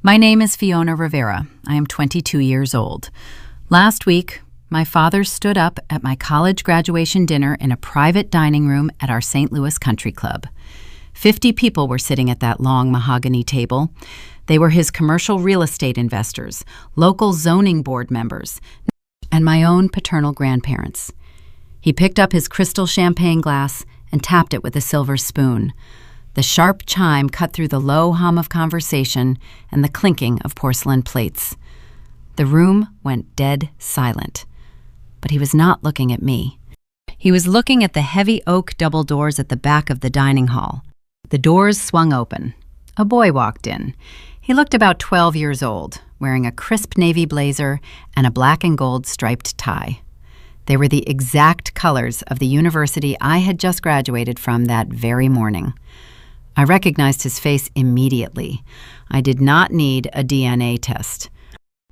My name is Fiona Rivera. I am 22 years old. Last week, my father stood up at my college graduation dinner in a private dining room at our St. Louis Country Club. 50 people were sitting at that long mahogany table. They were his commercial real estate investors, local zoning board members, and my own paternal grandparents. He picked up his crystal champagne glass and tapped it with a silver spoon. The sharp chime cut through the low hum of conversation and the clinking of porcelain plates. The room went dead silent. But he was not looking at me. He was looking at the heavy oak double doors at the back of the dining hall. The doors swung open. A boy walked in. He looked about 12 years old, wearing a crisp navy blazer and a black and gold striped tie. They were the exact colors of the university I had just graduated from that very morning. I recognized his face immediately. I did not need a DNA test.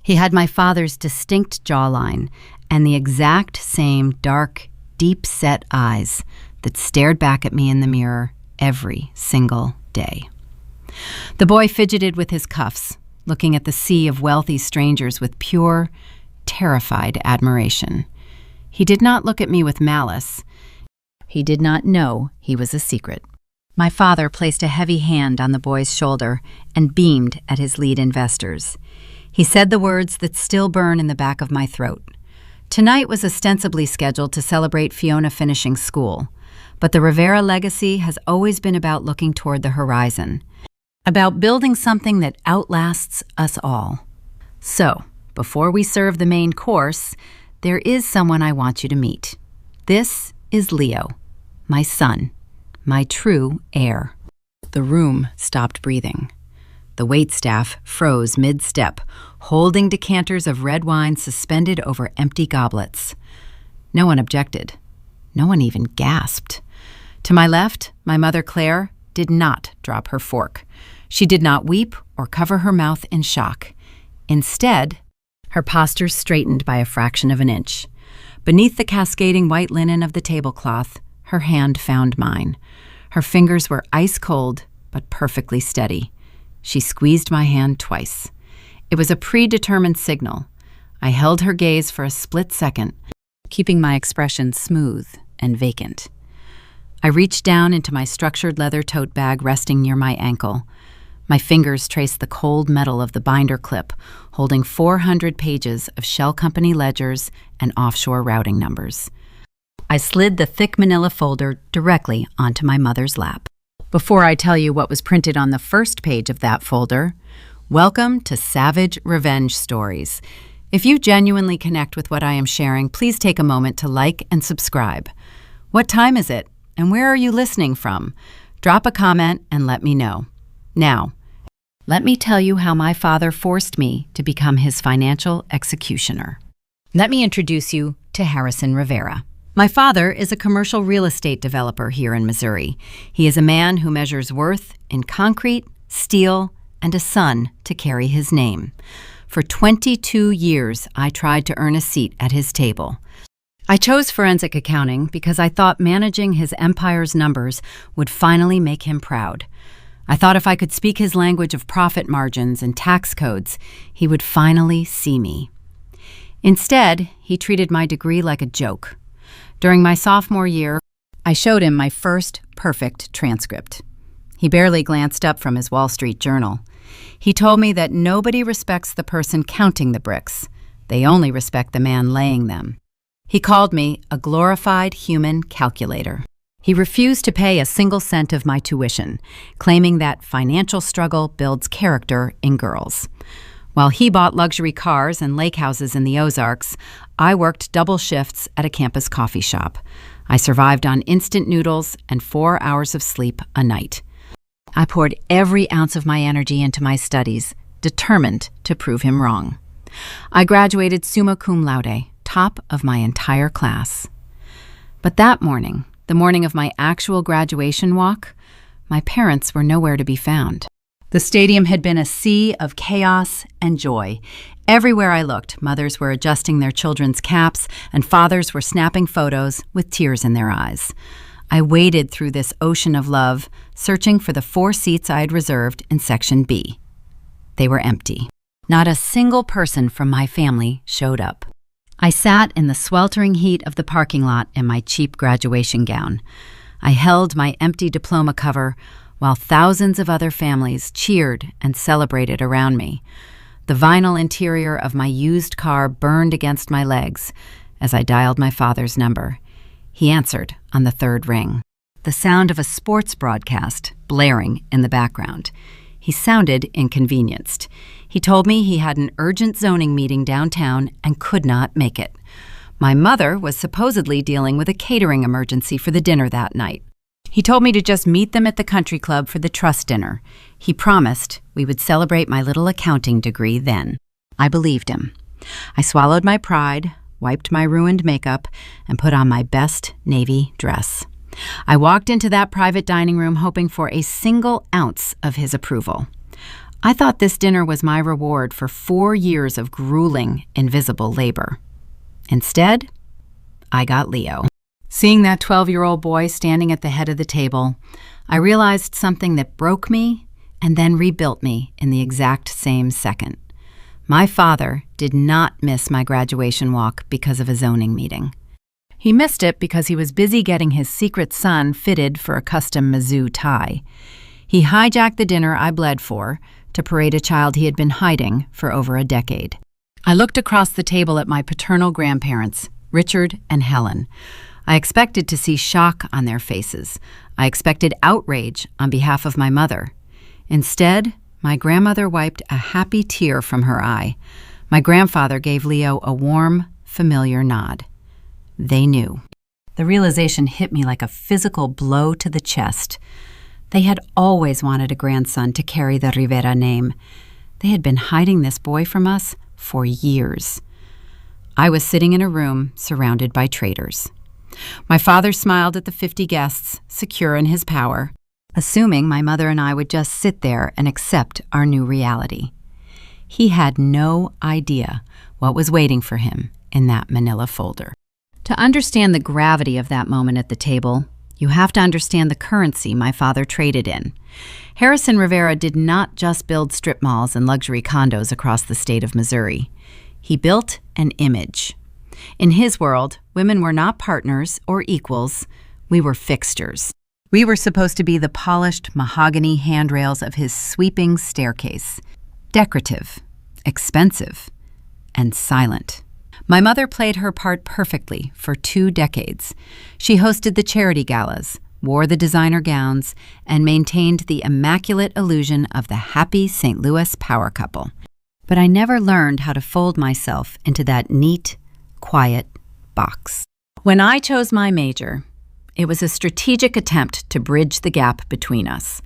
He had my father's distinct jawline and the exact same dark, deep-set eyes that stared back at me in the mirror every single day. The boy fidgeted with his cuffs, looking at the sea of wealthy strangers with pure, terrified admiration. He did not look at me with malice. He did not know he was a secret. My father placed a heavy hand on the boy's shoulder and beamed at his lead investors. He said the words that still burn in the back of my throat. Tonight was ostensibly scheduled to celebrate Fiona finishing school, but the Rivera legacy has always been about looking toward the horizon, about building something that outlasts us all. So, before we serve the main course, there is someone I want you to meet. This is Leo, my son. My true heir. The room stopped breathing. The waitstaff froze mid-step, holding decanters of red wine suspended over empty goblets. No one objected. No one even gasped. To my left, my mother Claire did not drop her fork. She did not weep or cover her mouth in shock. Instead, her posture straightened by a fraction of an inch. Beneath the cascading white linen of the tablecloth, her hand found mine. Her fingers were ice cold, but perfectly steady. She squeezed my hand twice. It was a predetermined signal. I held her gaze for a split second, keeping my expression smooth and vacant. I reached down into my structured leather tote bag resting near my ankle. My fingers traced the cold metal of the binder clip, holding 400 pages of shell company ledgers and offshore routing numbers. I slid the thick manila folder directly onto my mother's lap. Before I tell you what was printed on the first page of that folder, welcome to Savage Revenge Stories. If you genuinely connect with what I am sharing, please take a moment to like and subscribe. What time is it, and where are you listening from? Drop a comment and let me know. Now, let me tell you how my father forced me to become his financial executioner. Let me introduce you to Harrison Rivera. My father is a commercial real estate developer here in Missouri. He is a man who measures worth in concrete, steel, and a son to carry his name. For 22 years, I tried to earn a seat at his table. I chose forensic accounting because I thought managing his empire's numbers would finally make him proud. I thought if I could speak his language of profit margins and tax codes, he would finally see me. Instead, he treated my degree like a joke. During my sophomore year, I showed him my first perfect transcript. He barely glanced up from his Wall Street Journal. He told me that nobody respects the person counting the bricks. They only respect the man laying them. He called me a glorified human calculator. He refused to pay a single cent of my tuition, claiming that financial struggle builds character in girls. While he bought luxury cars and lake houses in the Ozarks, I worked double shifts at a campus coffee shop. I survived on instant noodles and 4 hours of sleep a night. I poured every ounce of my energy into my studies, determined to prove him wrong. I graduated summa cum laude, top of my entire class. But that morning, the morning of my actual graduation walk, my parents were nowhere to be found. The stadium had been a sea of chaos and joy. Everywhere I looked, mothers were adjusting their children's caps and fathers were snapping photos with tears in their eyes. I waded through this ocean of love, searching for the 4 seats I had reserved in Section B. They were empty. Not a single person from my family showed up. I sat in the sweltering heat of the parking lot in my cheap graduation gown. I held my empty diploma cover while thousands of other families cheered and celebrated around me. The vinyl interior of my used car burned against my legs as I dialed my father's number. He answered on the third ring, the sound of a sports broadcast blaring in the background. He sounded inconvenienced. He told me he had an urgent zoning meeting downtown and could not make it. My mother was supposedly dealing with a catering emergency for the dinner that night. He told me to just meet them at the country club for the trust dinner. He promised we would celebrate my little accounting degree then. I believed him. I swallowed my pride, wiped my ruined makeup, and put on my best navy dress. I walked into that private dining room hoping for a single ounce of his approval. I thought this dinner was my reward for 4 years of grueling, invisible labor. Instead, I got Leo. Seeing that 12-year-old boy standing at the head of the table, I realized something that broke me and then rebuilt me in the exact same second. My father did not miss my graduation walk because of a zoning meeting. He missed it because he was busy getting his secret son fitted for a custom Mizzou tie. He hijacked the dinner I bled for to parade a child he had been hiding for over a decade. I looked across the table at my paternal grandparents, Richard and Helen. I expected to see shock on their faces. I expected outrage on behalf of my mother. Instead, my grandmother wiped a happy tear from her eye. My grandfather gave Leo a warm, familiar nod. They knew. The realization hit me like a physical blow to the chest. They had always wanted a grandson to carry the Rivera name. They had been hiding this boy from us for years. I was sitting in a room surrounded by traitors. My father smiled at the 50 guests, secure in his power, assuming my mother and I would just sit there and accept our new reality. He had no idea what was waiting for him in that manila folder. To understand the gravity of that moment at the table, you have to understand the currency my father traded in. Harrison Rivera did not just build strip malls and luxury condos across the state of Missouri. He built an image. In his world, women were not partners or equals. We were fixtures. We were supposed to be the polished mahogany handrails of his sweeping staircase. Decorative, expensive, and silent. My mother played her part perfectly for 2 decades. She hosted the charity galas, wore the designer gowns, and maintained the immaculate illusion of the happy St. Louis power couple. But I never learned how to fold myself into that neat, quiet box. When I chose my major, it was a strategic attempt to bridge the gap between us.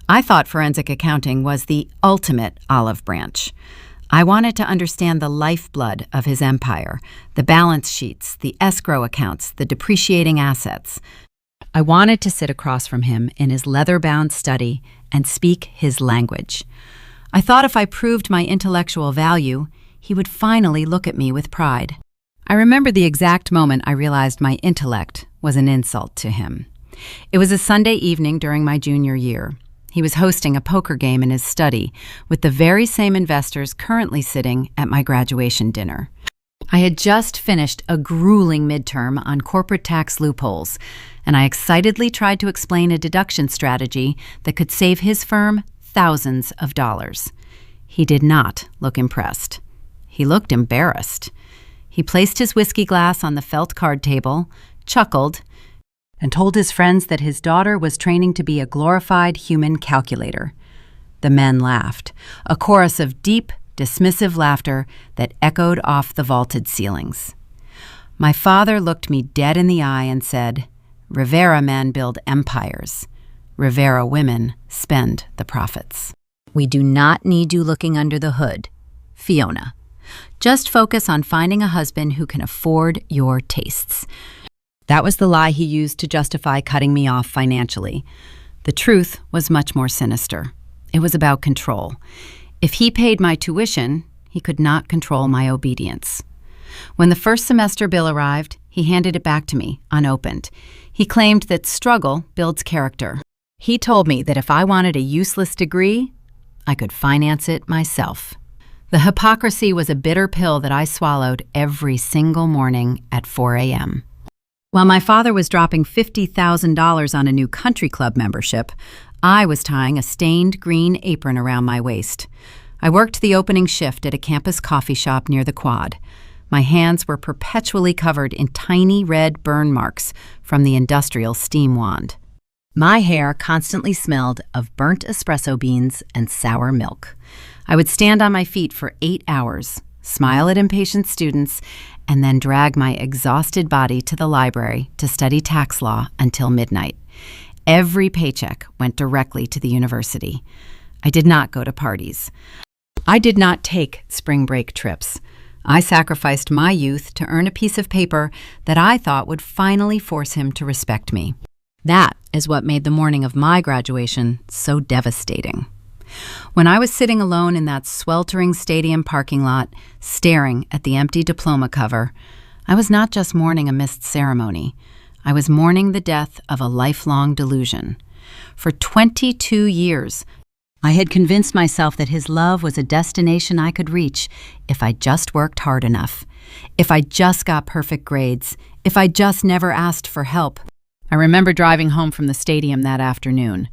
I thought forensic accounting was the ultimate olive branch. I wanted to understand the lifeblood of his empire, the balance sheets, the escrow accounts, the depreciating assets. I wanted to sit across from him in his leather-bound study and speak his language. I thought if I proved my intellectual value, he would finally look at me with pride. I remember the exact moment I realized my intellect was an insult to him. It was a Sunday evening during my junior year. He was hosting a poker game in his study with the very same investors currently sitting at my graduation dinner. I had just finished a grueling midterm on corporate tax loopholes, and I excitedly tried to explain a deduction strategy that could save his firm thousands of dollars. He did not look impressed. He looked embarrassed. He placed his whiskey glass on the felt card table, chuckled, and told his friends that his daughter was training to be a glorified human calculator. The men laughed, a chorus of deep, dismissive laughter that echoed off the vaulted ceilings. My father looked me dead in the eye and said, "Rivera men build empires. Rivera women spend the profits. We do not need you looking under the hood, Fiona. Just focus on finding a husband who can afford your tastes." That was the lie he used to justify cutting me off financially. The truth was much more sinister. It was about control. If he paid my tuition, he could not control my obedience. When the first semester bill arrived, he handed it back to me, unopened. He claimed that struggle builds character. He told me that if I wanted a useless degree, I could finance it myself. The hypocrisy was a bitter pill that I swallowed every single morning at 4 a.m. While my father was dropping $50,000 on a new country club membership, I was tying a stained green apron around my waist. I worked the opening shift at a campus coffee shop near the Quad. My hands were perpetually covered in tiny red burn marks from the industrial steam wand. My hair constantly smelled of burnt espresso beans and sour milk. I would stand on my feet for 8 hours, smile at impatient students, and then drag my exhausted body to the library to study tax law until midnight. Every paycheck went directly to the university. I did not go to parties. I did not take spring break trips. I sacrificed my youth to earn a piece of paper that I thought would finally force him to respect me. That is what made the morning of my graduation so devastating. When I was sitting alone in that sweltering stadium parking lot, staring at the empty diploma cover, I was not just mourning a missed ceremony. I was mourning the death of a lifelong delusion. For 22 years, I had convinced myself that his love was a destination I could reach if I just worked hard enough, if I just got perfect grades, if I just never asked for help. I remember driving home from the stadium that afternoon.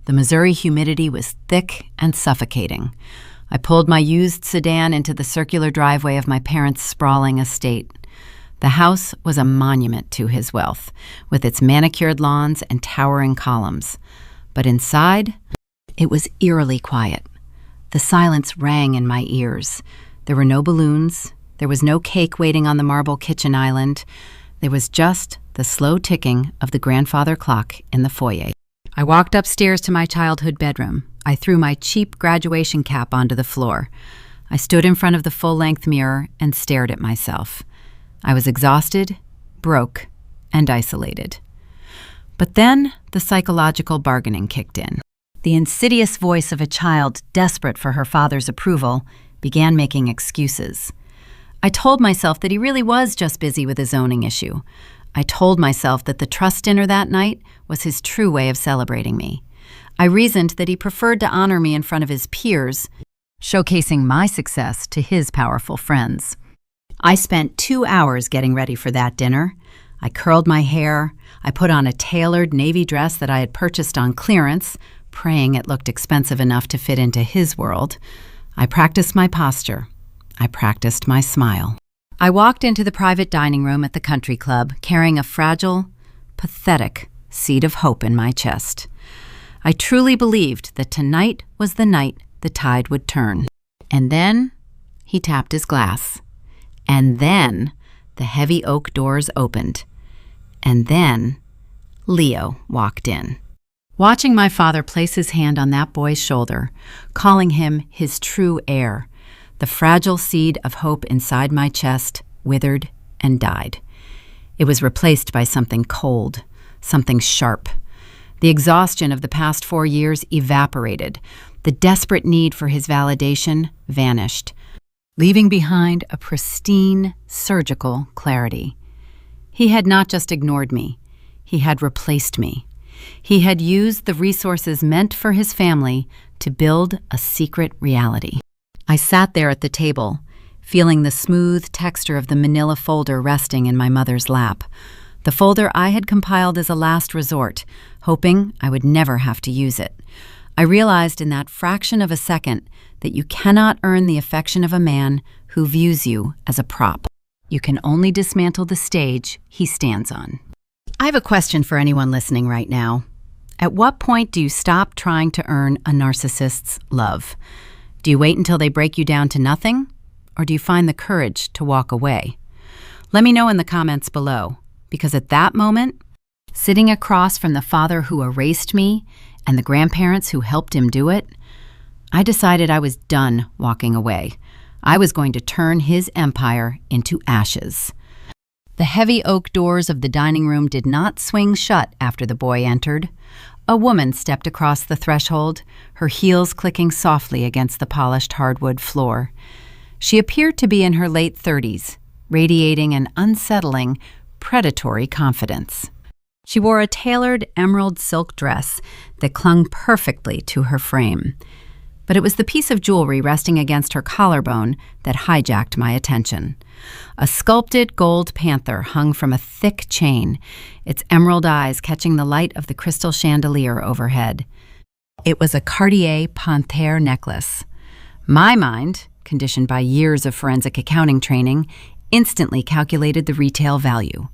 The Missouri humidity was thick and suffocating. I pulled my used sedan into the circular driveway of my parents' sprawling estate. The house was a monument to his wealth, with its manicured lawns and towering columns. But inside, it was eerily quiet. The silence rang in my ears. There were no balloons. There was no cake waiting on the marble kitchen island. There was just the slow ticking of the grandfather clock in the foyer. I walked upstairs to my childhood bedroom. I threw my cheap graduation cap onto the floor. I stood in front of the full-length mirror and stared at myself. I was exhausted, broke, and isolated. But then the psychological bargaining kicked in. The insidious voice of a child desperate for her father's approval began making excuses. I told myself that he really was just busy with a zoning issue. I told myself that the trust dinner that night was his true way of celebrating me. I reasoned that he preferred to honor me in front of his peers, showcasing my success to his powerful friends. I spent 2 hours getting ready for that dinner. I curled my hair. I put on a tailored navy dress that I had purchased on clearance, praying it looked expensive enough to fit into his world. I practiced my posture. I practiced my smile. I walked into the private dining room at the country club carrying a fragile, pathetic seed of hope in my chest. I truly believed that tonight was the night the tide would turn. And then he tapped his glass. And then the heavy oak doors opened. And then Leo walked in. Watching my father place his hand on that boy's shoulder, calling him his true heir, the fragile seed of hope inside my chest withered and died. It was replaced by something cold, something sharp. The exhaustion of the past 4 years evaporated. The desperate need for his validation vanished, leaving behind a pristine, surgical clarity. He had not just ignored me. He had replaced me. He had used the resources meant for his family to build a secret reality. I sat there at the table, feeling the smooth texture of the manila folder resting in my mother's lap, the folder I had compiled as a last resort, hoping I would never have to use it. I realized in that fraction of a second that you cannot earn the affection of a man who views you as a prop. You can only dismantle the stage he stands on. I have a question for anyone listening right now. At what point do you stop trying to earn a narcissist's love? Do you wait until they break you down to nothing? Or do you find the courage to walk away? Let me know in the comments below, because at that moment, sitting across from the father who erased me and the grandparents who helped him do it, I decided I was done walking away. I was going to turn his empire into ashes. The heavy oak doors of the dining room did not swing shut after the boy entered. A woman stepped across the threshold, her heels clicking softly against the polished hardwood floor. She appeared to be in her late 30s, radiating an unsettling, predatory confidence. She wore a tailored emerald silk dress that clung perfectly to her frame. But it was the piece of jewelry resting against her collarbone that hijacked my attention. A sculpted gold panther hung from a thick chain, its emerald eyes catching the light of the crystal chandelier overhead. It was a Cartier panthère necklace. My mind, conditioned by years of forensic accounting training, instantly calculated the retail value.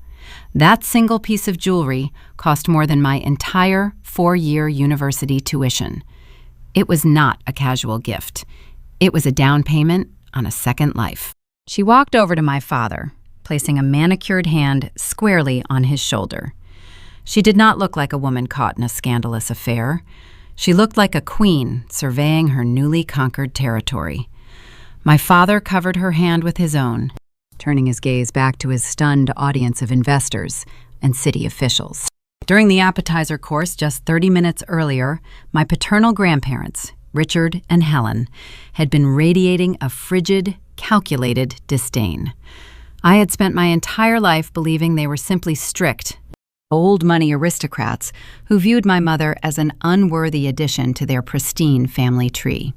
That single piece of jewelry cost more than my entire 4-year university tuition. It was not a casual gift. It was a down payment on a second life. She walked over to my father, placing a manicured hand squarely on his shoulder. She did not look like a woman caught in a scandalous affair. She looked like a queen surveying her newly conquered territory. My father covered her hand with his own, turning his gaze back to his stunned audience of investors and city officials. During the appetizer course just 30 minutes earlier, my paternal grandparents, Richard and Helen, had been radiating a frigid, calculated disdain. I had spent my entire life believing they were simply strict, old money aristocrats who viewed my mother as an unworthy addition to their pristine family tree.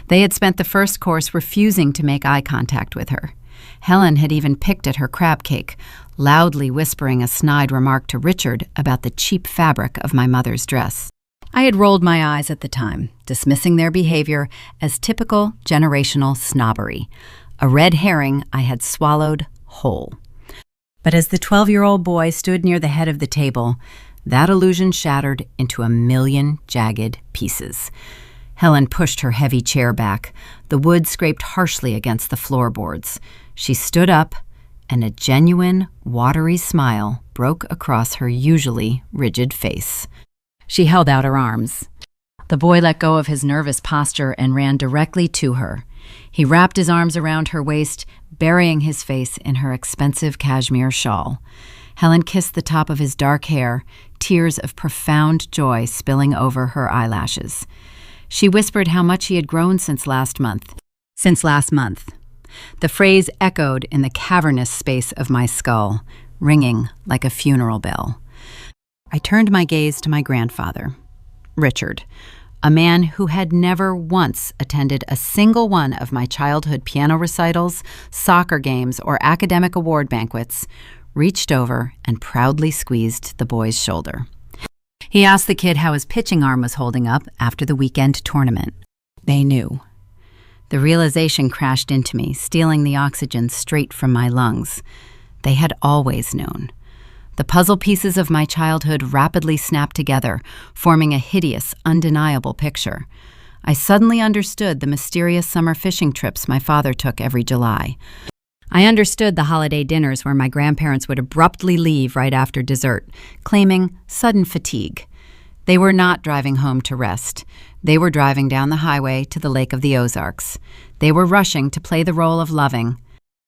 They had spent the first course refusing to make eye contact with her. Helen had even picked at her crab cake, loudly whispering a snide remark to Richard about the cheap fabric of my mother's dress. I had rolled my eyes at the time, dismissing their behavior as typical generational snobbery, a red herring I had swallowed whole. But as the 12-year-old boy stood near the head of the table, that illusion shattered into a million jagged pieces. Helen pushed her heavy chair back. The wood scraped harshly against the floorboards. She stood up, and a genuine, watery smile broke across her usually rigid face. She held out her arms. The boy let go of his nervous posture and ran directly to her. He wrapped his arms around her waist, burying his face in her expensive cashmere shawl. Helen kissed the top of his dark hair, tears of profound joy spilling over her eyelashes. She whispered how much he had grown since last month. The phrase echoed in the cavernous space of my skull, ringing like a funeral bell. I turned my gaze to my grandfather, Richard, a man who had never once attended a single one of my childhood piano recitals, soccer games, or academic award banquets, reached over and proudly squeezed the boy's shoulder. He asked the kid how his pitching arm was holding up after the weekend tournament. They knew. The realization crashed into me, stealing the oxygen straight from my lungs. They had always known. The puzzle pieces of my childhood rapidly snapped together, forming a hideous, undeniable picture. I suddenly understood the mysterious summer fishing trips my father took every July. I understood the holiday dinners where my grandparents would abruptly leave right after dessert, claiming sudden fatigue. They were not driving home to rest. They were driving down the highway to the Lake of the Ozarks. They were rushing to play the role of loving,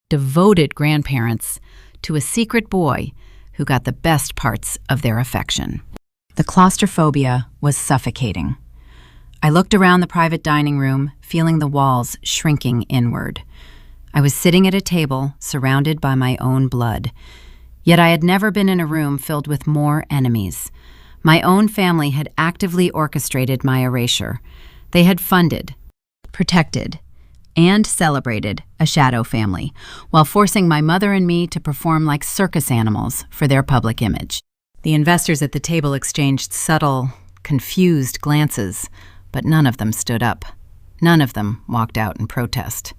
devoted grandparents to a secret boy who got the best parts of their affection. The claustrophobia was suffocating. I looked around the private dining room, feeling the walls shrinking inward. I was sitting at a table surrounded by my own blood. Yet I had never been in a room filled with more enemies. My own family had actively orchestrated my erasure. They had funded, protected, and celebrated a shadow family, while forcing my mother and me to perform like circus animals for their public image. The investors at the table exchanged subtle, confused glances, but none of them stood up. None of them walked out in protest.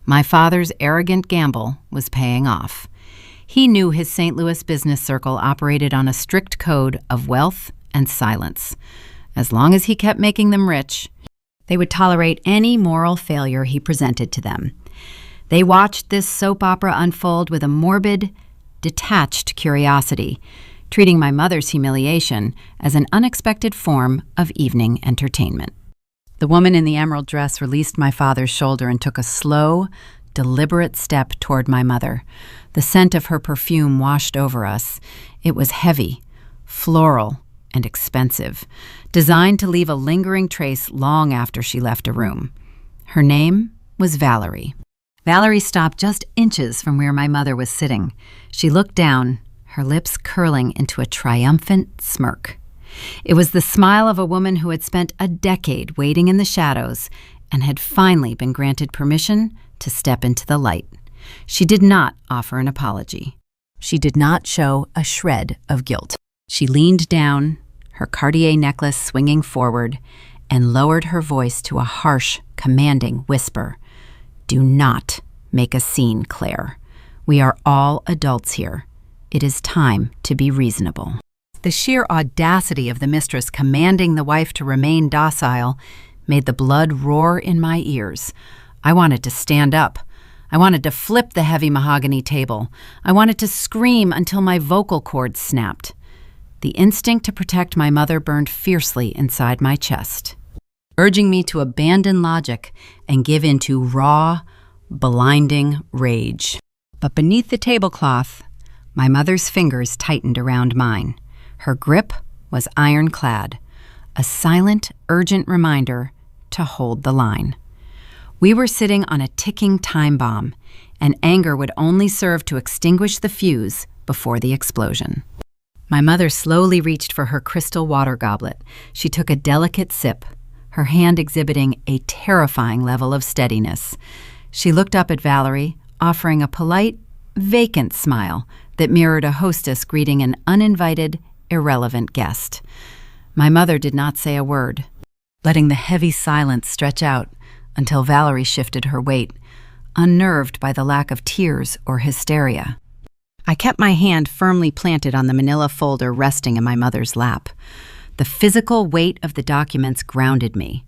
My father's arrogant gamble was paying off. He knew his St. Louis business circle operated on a strict code of wealth and silence. As long as he kept making them rich, they would tolerate any moral failure he presented to them. They watched this soap opera unfold with a morbid, detached curiosity, treating my mother's humiliation as an unexpected form of evening entertainment. The woman in the emerald dress released my father's shoulder and took a slow, deliberate step toward my mother. The scent of her perfume washed over us. It was heavy, floral, and expensive, designed to leave a lingering trace long after she left a room. Her name was Valerie. Valerie stopped just inches from where my mother was sitting. She looked down, her lips curling into a triumphant smirk. It was the smile of a woman who had spent a decade waiting in the shadows and had finally been granted permission to step into the light. She did not offer an apology. She did not show a shred of guilt. She leaned down, her Cartier necklace swinging forward, and lowered her voice to a harsh, commanding whisper. "Do not make a scene, Claire. We are all adults here. It is time to be reasonable." The sheer audacity of the mistress commanding the wife to remain docile made the blood roar in my ears. I wanted to stand up. I wanted to flip the heavy mahogany table. I wanted to scream until my vocal cords snapped. The instinct to protect my mother burned fiercely inside my chest, urging me to abandon logic and give in to raw, blinding rage. But beneath the tablecloth, my mother's fingers tightened around mine. Her grip was ironclad, a silent, urgent reminder to hold the line. We were sitting on a ticking time bomb, and anger would only serve to extinguish the fuse before the explosion. My mother slowly reached for her crystal water goblet. She took a delicate sip, her hand exhibiting a terrifying level of steadiness. She looked up at Valerie, offering a polite, vacant smile that mirrored a hostess greeting an uninvited, irrelevant guest. My mother did not say a word, letting the heavy silence stretch out until Valerie shifted her weight, unnerved by the lack of tears or hysteria. I kept my hand firmly planted on the manila folder resting in my mother's lap. The physical weight of the documents grounded me.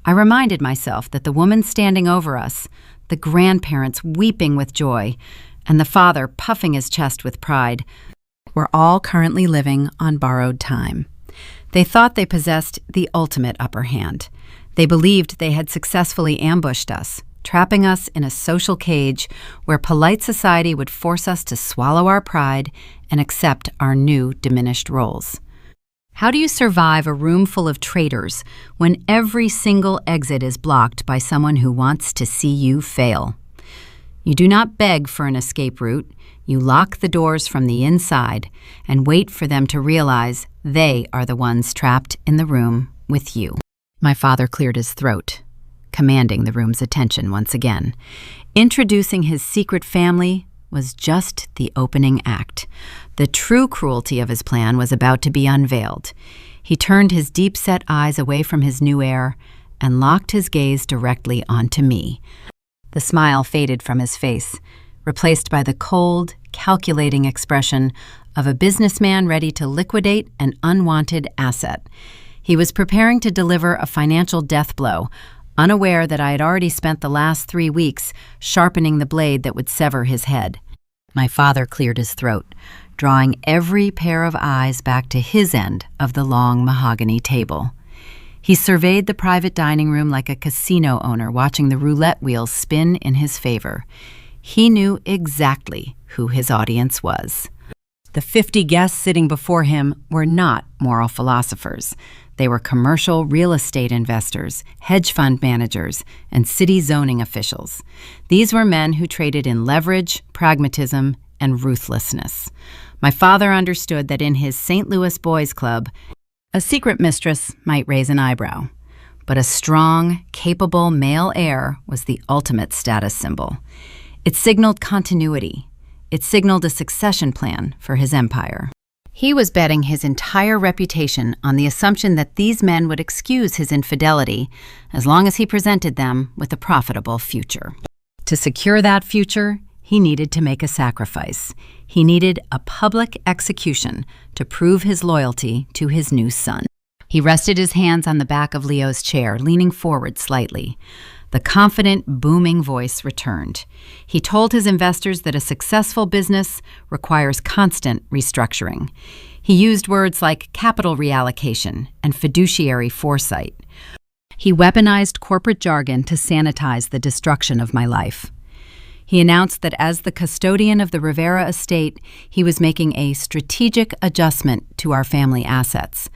I reminded myself that the woman standing over us, the grandparents weeping with joy, and the father puffing his chest with pride, were all currently living on borrowed time. They thought they possessed the ultimate upper hand. They believed they had successfully ambushed us, trapping us in a social cage where polite society would force us to swallow our pride and accept our new diminished roles. How do you survive a room full of traitors when every single exit is blocked by someone who wants to see you fail? You do not beg for an escape route. You lock the doors from the inside and wait for them to realize they are the ones trapped in the room with you. My father cleared his throat, commanding the room's attention once again. Introducing his secret family was just the opening act. The true cruelty of his plan was about to be unveiled. He turned his deep-set eyes away from his new heir and locked his gaze directly onto me. The smile faded from his face, replaced by the cold, calculating expression of a businessman ready to liquidate an unwanted asset. He was preparing to deliver a financial death blow, unaware that I had already spent the last 3 weeks sharpening the blade that would sever his head. My father cleared his throat, drawing every pair of eyes back to his end of the long mahogany table. He surveyed the private dining room like a casino owner watching the roulette wheels spin in his favor. He knew exactly who his audience was. The 50 guests sitting before him were not moral philosophers. They were commercial real estate investors, hedge fund managers, and city zoning officials. These were men who traded in leverage, pragmatism, and ruthlessness. My father understood that in his St. Louis Boys Club, a secret mistress might raise an eyebrow, but a strong, capable male heir was the ultimate status symbol. It signaled continuity. It signaled a succession plan for his empire. He was betting his entire reputation on the assumption that these men would excuse his infidelity as long as he presented them with a profitable future. To secure that future, he needed to make a sacrifice. He needed a public execution to prove his loyalty to his new son. He rested his hands on the back of Leo's chair, leaning forward slightly. The confident, booming voice returned. He told his investors that a successful business requires constant restructuring. He used words like capital reallocation and fiduciary foresight. He weaponized corporate jargon to sanitize the destruction of my life. He announced that as the custodian of the Rivera estate, he was making a strategic adjustment to our family assets.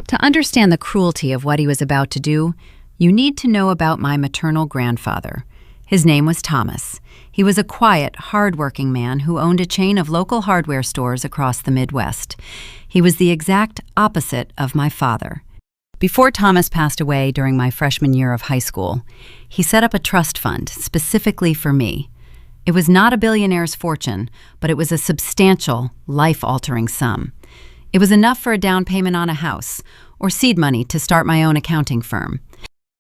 To understand the cruelty of what he was about to do, you need to know about my maternal grandfather. His name was Thomas. He was a quiet, hard-working man who owned a chain of local hardware stores across the Midwest. He was the exact opposite of my father. Before Thomas passed away during my freshman year of high school, he set up a trust fund specifically for me. It was not a billionaire's fortune, but it was a substantial, life-altering sum. It was enough for a down payment on a house, or seed money to start my own accounting firm.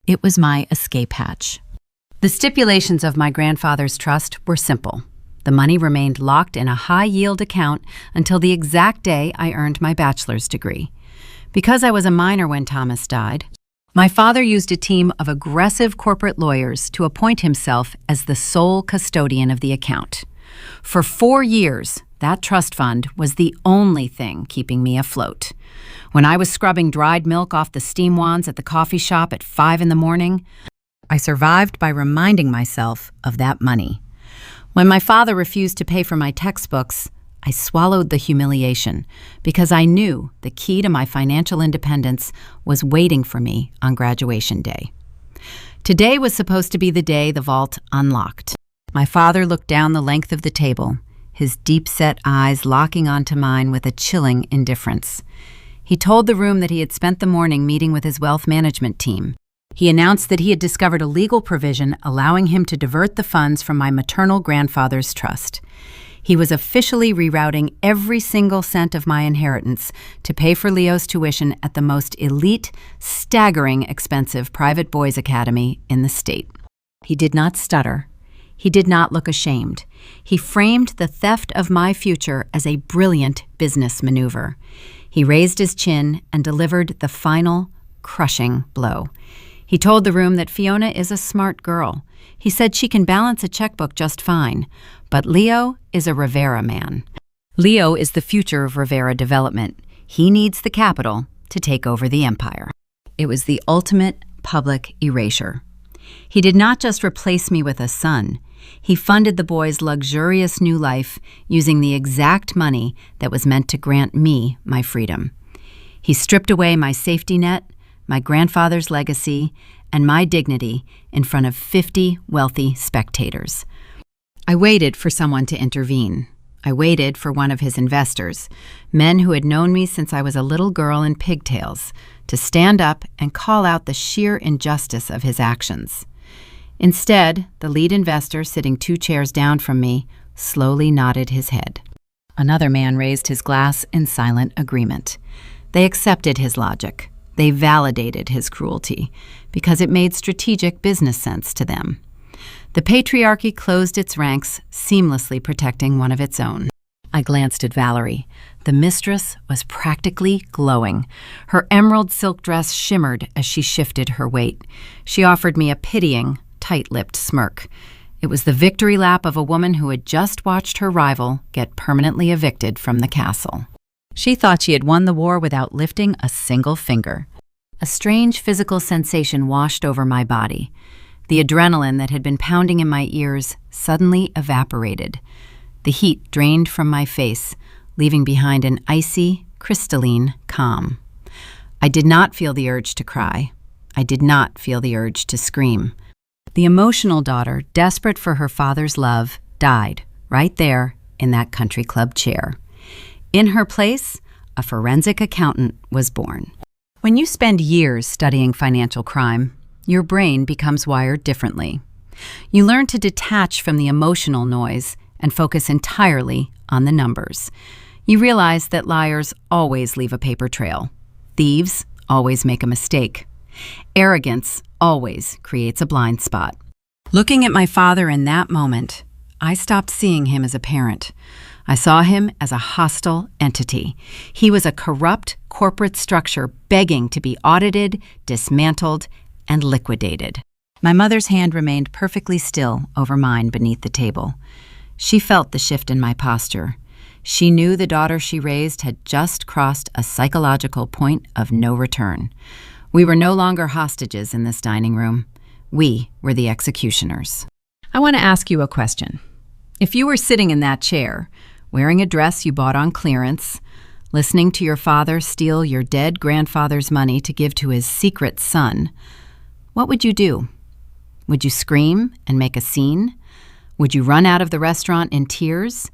It was my escape hatch. The stipulations of my grandfather's trust were simple. The money remained locked in a high-yield account until the exact day I earned my bachelor's degree. Because I was a minor when Thomas died, my father used a team of aggressive corporate lawyers to appoint himself as the sole custodian of the account. For 4 years, that trust fund was the only thing keeping me afloat. When I was scrubbing dried milk off the steam wands at the coffee shop at 5 in the morning, I survived by reminding myself of that money. When my father refused to pay for my textbooks, I swallowed the humiliation because I knew the key to my financial independence was waiting for me on graduation day. Today was supposed to be the day the vault unlocked. My father looked down the length of the table, his deep-set eyes locking onto mine with a chilling indifference. He told the room that he had spent the morning meeting with his wealth management team. He announced that he had discovered a legal provision allowing him to divert the funds from my maternal grandfather's trust. He was officially rerouting every single cent of my inheritance to pay for Leo's tuition at the most elite, staggering expensive private boys' academy in the state. He did not stutter. He did not look ashamed. He framed the theft of my future as a brilliant business maneuver. He raised his chin and delivered the final, crushing blow. He told the room that Fiona is a smart girl. He said she can balance a checkbook just fine, but Leo is a Rivera man. Leo is the future of Rivera development. He needs the capital to take over the empire. It was the ultimate public erasure. He did not just replace me with a son. He funded the boy's luxurious new life using the exact money that was meant to grant me my freedom. He stripped away my safety net, my grandfather's legacy, and my dignity in front of 50 wealthy spectators. I waited for someone to intervene. I waited for one of his investors, men who had known me since I was a little girl in pigtails, to stand up and call out the sheer injustice of his actions. Instead, the lead investor, sitting 2 chairs down from me, slowly nodded his head. Another man raised his glass in silent agreement. They accepted his logic. They validated his cruelty because it made strategic business sense to them. The patriarchy closed its ranks, seamlessly protecting one of its own. I glanced at Valerie. The mistress was practically glowing. Her emerald silk dress shimmered as she shifted her weight. She offered me a pitying, tight-lipped smirk. It was the victory lap of a woman who had just watched her rival get permanently evicted from the castle. She thought she had won the war without lifting a single finger. A strange physical sensation washed over my body. The adrenaline that had been pounding in my ears suddenly evaporated. The heat drained from my face, leaving behind an icy, crystalline calm. I did not feel the urge to cry. I did not feel the urge to scream. The emotional daughter, desperate for her father's love, died right there in that country club chair. In her place, a forensic accountant was born. When you spend years studying financial crime, your brain becomes wired differently. You learn to detach from the emotional noise and focus entirely on the numbers. You realize that liars always leave a paper trail. Thieves always make a mistake. Arrogance always creates a blind spot. Looking at my father in that moment, I stopped seeing him as a parent. I saw him as a hostile entity. He was a corrupt corporate structure begging to be audited, dismantled, and liquidated. My mother's hand remained perfectly still over mine beneath the table. She felt the shift in my posture. She knew the daughter she raised had just crossed a psychological point of no return. We were no longer hostages in this dining room. We were the executioners. I want to ask you a question. If you were sitting in that chair, wearing a dress you bought on clearance, listening to your father steal your dead grandfather's money to give to his secret son, what would you do? Would you scream and make a scene? Would you run out of the restaurant in tears?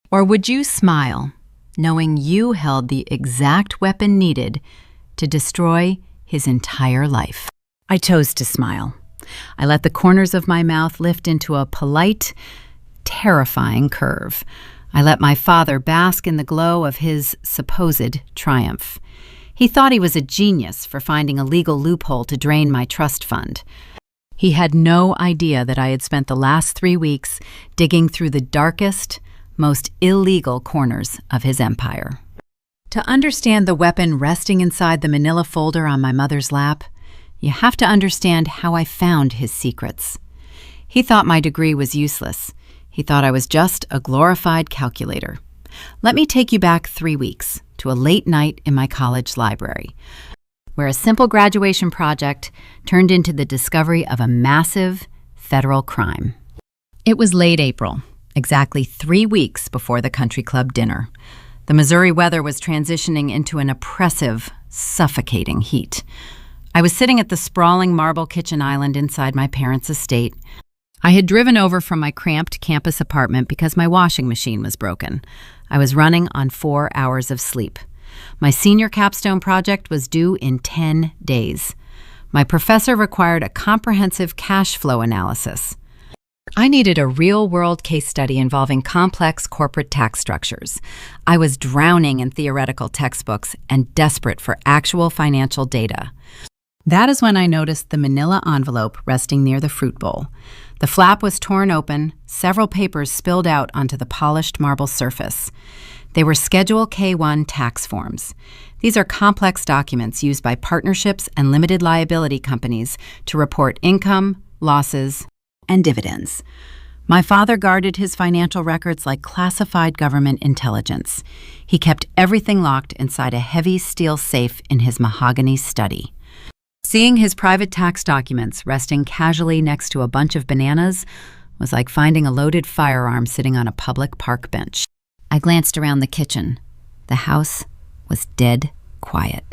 Or would you smile, knowing you held the exact weapon needed to destroy his entire life? I chose to smile. I let the corners of my mouth lift into a polite, terrifying curve. I let my father bask in the glow of his supposed triumph. He thought he was a genius for finding a legal loophole to drain my trust fund. He had no idea that I had spent the last 3 weeks digging through the darkest, most illegal corners of his empire. To understand the weapon resting inside the manila folder on my mother's lap, you have to understand how I found his secrets. He thought my degree was useless. He thought I was just a glorified calculator. Let me take you back 3 weeks to a late night in my college library, where a simple graduation project turned into the discovery of a massive federal crime. It was late April, exactly 3 weeks before the country club dinner. The Missouri weather was transitioning into an oppressive, suffocating heat. I was sitting at the sprawling marble kitchen island inside my parents' estate. I had driven over from my cramped campus apartment because my washing machine was broken. I was running on 4 hours of sleep. My senior capstone project was due in 10 days. My professor required a comprehensive cash flow analysis. I needed a real-world case study involving complex corporate tax structures. I was drowning in theoretical textbooks and desperate for actual financial data. That is when I noticed the manila envelope resting near the fruit bowl. The flap was torn open, several papers spilled out onto the polished marble surface. They were Schedule K-1 tax forms. These are complex documents used by partnerships and limited liability companies to report income, losses, and dividends. My father guarded his financial records like classified government intelligence. He kept everything locked inside a heavy steel safe in his mahogany study. Seeing his private tax documents resting casually next to a bunch of bananas was like finding a loaded firearm sitting on a public park bench. I glanced around the kitchen. The house was dead quiet.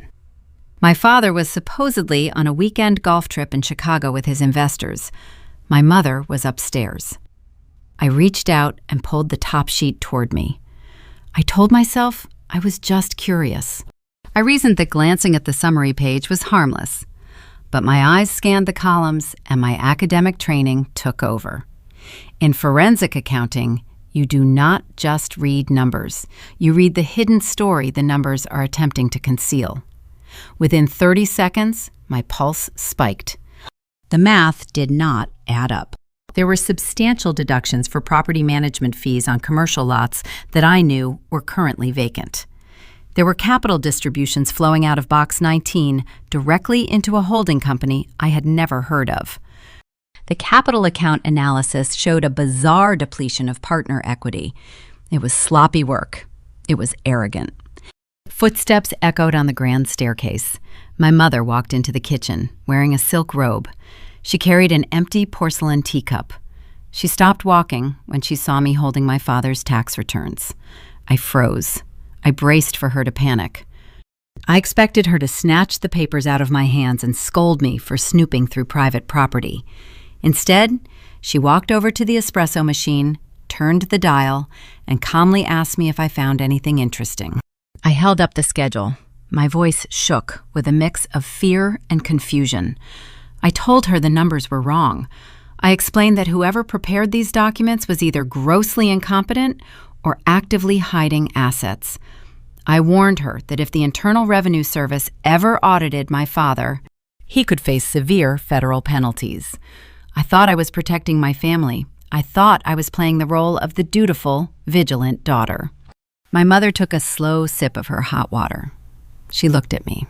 My father was supposedly on a weekend golf trip in Chicago with his investors. My mother was upstairs. I reached out and pulled the top sheet toward me. I told myself I was just curious. I reasoned that glancing at the summary page was harmless. But my eyes scanned the columns and my academic training took over. In forensic accounting, you do not just read numbers. You read the hidden story the numbers are attempting to conceal. Within 30 seconds, my pulse spiked. The math did not add up. There were substantial deductions for property management fees on commercial lots that I knew were currently vacant. There were capital distributions flowing out of Box 19 directly into a holding company I had never heard of. The capital account analysis showed a bizarre depletion of partner equity. It was sloppy work. It was arrogant. Footsteps echoed on the grand staircase. My mother walked into the kitchen, wearing a silk robe. She carried an empty porcelain teacup. She stopped walking when she saw me holding my father's tax returns. I froze. I braced for her to panic. I expected her to snatch the papers out of my hands and scold me for snooping through private property. Instead, she walked over to the espresso machine, turned the dial, and calmly asked me if I found anything interesting. I held up the schedule. My voice shook with a mix of fear and confusion. I told her the numbers were wrong. I explained that whoever prepared these documents was either grossly incompetent or actively hiding assets. I warned her that if the Internal Revenue Service ever audited my father, he could face severe federal penalties. I thought I was protecting my family. I thought I was playing the role of the dutiful, vigilant daughter. My mother took a slow sip of her hot water. She looked at me.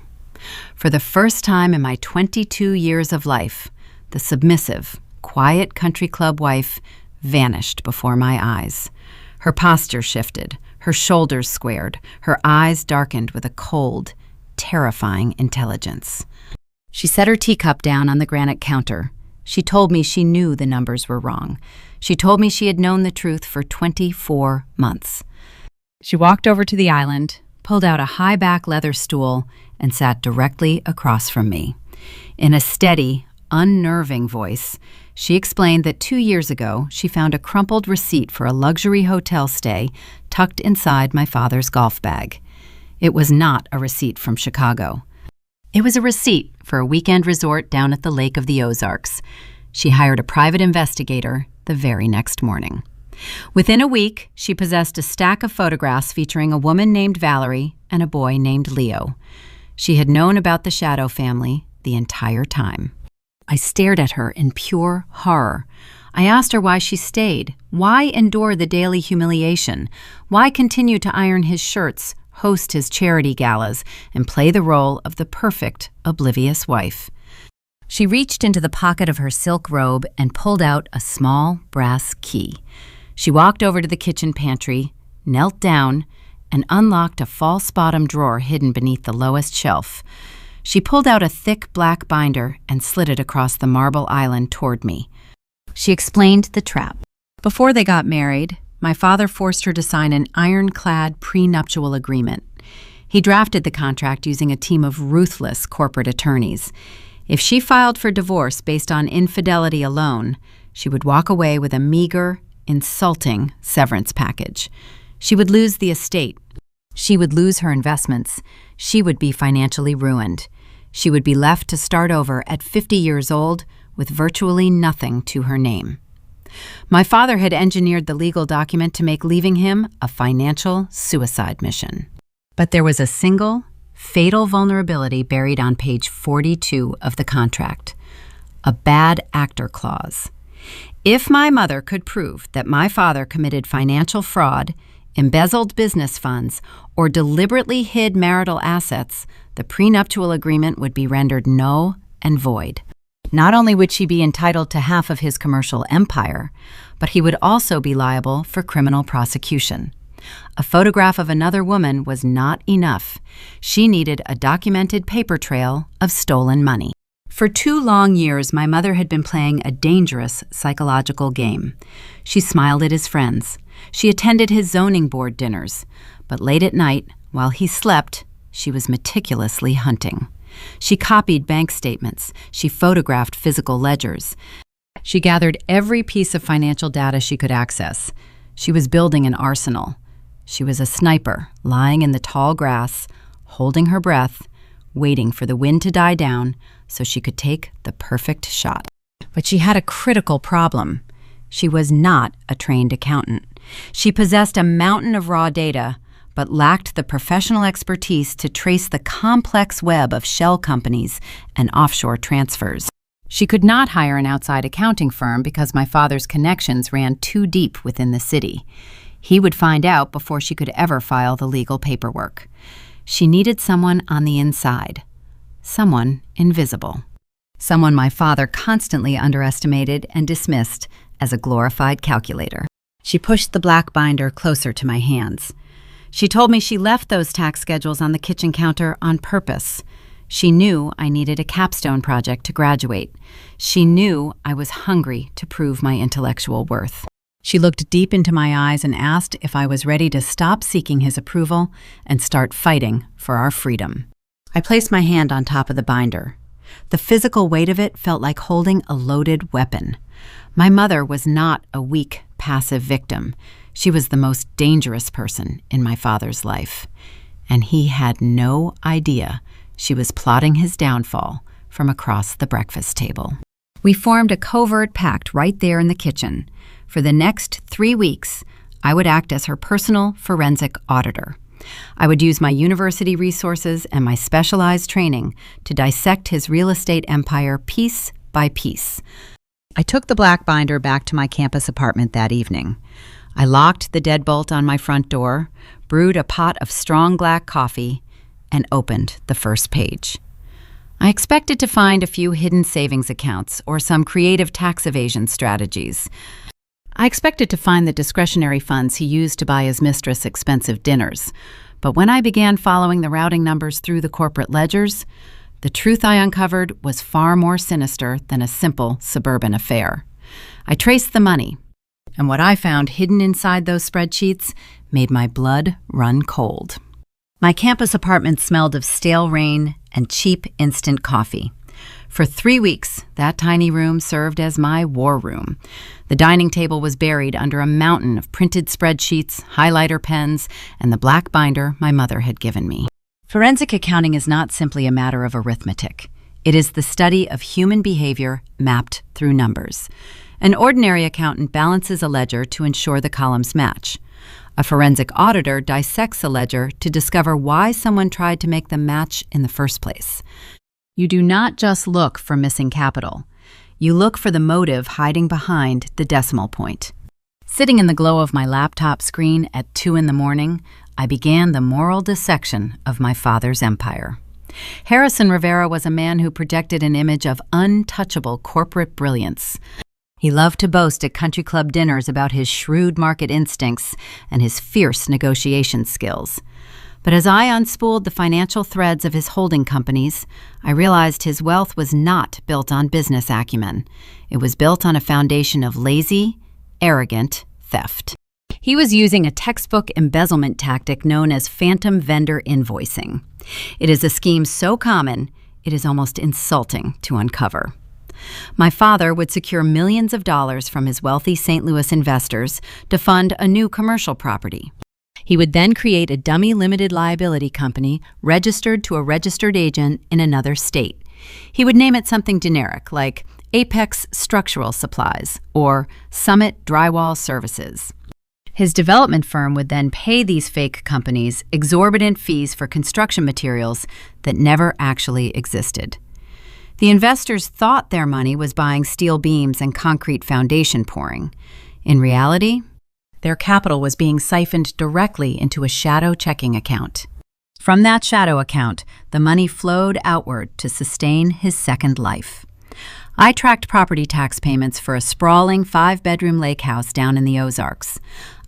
For the first time in my 22 years of life, the submissive, quiet country club wife vanished before my eyes. Her posture shifted, her shoulders squared, her eyes darkened with a cold, terrifying intelligence. She set her teacup down on the granite counter. She told me she knew the numbers were wrong. She told me she had known the truth for 24 months. She walked over to the island, pulled out a high-back leather stool, and sat directly across from me. In a steady, unnerving voice, She explained that 2 years ago, she found a crumpled receipt for a luxury hotel stay tucked inside my father's golf bag. It was not a receipt from Chicago. It was a receipt for a weekend resort down at the Lake of the Ozarks. She hired a private investigator the very next morning. Within a week, she possessed a stack of photographs featuring a woman named Valerie and a boy named Leo. She had known about the Shadow family the entire time. I stared at her in pure horror. I asked her why she stayed. Why endure the daily humiliation? Why continue to iron his shirts, host his charity galas, and play the role of the perfect, oblivious wife? She reached into the pocket of her silk robe and pulled out a small brass key. She walked over to the kitchen pantry, knelt down, and unlocked a false bottom drawer hidden beneath the lowest shelf. She pulled out a thick black binder and slid it across the marble island toward me. She explained the trap. Before they got married, my father forced her to sign an ironclad prenuptial agreement. He drafted the contract using a team of ruthless corporate attorneys. If she filed for divorce based on infidelity alone, she would walk away with a meager, insulting severance package. She would lose the estate. She would lose her investments. She would be financially ruined. She would be left to start over at 50 years old with virtually nothing to her name. My father had engineered the legal document to make leaving him a financial suicide mission. But there was a single, fatal vulnerability buried on page 42 of the contract: a bad actor clause. If my mother could prove that my father committed financial fraud, embezzled business funds, or deliberately hid marital assets, the prenuptial agreement would be rendered null and void. Not only would she be entitled to half of his commercial empire, but he would also be liable for criminal prosecution. A photograph of another woman was not enough. She needed a documented paper trail of stolen money. For 2 long years, my mother had been playing a dangerous psychological game. She smiled at his friends. She attended his zoning board dinners. But late at night, while he slept, she was meticulously hunting. She copied bank statements. She photographed physical ledgers. She gathered every piece of financial data she could access. She was building an arsenal. She was a sniper, lying in the tall grass, holding her breath, waiting for the wind to die down so she could take the perfect shot. But she had a critical problem. She was not a trained accountant. She possessed a mountain of raw data, but lacked the professional expertise to trace the complex web of shell companies and offshore transfers. She could not hire an outside accounting firm because my father's connections ran too deep within the city. He would find out before she could ever file the legal paperwork. She needed someone on the inside, someone invisible, someone my father constantly underestimated and dismissed as a glorified calculator. She pushed the black binder closer to my hands. She told me she left those tax schedules on the kitchen counter on purpose. She knew I needed a capstone project to graduate. She knew I was hungry to prove my intellectual worth. She looked deep into my eyes and asked if I was ready to stop seeking his approval and start fighting for our freedom. I placed my hand on top of the binder. The physical weight of it felt like holding a loaded weapon. My mother was not a weak, passive victim. She was the most dangerous person in my father's life. And he had no idea she was plotting his downfall from across the breakfast table. We formed a covert pact right there in the kitchen. For the next 3 weeks, I would act as her personal forensic auditor. I would use my university resources and my specialized training to dissect his real estate empire piece by piece. I took the black binder back to my campus apartment that evening. I locked the deadbolt on my front door, brewed a pot of strong black coffee, and opened the first page. I expected to find a few hidden savings accounts or some creative tax evasion strategies. I expected to find the discretionary funds he used to buy his mistress expensive dinners. But when I began following the routing numbers through the corporate ledgers, the truth I uncovered was far more sinister than a simple suburban affair. I traced the money, and what I found hidden inside those spreadsheets made my blood run cold. My campus apartment smelled of stale rain and cheap instant coffee. For 3 weeks, that tiny room served as my war room. The dining table was buried under a mountain of printed spreadsheets, highlighter pens, and the black binder my mother had given me. Forensic accounting is not simply a matter of arithmetic. It is the study of human behavior mapped through numbers. An ordinary accountant balances a ledger to ensure the columns match. A forensic auditor dissects a ledger to discover why someone tried to make them match in the first place. You do not just look for missing capital. You look for the motive hiding behind the decimal point. Sitting in the glow of my laptop screen at 2 a.m, I began the moral dissection of my father's empire. Harrison Rivera was a man who projected an image of untouchable corporate brilliance. He loved to boast at country club dinners about his shrewd market instincts and his fierce negotiation skills. But as I unspooled the financial threads of his holding companies, I realized his wealth was not built on business acumen. It was built on a foundation of lazy, arrogant theft. He was using a textbook embezzlement tactic known as phantom vendor invoicing. It is a scheme so common, it is almost insulting to uncover. My father would secure millions of dollars from his wealthy St. Louis investors to fund a new commercial property. He would then create a dummy limited liability company registered to a registered agent in another state. He would name it something generic like Apex Structural Supplies or Summit Drywall Services. His development firm would then pay these fake companies exorbitant fees for construction materials that never actually existed. The investors thought their money was buying steel beams and concrete foundation pouring. In reality, their capital was being siphoned directly into a shadow checking account. From that shadow account, the money flowed outward to sustain his second life. I tracked property tax payments for a sprawling 5-bedroom lake house down in the Ozarks.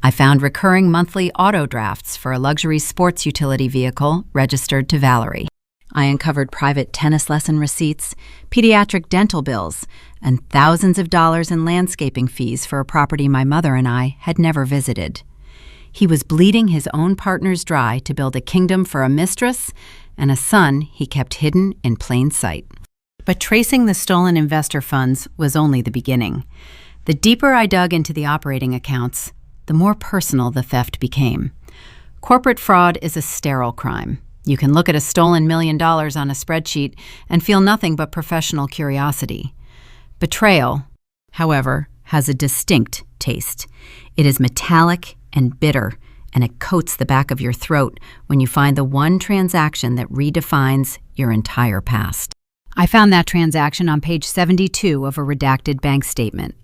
I found recurring monthly auto drafts for a luxury sports utility vehicle registered to Valerie. I uncovered private tennis lesson receipts, pediatric dental bills, and thousands of dollars in landscaping fees for a property my mother and I had never visited. He was bleeding his own partners dry to build a kingdom for a mistress and a son he kept hidden in plain sight. But tracing the stolen investor funds was only the beginning. The deeper I dug into the operating accounts, the more personal the theft became. Corporate fraud is a sterile crime. You can look at a stolen $1 million on a spreadsheet and feel nothing but professional curiosity. Betrayal, however, has a distinct taste. It is metallic and bitter, and it coats the back of your throat when you find the one transaction that redefines your entire past. I found that transaction on page 72 of a redacted bank statement.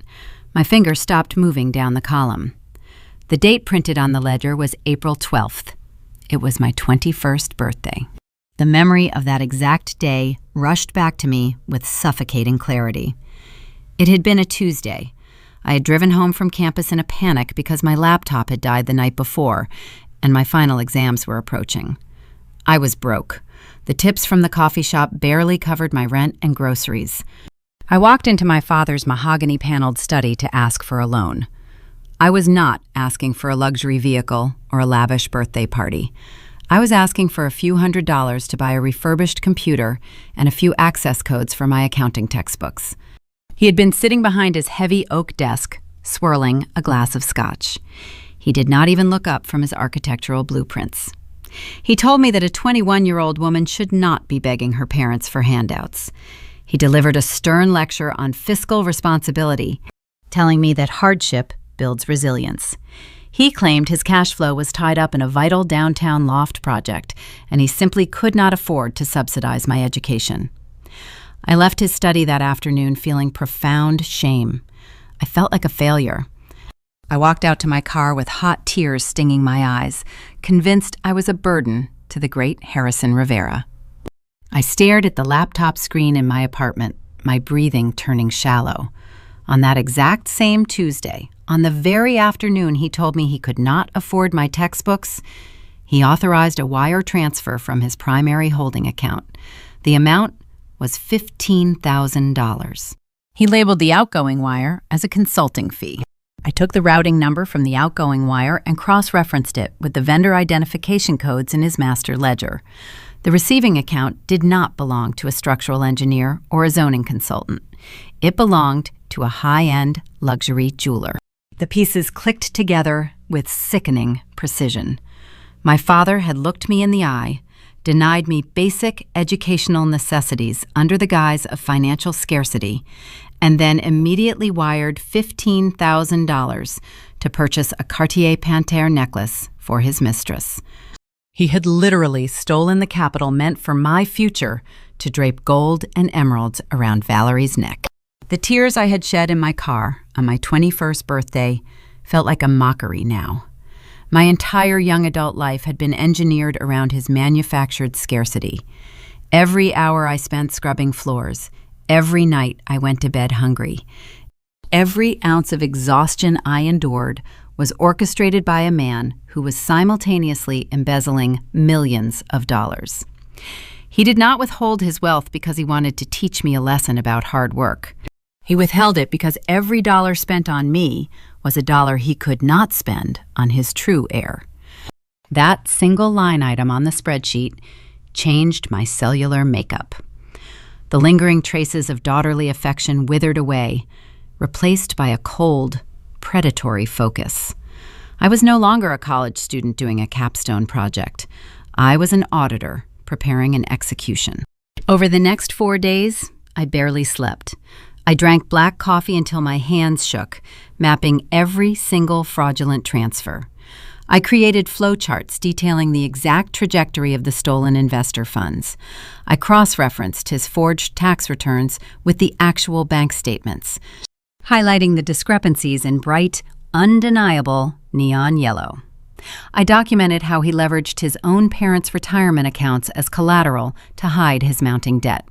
My finger stopped moving down the column. The date printed on the ledger was April 12th. It was my 21st birthday. The memory of that exact day rushed back to me with suffocating clarity. It had been a Tuesday. I had driven home from campus in a panic because my laptop had died the night before, and my final exams were approaching. I was broke. The tips from the coffee shop barely covered my rent and groceries. I walked into my father's mahogany-paneled study to ask for a loan. I was not asking for a luxury vehicle or a lavish birthday party. I was asking for a few $100s to buy a refurbished computer and a few access codes for my accounting textbooks. He had been sitting behind his heavy oak desk, swirling a glass of scotch. He did not even look up from his architectural blueprints. He told me that a 21-year-old woman should not be begging her parents for handouts. He delivered a stern lecture on fiscal responsibility, telling me that hardship builds resilience. He claimed his cash flow was tied up in a vital downtown loft project, and he simply could not afford to subsidize my education. I left his study that afternoon feeling profound shame. I felt like a failure. I walked out to my car with hot tears stinging my eyes, convinced I was a burden to the great Harrison Rivera. I stared at the laptop screen in my apartment, my breathing turning shallow. On that exact same Tuesday, on the very afternoon he told me he could not afford my textbooks, he authorized a wire transfer from his primary holding account. The amount was $15,000. He labeled the outgoing wire as a consulting fee. I took the routing number from the outgoing wire and cross-referenced it with the vendor identification codes in his master ledger. The receiving account did not belong to a structural engineer or a zoning consultant. It belonged to a high-end luxury jeweler. The pieces clicked together with sickening precision. My father had looked me in the eye, denied me basic educational necessities under the guise of financial scarcity, and then immediately wired $15,000 to purchase a Cartier Panthère necklace for his mistress. He had literally stolen the capital meant for my future to drape gold and emeralds around Valerie's neck. The tears I had shed in my car on my 21st birthday felt like a mockery now. My entire young adult life had been engineered around his manufactured scarcity. Every hour I spent scrubbing floors, every night I went to bed hungry. Every ounce of exhaustion I endured was orchestrated by a man who was simultaneously embezzling millions of dollars. He did not withhold his wealth because he wanted to teach me a lesson about hard work. He withheld it because every dollar spent on me was a dollar he could not spend on his true heir. That single line item on the spreadsheet changed my cellular makeup. The lingering traces of daughterly affection withered away, replaced by a cold, predatory focus. I was no longer a college student doing a capstone project. I was an auditor preparing an execution. Over the next 4 days, I barely slept. I drank black coffee until my hands shook, mapping every single fraudulent transfer. I created flowcharts detailing the exact trajectory of the stolen investor funds. I cross-referenced his forged tax returns with the actual bank statements, highlighting the discrepancies in bright, undeniable neon yellow. I documented how he leveraged his own parents' retirement accounts as collateral to hide his mounting debt.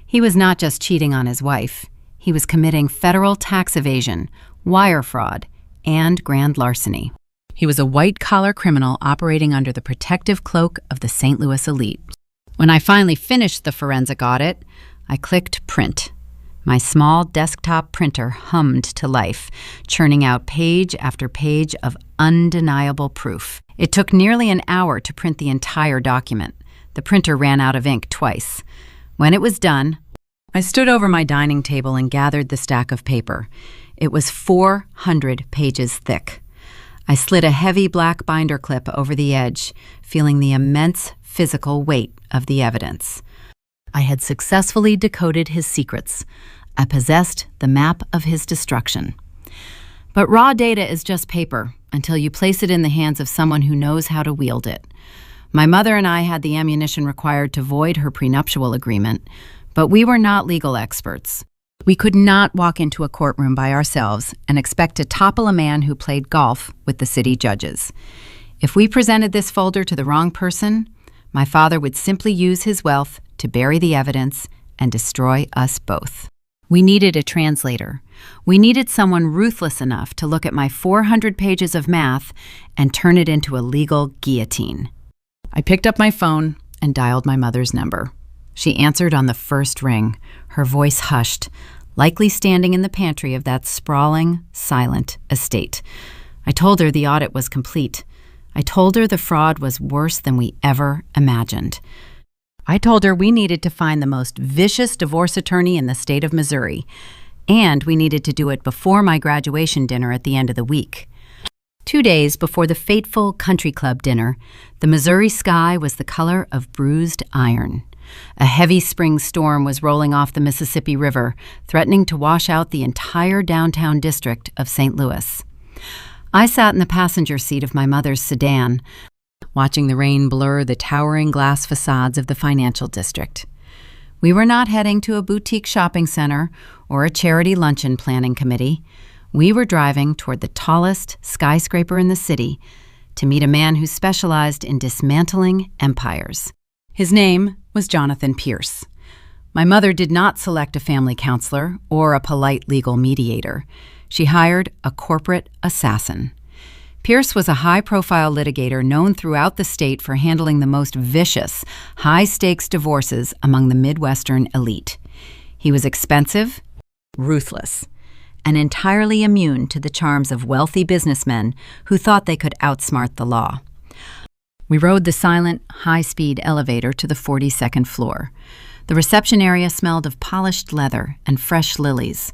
He was not just cheating on his wife. He was committing federal tax evasion, wire fraud, and grand larceny. He was a white-collar criminal operating under the protective cloak of the St. Louis elite. When I finally finished the forensic audit, I clicked print. My small desktop printer hummed to life, churning out page after page of undeniable proof. It took nearly an hour to print the entire document. The printer ran out of ink twice. When it was done, I stood over my dining table and gathered the stack of paper. It was 400 pages thick. I slid a heavy black binder clip over the edge, feeling the immense physical weight of the evidence. I had successfully decoded his secrets. I possessed the map of his destruction. But raw data is just paper until you place it in the hands of someone who knows how to wield it. My mother and I had the ammunition required to void her prenuptial agreement, but we were not legal experts. We could not walk into a courtroom by ourselves and expect to topple a man who played golf with the city judges. If we presented this folder to the wrong person, my father would simply use his wealth to bury the evidence and destroy us both. We needed a translator. We needed someone ruthless enough to look at my 400 pages of math and turn it into a legal guillotine. I picked up my phone and dialed my mother's number. She answered on the first ring, her voice hushed, likely standing in the pantry of that sprawling, silent estate. I told her the audit was complete. I told her the fraud was worse than we ever imagined. I told her we needed to find the most vicious divorce attorney in the state of Missouri, and we needed to do it before my graduation dinner at the end of the week. 2 days before the fateful country club dinner, the Missouri sky was the color of bruised iron. A heavy spring storm was rolling off the Mississippi River, threatening to wash out the entire downtown district of St. Louis. I sat in the passenger seat of my mother's sedan, watching the rain blur the towering glass facades of the financial district. We were not heading to a boutique shopping center or a charity luncheon planning committee. We were driving toward the tallest skyscraper in the city to meet a man who specialized in dismantling empires. His name was Jonathan Pierce. My mother did not select a family counselor or a polite legal mediator. She hired a corporate assassin. Pierce was a high-profile litigator known throughout the state for handling the most vicious, high-stakes divorces among the Midwestern elite. He was expensive, ruthless, and entirely immune to the charms of wealthy businessmen who thought they could outsmart the law. We rode the silent, high-speed elevator to the 42nd floor. The reception area smelled of polished leather and fresh lilies.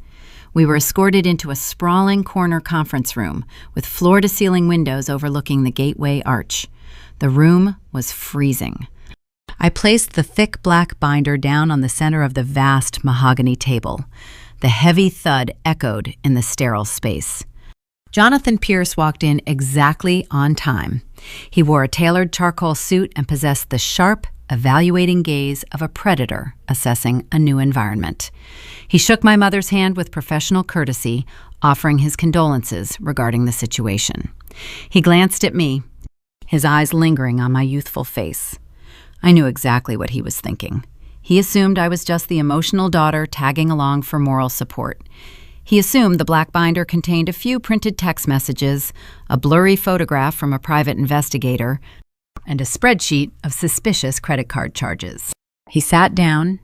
We were escorted into a sprawling corner conference room with floor-to-ceiling windows overlooking the gateway arch. The room was freezing. I placed the thick black binder down on the center of the vast mahogany table. The heavy thud echoed in the sterile space. Jonathan Pierce walked in exactly on time. He wore a tailored charcoal suit and possessed the sharp, evaluating gaze of a predator assessing a new environment. He shook my mother's hand with professional courtesy, offering his condolences regarding the situation. He glanced at me, his eyes lingering on my youthful face. I knew exactly what he was thinking. He assumed I was just the emotional daughter tagging along for moral support. He assumed the black binder contained a few printed text messages, a blurry photograph from a private investigator, and a spreadsheet of suspicious credit card charges. He sat down,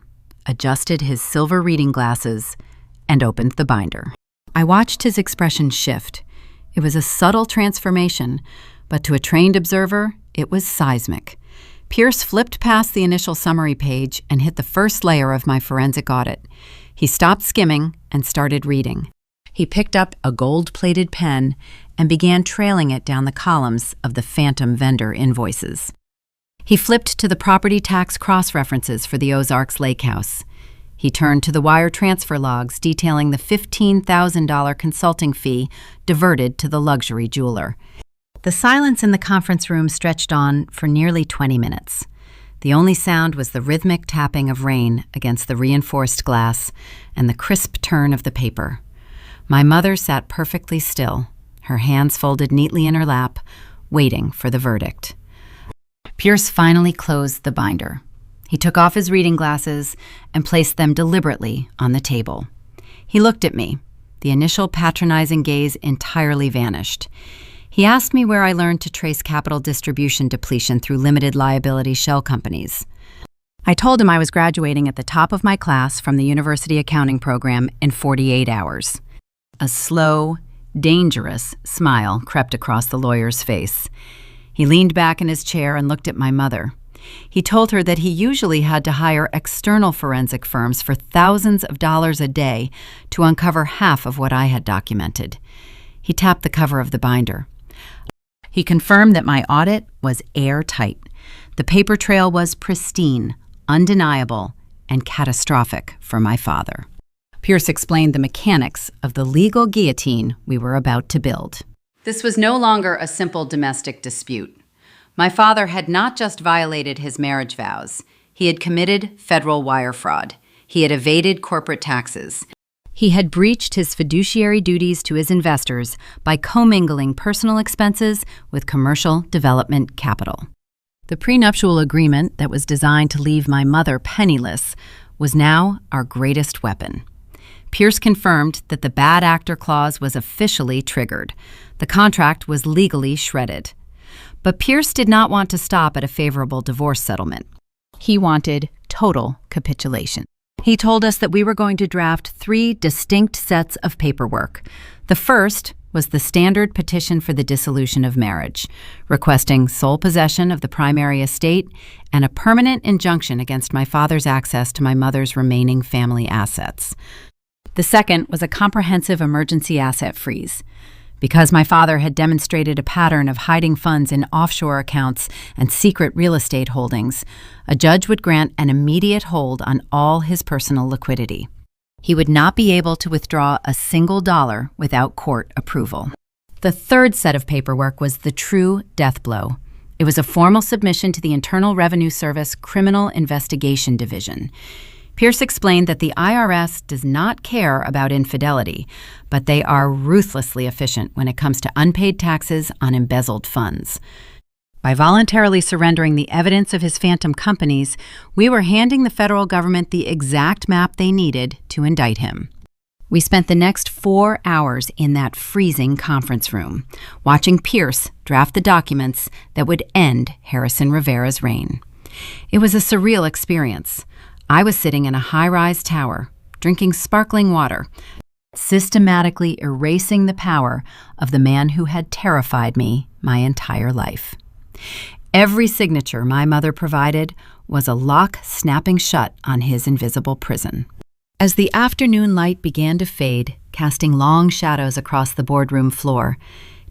adjusted his silver reading glasses, and opened the binder. I watched his expression shift. It was a subtle transformation, but to a trained observer, it was seismic. Pierce flipped past the initial summary page and hit the first layer of my forensic audit. He stopped skimming and started reading. He picked up a gold-plated pen and began trailing it down the columns of the phantom vendor invoices. He flipped to the property tax cross-references for the Ozarks Lakehouse. He turned to the wire transfer logs detailing the $15,000 consulting fee diverted to the luxury jeweler. The silence in the conference room stretched on for nearly 20 minutes. The only sound was the rhythmic tapping of rain against the reinforced glass and the crisp turn of the paper. My mother sat perfectly still, her hands folded neatly in her lap, waiting for the verdict. Pierce finally closed the binder. He took off his reading glasses and placed them deliberately on the table. He looked at me. The initial patronizing gaze entirely vanished. He asked me where I learned to trace capital distribution depletion through limited liability shell companies. I told him I was graduating at the top of my class from the university accounting program in 48 hours. A slow, dangerous smile crept across the lawyer's face. He leaned back in his chair and looked at my mother. He told her that he usually had to hire external forensic firms for thousands of dollars a day to uncover half of what I had documented. He tapped the cover of the binder. He confirmed that my audit was airtight. The paper trail was pristine, undeniable, and catastrophic for my father. Pierce explained the mechanics of the legal guillotine we were about to build. This was no longer a simple domestic dispute. My father had not just violated his marriage vows. He had committed federal wire fraud. He had evaded corporate taxes. He had breached his fiduciary duties to his investors by commingling personal expenses with commercial development capital. The prenuptial agreement that was designed to leave my mother penniless was now our greatest weapon. Pierce confirmed that the bad actor clause was officially triggered. The contract was legally shredded. But Pierce did not want to stop at a favorable divorce settlement. He wanted total capitulation. He told us that we were going to draft 3 distinct sets of paperwork. The first was the standard petition for the dissolution of marriage, requesting sole possession of the primary estate and a permanent injunction against my father's access to my mother's remaining family assets. The second was a comprehensive emergency asset freeze. Because my father had demonstrated a pattern of hiding funds in offshore accounts and secret real estate holdings, a judge would grant an immediate hold on all his personal liquidity. He would not be able to withdraw a single dollar without court approval. The third set of paperwork was the true death blow. It was a formal submission to the Internal Revenue Service Criminal Investigation Division. Pierce explained that the IRS does not care about infidelity, but they are ruthlessly efficient when it comes to unpaid taxes on embezzled funds. By voluntarily surrendering the evidence of his phantom companies, we were handing the federal government the exact map they needed to indict him. We spent the next 4 hours in that freezing conference room, watching Pierce draft the documents that would end Harrison Rivera's reign. It was a surreal experience. I was sitting in a high-rise tower, drinking sparkling water, systematically erasing the power of the man who had terrified me my entire life. Every signature my mother provided was a lock snapping shut on his invisible prison. As the afternoon light began to fade, casting long shadows across the boardroom floor,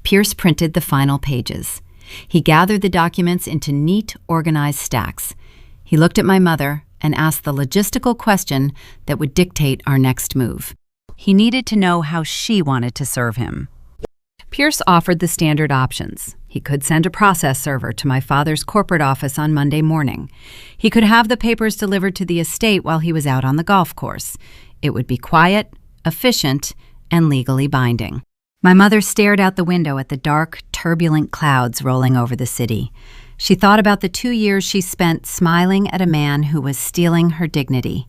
Pierce printed the final pages. He gathered the documents into neat, organized stacks. He looked at my mother and asked the logistical question that would dictate our next move. He needed to know how she wanted to serve him. Pierce offered the standard options. He could send a process server to my father's corporate office on Monday morning. He could have the papers delivered to the estate while he was out on the golf course. It would be quiet, efficient, and legally binding. My mother stared out the window at the dark, turbulent clouds rolling over the city. She thought about the 2 years she spent smiling at a man who was stealing her dignity.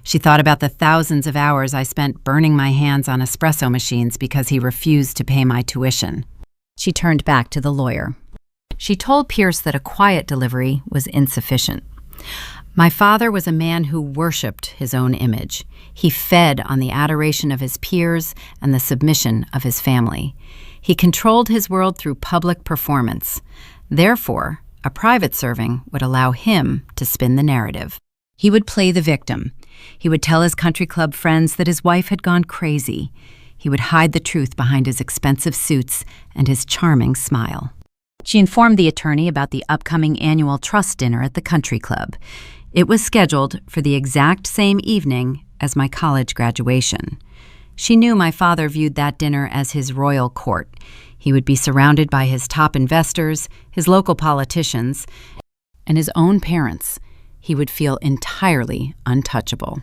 She thought about the thousands of hours I spent burning my hands on espresso machines because he refused to pay my tuition. She turned back to the lawyer. She told Pierce that a quiet delivery was insufficient. My father was a man who worshipped his own image. He fed on the adoration of his peers and the submission of his family. He controlled his world through public performance. Therefore, a private serving would allow him to spin the narrative. He would play the victim. He would tell his country club friends that his wife had gone crazy. He would hide the truth behind his expensive suits and his charming smile. She informed the attorney about the upcoming annual trust dinner at the country club. It was scheduled for the exact same evening as my college graduation. She knew my father viewed that dinner as his royal court. He would be surrounded by his top investors, his local politicians, and his own parents. He would feel entirely untouchable.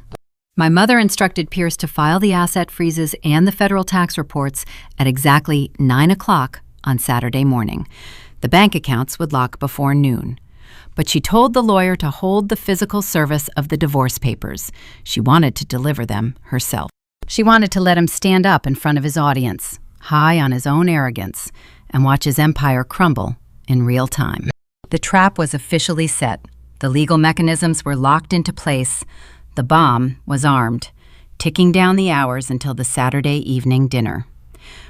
My mother instructed Pierce to file the asset freezes and the federal tax reports at exactly 9 o'clock on Saturday morning. The bank accounts would lock before noon. But she told the lawyer to hold the physical service of the divorce papers. She wanted to deliver them herself. She wanted to let him stand up in front of his audience, high on his own arrogance, and watch his empire crumble in real time. The trap was officially set. The legal mechanisms were locked into place. The bomb was armed, ticking down the hours until the Saturday evening dinner.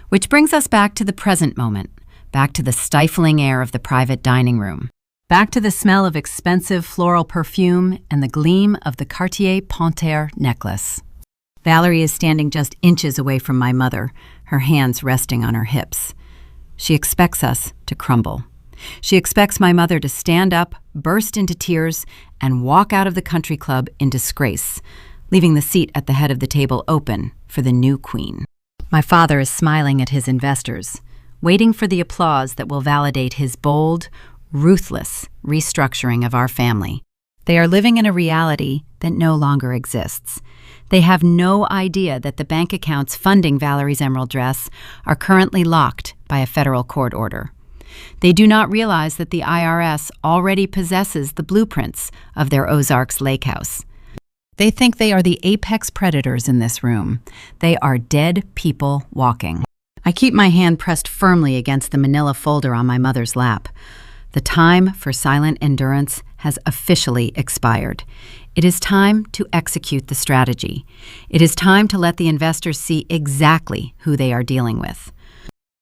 Which brings us back to the present moment, back to the stifling air of the private dining room, back to the smell of expensive floral perfume and the gleam of the Cartier Panthère necklace. Valerie is standing just inches away from my mother, her hands resting on her hips. She expects us to crumble. She expects my mother to stand up, burst into tears, and walk out of the country club in disgrace, leaving the seat at the head of the table open for the new queen. My father is smiling at his investors, waiting for the applause that will validate his bold, ruthless restructuring of our family. They are living in a reality that no longer exists. They have no idea that the bank accounts funding Valerie's emerald dress are currently locked by a federal court order. They do not realize that the IRS already possesses the blueprints of their Ozarks lakehouse. They think they are the apex predators in this room. They are dead people walking. I keep my hand pressed firmly against the manila folder on my mother's lap. The time for silent endurance has officially expired. It is time to execute the strategy. It is time to let the investors see exactly who they are dealing with.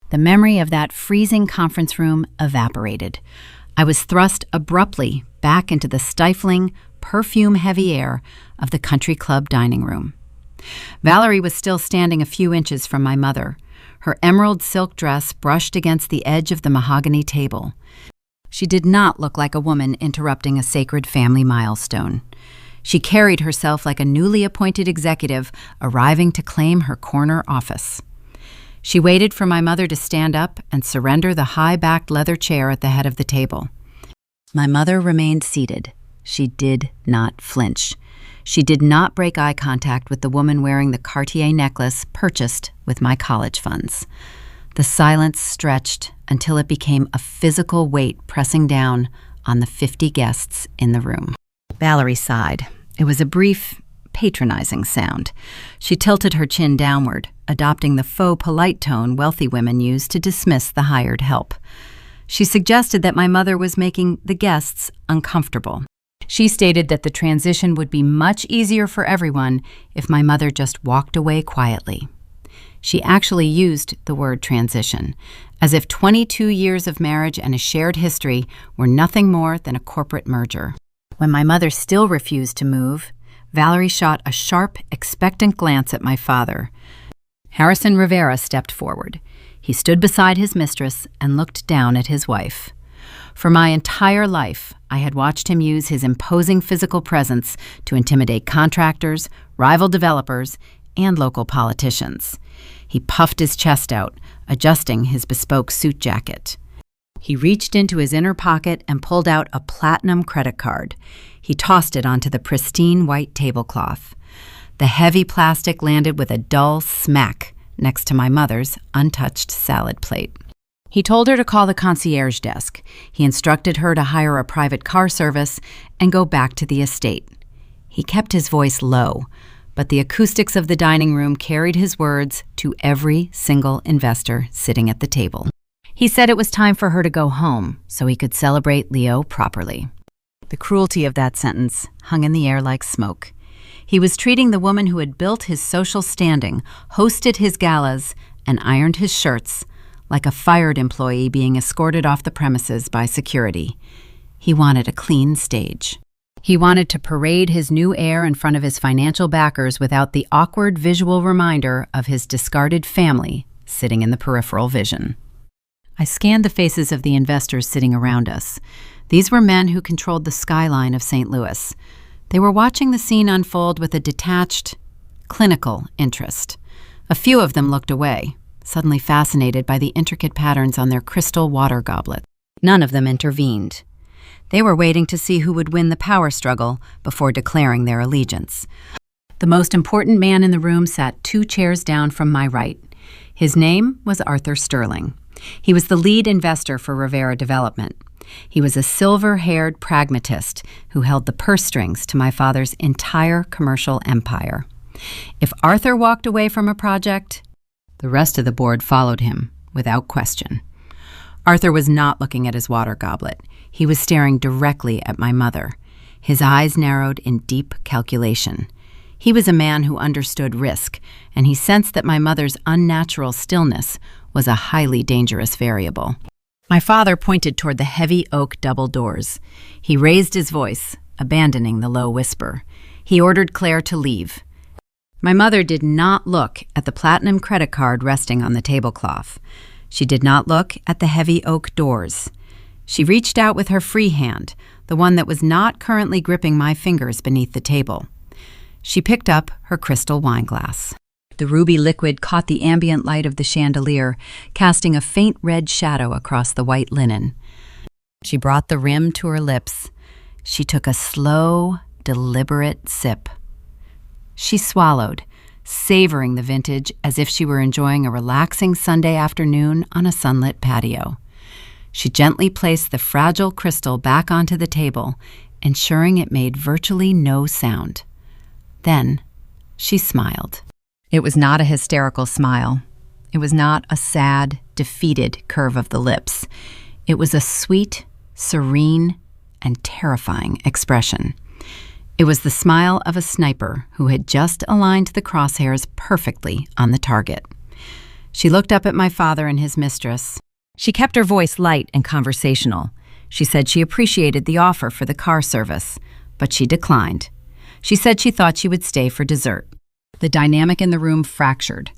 The memory of that freezing conference room evaporated. I was thrust abruptly back into the stifling, perfume-heavy air of the country club dining room. Valerie was still standing a few inches from my mother. Her emerald silk dress brushed against the edge of the mahogany table. She did not look like a woman interrupting a sacred family milestone. She carried herself like a newly appointed executive arriving to claim her corner office. She waited for my mother to stand up and surrender the high-backed leather chair at the head of the table. My mother remained seated. She did not flinch. She did not break eye contact with the woman wearing the Cartier necklace purchased with my college funds. The silence stretched until it became a physical weight pressing down on the 50 guests in the room. Valerie sighed. It was a brief, patronizing sound. She tilted her chin downward, adopting the faux polite tone wealthy women use to dismiss the hired help. She suggested that my mother was making the guests uncomfortable. She stated that the transition would be much easier for everyone if my mother just walked away quietly. She actually used the word transition, as if 22 years of marriage and a shared history were nothing more than a corporate merger. When my mother still refused to move, Valerie shot a sharp, expectant glance at my father. Harrison Rivera stepped forward. He stood beside his mistress and looked down at his wife. For my entire life, I had watched him use his imposing physical presence to intimidate contractors, rival developers, and local politicians. He puffed his chest out, adjusting his bespoke suit jacket. He reached into his inner pocket and pulled out a platinum credit card. He tossed it onto the pristine white tablecloth. The heavy plastic landed with a dull smack next to my mother's untouched salad plate. He told her to call the concierge desk. He instructed her to hire a private car service and go back to the estate. He kept his voice low, but the acoustics of the dining room carried his words to every single investor sitting at the table. He said it was time for her to go home so he could celebrate Leo properly. The cruelty of that sentence hung in the air like smoke. He was treating the woman who had built his social standing, hosted his galas, and ironed his shirts like a fired employee being escorted off the premises by security. He wanted a clean stage. He wanted to parade his new heir in front of his financial backers without the awkward visual reminder of his discarded family sitting in the peripheral vision. I scanned the faces of the investors sitting around us. These were men who controlled the skyline of St. Louis. They were watching the scene unfold with a detached, clinical interest. A few of them looked away, suddenly fascinated by the intricate patterns on their crystal water goblets. None of them intervened. They were waiting to see who would win the power struggle before declaring their allegiance. The most important man in the room sat 2 chairs down from my right. His name was Arthur Sterling. He was the lead investor for Rivera Development. He was a silver-haired pragmatist who held the purse strings to my father's entire commercial empire. If Arthur walked away from a project, the rest of the board followed him without question. Arthur was not looking at his water goblet. He was staring directly at my mother. His eyes narrowed in deep calculation. He was a man who understood risk, and he sensed that my mother's unnatural stillness was a highly dangerous variable. My father pointed toward the heavy oak double doors. He raised his voice, abandoning the low whisper. He ordered Claire to leave. My mother did not look at the platinum credit card resting on the tablecloth. She did not look at the heavy oak doors. She reached out with her free hand, the one that was not currently gripping my fingers beneath the table. She picked up her crystal wine glass. The ruby liquid caught the ambient light of the chandelier, casting a faint red shadow across the white linen. She brought the rim to her lips. She took a slow, deliberate sip. She swallowed, savoring the vintage as if she were enjoying a relaxing Sunday afternoon on a sunlit patio. She gently placed the fragile crystal back onto the table, ensuring it made virtually no sound. Then she smiled. It was not a hysterical smile. It was not a sad, defeated curve of the lips. It was a sweet, serene, and terrifying expression. It was the smile of a sniper who had just aligned the crosshairs perfectly on the target. She looked up at my father and his mistress. She kept her voice light and conversational. She said she appreciated the offer for the car service, but she declined. She said she thought she would stay for dessert. The dynamic in the room fractured.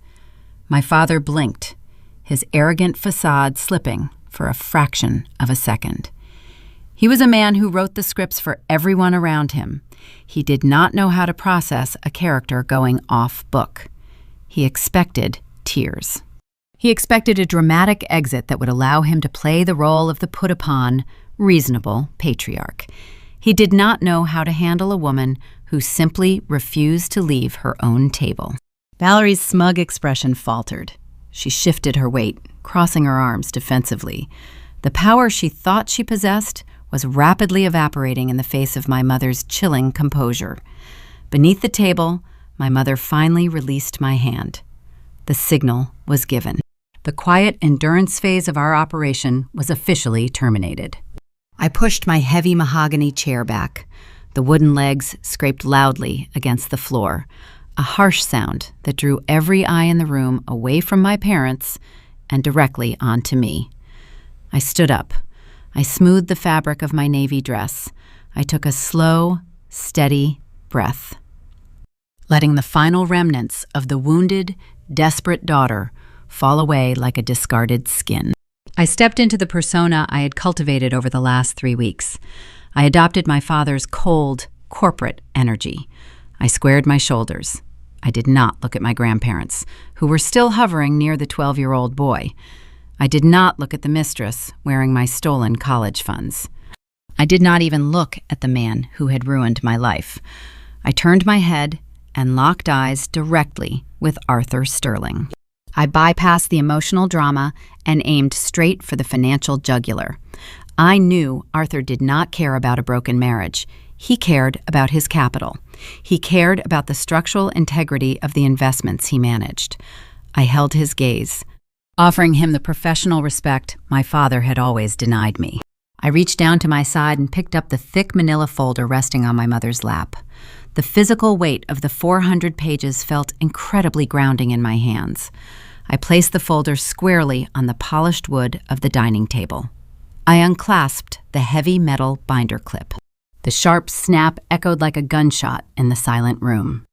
My father blinked, his arrogant facade slipping for a fraction of a second. He was a man who wrote the scripts for everyone around him. He did not know how to process a character going off book. He expected tears. He expected a dramatic exit that would allow him to play the role of the put-upon, reasonable patriarch. He did not know how to handle a woman who simply refused to leave her own table. Valerie's smug expression faltered. She shifted her weight, crossing her arms defensively. The power she thought she possessed was rapidly evaporating in the face of my mother's chilling composure. Beneath the table, my mother finally released my hand. The signal was given. The quiet endurance phase of our operation was officially terminated. I pushed my heavy mahogany chair back. The wooden legs scraped loudly against the floor. a harsh sound that drew every eye in the room away from my parents and directly onto me. I stood up. I smoothed the fabric of my navy dress. I took a slow, steady breath, letting the final remnants of the wounded, desperate daughter fall away like a discarded skin. I stepped into the persona I had cultivated over the last 3 weeks. I adopted my father's cold, corporate energy. I squared my shoulders. I did not look at my grandparents, who were still hovering near the 12-year-old boy. I did not look at the mistress wearing my stolen college funds. I did not even look at the man who had ruined my life. I turned my head and locked eyes directly with Arthur Sterling. I bypassed the emotional drama and aimed straight for the financial jugular. I knew Arthur did not care about a broken marriage. He cared about his capital. He cared about the structural integrity of the investments he managed. I held his gaze, offering him the professional respect my father had always denied me. I reached down to my side and picked up the thick manila folder resting on my mother's lap. The physical weight of the 400 pages felt incredibly grounding in my hands. I placed the folder squarely on the polished wood of the dining table. I unclasped the heavy metal binder clip. The sharp snap echoed like a gunshot in the silent room.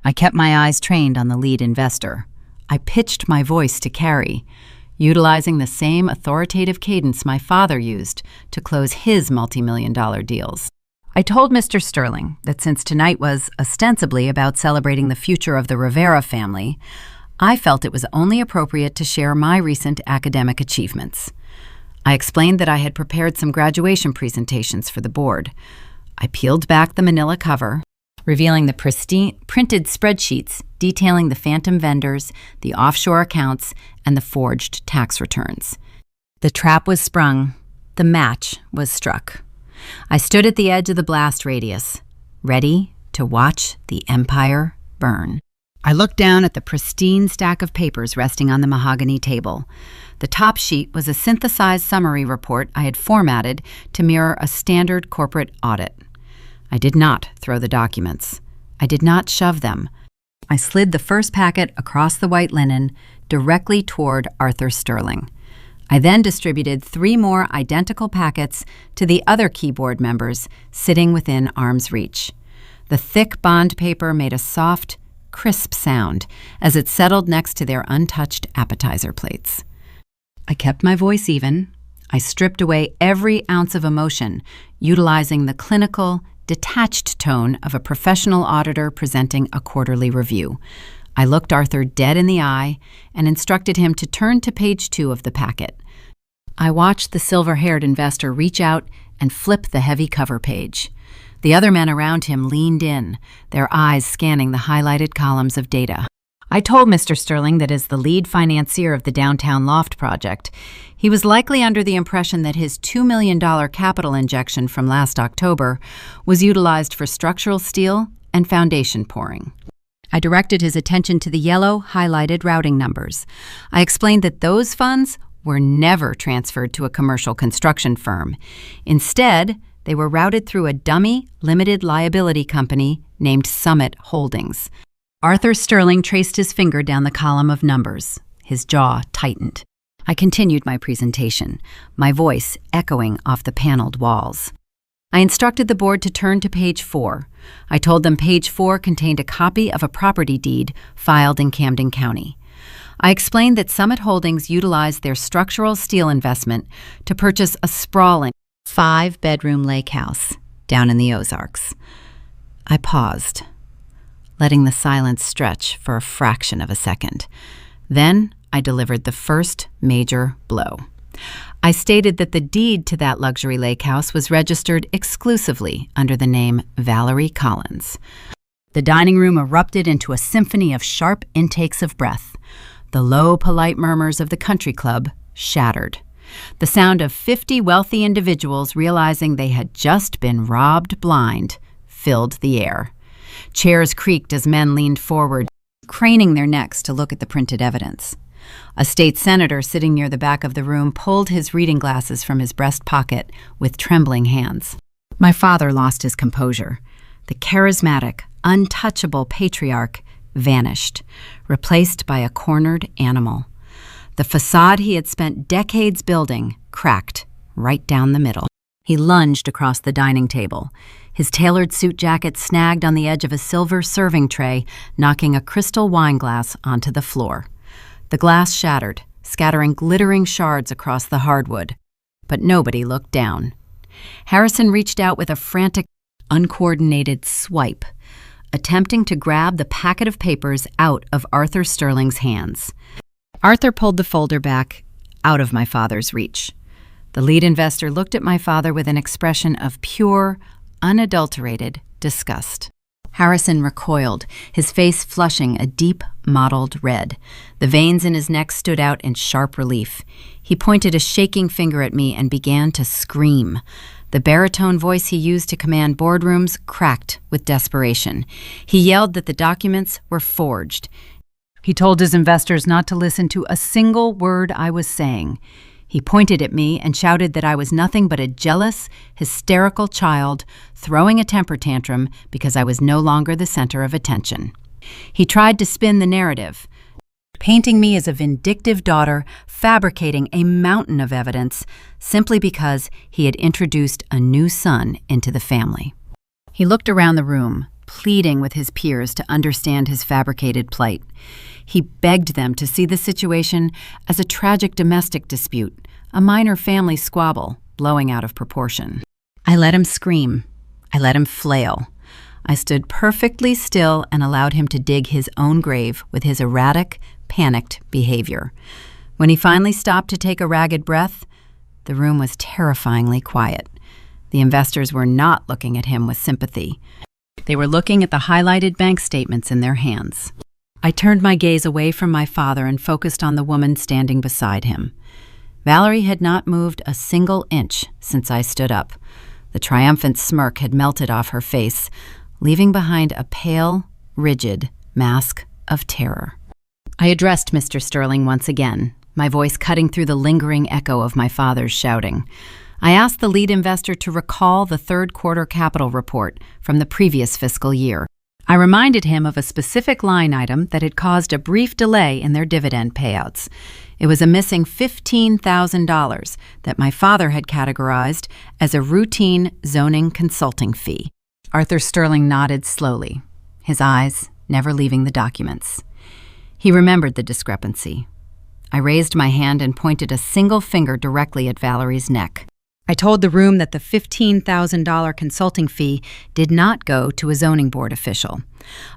I kept my eyes trained on the lead investor. I pitched my voice to Carrie, utilizing the same authoritative cadence my father used to close his multi-million-dollar deals. I told Mr. Sterling that since tonight was ostensibly about celebrating the future of the Rivera family, I felt it was only appropriate to share my recent academic achievements. I explained that I had prepared some graduation presentations for the board. I peeled back the manila cover, revealing the pristine printed spreadsheets detailing the phantom vendors, the offshore accounts, and the forged tax returns. The trap was sprung. The match was struck. I stood at the edge of the blast radius, ready to watch the empire burn. I looked down at the pristine stack of papers resting on the mahogany table. The top sheet was a synthesized summary report I had formatted to mirror a standard corporate audit. I did not throw the documents. I did not shove them. I slid the first packet across the white linen directly toward Arthur Sterling. I then distributed 3 more identical packets to the other keyboard members sitting within arm's reach. The thick bond paper made a soft, crisp sound as it settled next to their untouched appetizer plates. I kept my voice even. I stripped away every ounce of emotion, utilizing the clinical, detached tone of a professional auditor presenting a quarterly review. I looked Arthur dead in the eye and instructed him to turn to page 2 of the packet. I watched the silver-haired investor reach out and flip the heavy cover page. The other men around him leaned in, their eyes scanning the highlighted columns of data. I told Mr. Sterling that as the lead financier of the downtown loft project, he was likely under the impression that his $2 million capital injection from last October was utilized for structural steel and foundation pouring. I directed his attention to the yellow, highlighted routing numbers. I explained that those funds were never transferred to a commercial construction firm. Instead, they were routed through a dummy limited liability company named Summit Holdings. Arthur Sterling traced his finger down the column of numbers. His jaw tightened. I continued my presentation, my voice echoing off the paneled walls. I instructed the board to turn to page 4. I told them page 4 contained a copy of a property deed filed in Camden County. I explained that Summit Holdings utilized their structural steel investment to purchase a sprawling 5-bedroom lakehouse down in the Ozarks. I paused, letting the silence stretch for a fraction of a second. Then I delivered the first major blow. I stated that the deed to that luxury lakehouse was registered exclusively under the name Valerie Collins. The dining room erupted into a symphony of sharp intakes of breath. The low, polite murmurs of the country club shattered. The sound of 50 wealthy individuals realizing they had just been robbed blind filled the air. Chairs creaked as men leaned forward, craning their necks to look at the printed evidence. A state senator sitting near the back of the room pulled his reading glasses from his breast pocket with trembling hands. My father lost his composure. The charismatic, untouchable patriarch vanished, replaced by a cornered animal. The facade he had spent decades building cracked right down the middle. He lunged across the dining table. His tailored suit jacket snagged on the edge of a silver serving tray, knocking a crystal wine glass onto the floor. The glass shattered, scattering glittering shards across the hardwood. But nobody looked down. Harrison reached out with a frantic, uncoordinated swipe, attempting to grab the packet of papers out of Arthur Sterling's hands. Arthur pulled the folder back, out of my father's reach. The lead investor looked at my father with an expression of pure, unadulterated disgust. Harrison recoiled, his face flushing a deep, mottled red. The veins in his neck stood out in sharp relief. He pointed a shaking finger at me and began to scream. The baritone voice he used to command boardrooms cracked with desperation. He yelled that the documents were forged. He told his investors not to listen to a single word I was saying. He pointed at me and shouted that I was nothing but a jealous, hysterical child throwing a temper tantrum because I was no longer the center of attention. He tried to spin the narrative, painting me as a vindictive daughter, fabricating a mountain of evidence simply because he had introduced a new son into the family. He looked around the room, pleading with his peers to understand his fabricated plight. He begged them to see the situation as a tragic domestic dispute, a minor family squabble blowing out of proportion. I let him scream. I let him flail. I stood perfectly still and allowed him to dig his own grave with his erratic, panicked behavior. When he finally stopped to take a ragged breath, the room was terrifyingly quiet. The investors were not looking at him with sympathy. They were looking at the highlighted bank statements in their hands. I turned my gaze away from my father and focused on the woman standing beside him. Valerie had not moved a single inch since I stood up. The triumphant smirk had melted off her face, leaving behind a pale, rigid mask of terror. I addressed Mr. Sterling once again, my voice cutting through the lingering echo of my father's shouting. I asked the lead investor to recall the third quarter capital report from the previous fiscal year. I reminded him of a specific line item that had caused a brief delay in their dividend payouts. It was a missing $15,000 that my father had categorized as a routine zoning consulting fee. Arthur Sterling nodded slowly, his eyes never leaving the documents. He remembered the discrepancy. I raised my hand and pointed a single finger directly at Valerie's neck. I told the room that the $15,000 consulting fee did not go to a zoning board official.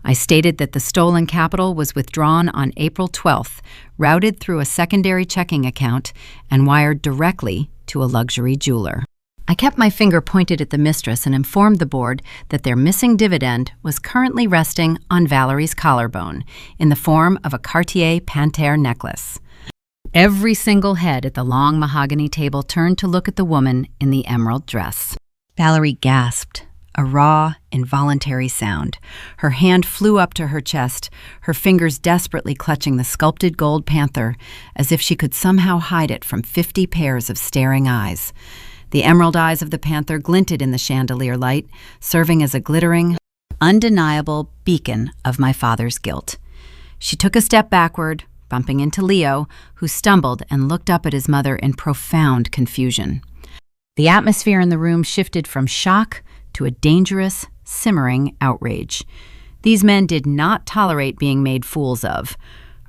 I stated that the stolen capital was withdrawn on April 12th, routed through a secondary checking account, and wired directly to a luxury jeweler. I kept my finger pointed at the mistress and informed the board that their missing dividend was currently resting on Valerie's collarbone in the form of a Cartier Panthère necklace. Every single head at the long mahogany table turned to look at the woman in the emerald dress. Valerie gasped, a raw, involuntary sound. Her hand flew up to her chest, her fingers desperately clutching the sculpted gold panther as if she could somehow hide it from 50 pairs of staring eyes. The emerald eyes of the panther glinted in the chandelier light, serving as a glittering, undeniable beacon of my father's guilt. She took a step backward, bumping into Leo, who stumbled and looked up at his mother in profound confusion. The atmosphere in the room shifted from shock to a dangerous, simmering outrage. These men did not tolerate being made fools of.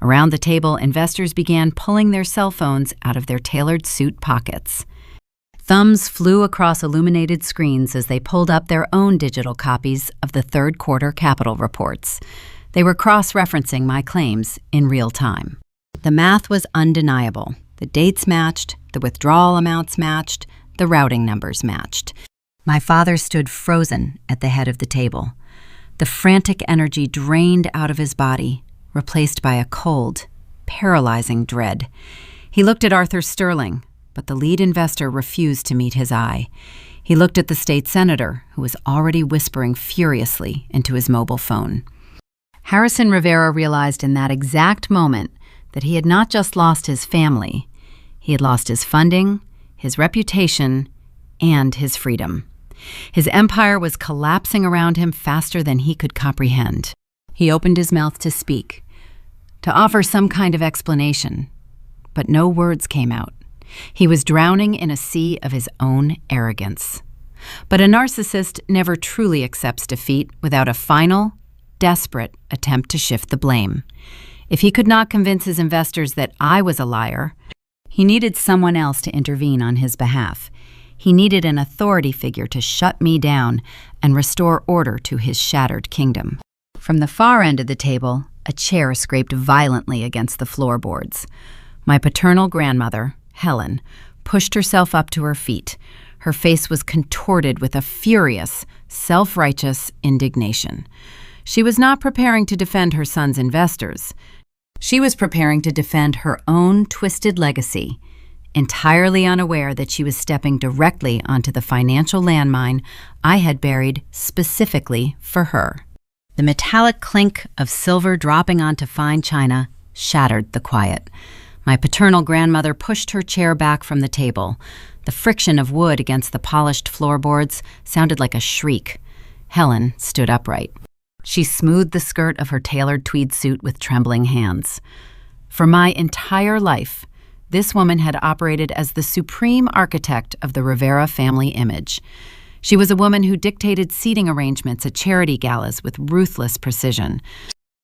Around the table, investors began pulling their cell phones out of their tailored suit pockets. Thumbs flew across illuminated screens as they pulled up their own digital copies of the third quarter capital reports. They were cross-referencing my claims in real time. The math was undeniable. The dates matched, the withdrawal amounts matched, the routing numbers matched. My father stood frozen at the head of the table. The frantic energy drained out of his body, replaced by a cold, paralyzing dread. He looked at Arthur Sterling, but the lead investor refused to meet his eye. He looked at the state senator, who was already whispering furiously into his mobile phone. Harrison Rivera realized in that exact moment that he had not just lost his family, he had lost his funding, his reputation, and his freedom. His empire was collapsing around him faster than he could comprehend. He opened his mouth to speak, to offer some kind of explanation, but no words came out. He was drowning in a sea of his own arrogance. But a narcissist never truly accepts defeat without a final, desperate attempt to shift the blame. If he could not convince his investors that I was a liar, he needed someone else to intervene on his behalf. He needed an authority figure to shut me down and restore order to his shattered kingdom. From the far end of the table, a chair scraped violently against the floorboards. My paternal grandmother, Helen, pushed herself up to her feet. Her face was contorted with a furious, self-righteous indignation. She was not preparing to defend her son's investors. She was preparing to defend her own twisted legacy, entirely unaware that she was stepping directly onto the financial landmine I had buried specifically for her. The metallic clink of silver dropping onto fine china shattered the quiet. My paternal grandmother pushed her chair back from the table. The friction of wood against the polished floorboards sounded like a shriek. Helen stood upright. She smoothed the skirt of her tailored tweed suit with trembling hands. For my entire life, this woman had operated as the supreme architect of the Rivera family image. She was a woman who dictated seating arrangements at charity galas with ruthless precision.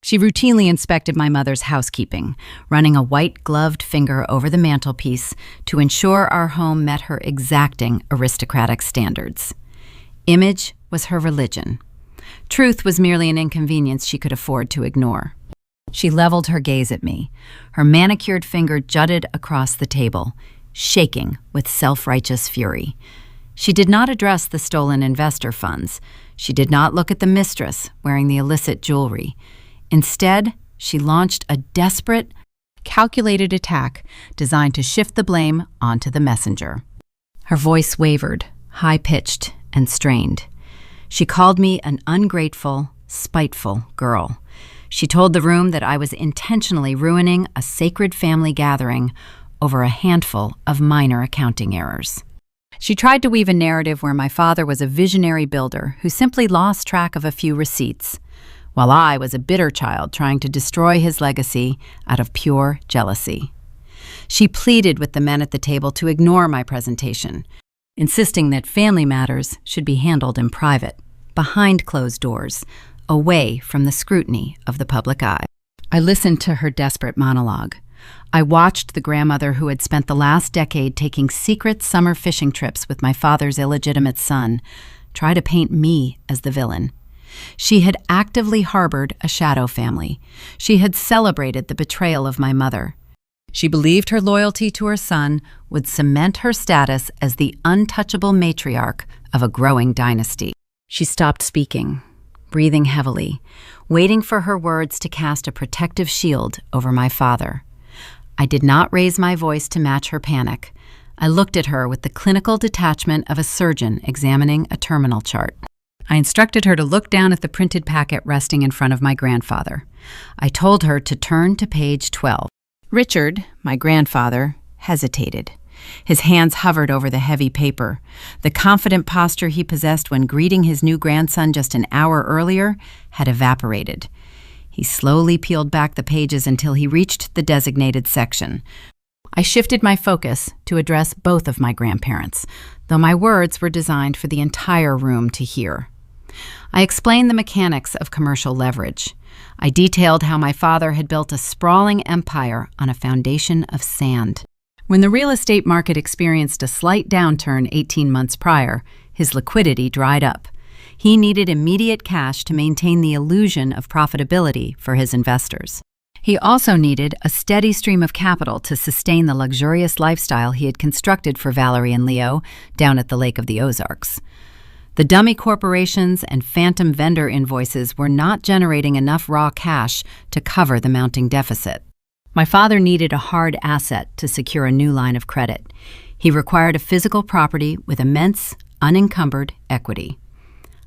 She routinely inspected my mother's housekeeping, running a white-gloved finger over the mantelpiece to ensure our home met her exacting aristocratic standards. Image was her religion. Truth was merely an inconvenience she could afford to ignore. She leveled her gaze at me. Her manicured finger jutted across the table, shaking with self-righteous fury. She did not address the stolen investor funds. She did not look at the mistress wearing the illicit jewelry. Instead, she launched a desperate, calculated attack designed to shift the blame onto the messenger. Her voice wavered, high-pitched and strained. She called me an ungrateful, spiteful girl. She told the room that I was intentionally ruining a sacred family gathering over a handful of minor accounting errors. She tried to weave a narrative where my father was a visionary builder who simply lost track of a few receipts, while I was a bitter child trying to destroy his legacy out of pure jealousy. She pleaded with the men at the table to ignore my presentation, insisting that family matters should be handled in private, behind closed doors, away from the scrutiny of the public eye. I listened to her desperate monologue. I watched the grandmother who had spent the last decade taking secret summer fishing trips with my father's illegitimate son try to paint me as the villain. She had actively harbored a shadow family. She had celebrated the betrayal of my mother. She believed her loyalty to her son would cement her status as the untouchable matriarch of a growing dynasty. She stopped speaking, breathing heavily, waiting for her words to cast a protective shield over my father. I did not raise my voice to match her panic. I looked at her with the clinical detachment of a surgeon examining a terminal chart. I instructed her to look down at the printed packet resting in front of my grandfather. I told her to turn to page 12. Richard, my grandfather, hesitated. His hands hovered over the heavy paper. The confident posture he possessed when greeting his new grandson just an hour earlier had evaporated. He slowly peeled back the pages until he reached the designated section. I shifted my focus to address both of my grandparents, though my words were designed for the entire room to hear. I explained the mechanics of commercial leverage. I detailed how my father had built a sprawling empire on a foundation of sand. When the real estate market experienced a slight downturn 18 months prior, his liquidity dried up. He needed immediate cash to maintain the illusion of profitability for his investors. He also needed a steady stream of capital to sustain the luxurious lifestyle he had constructed for Valerie and Leo down at the Lake of the Ozarks. The dummy corporations and phantom vendor invoices were not generating enough raw cash to cover the mounting deficit. My father needed a hard asset to secure a new line of credit. He required a physical property with immense, unencumbered equity.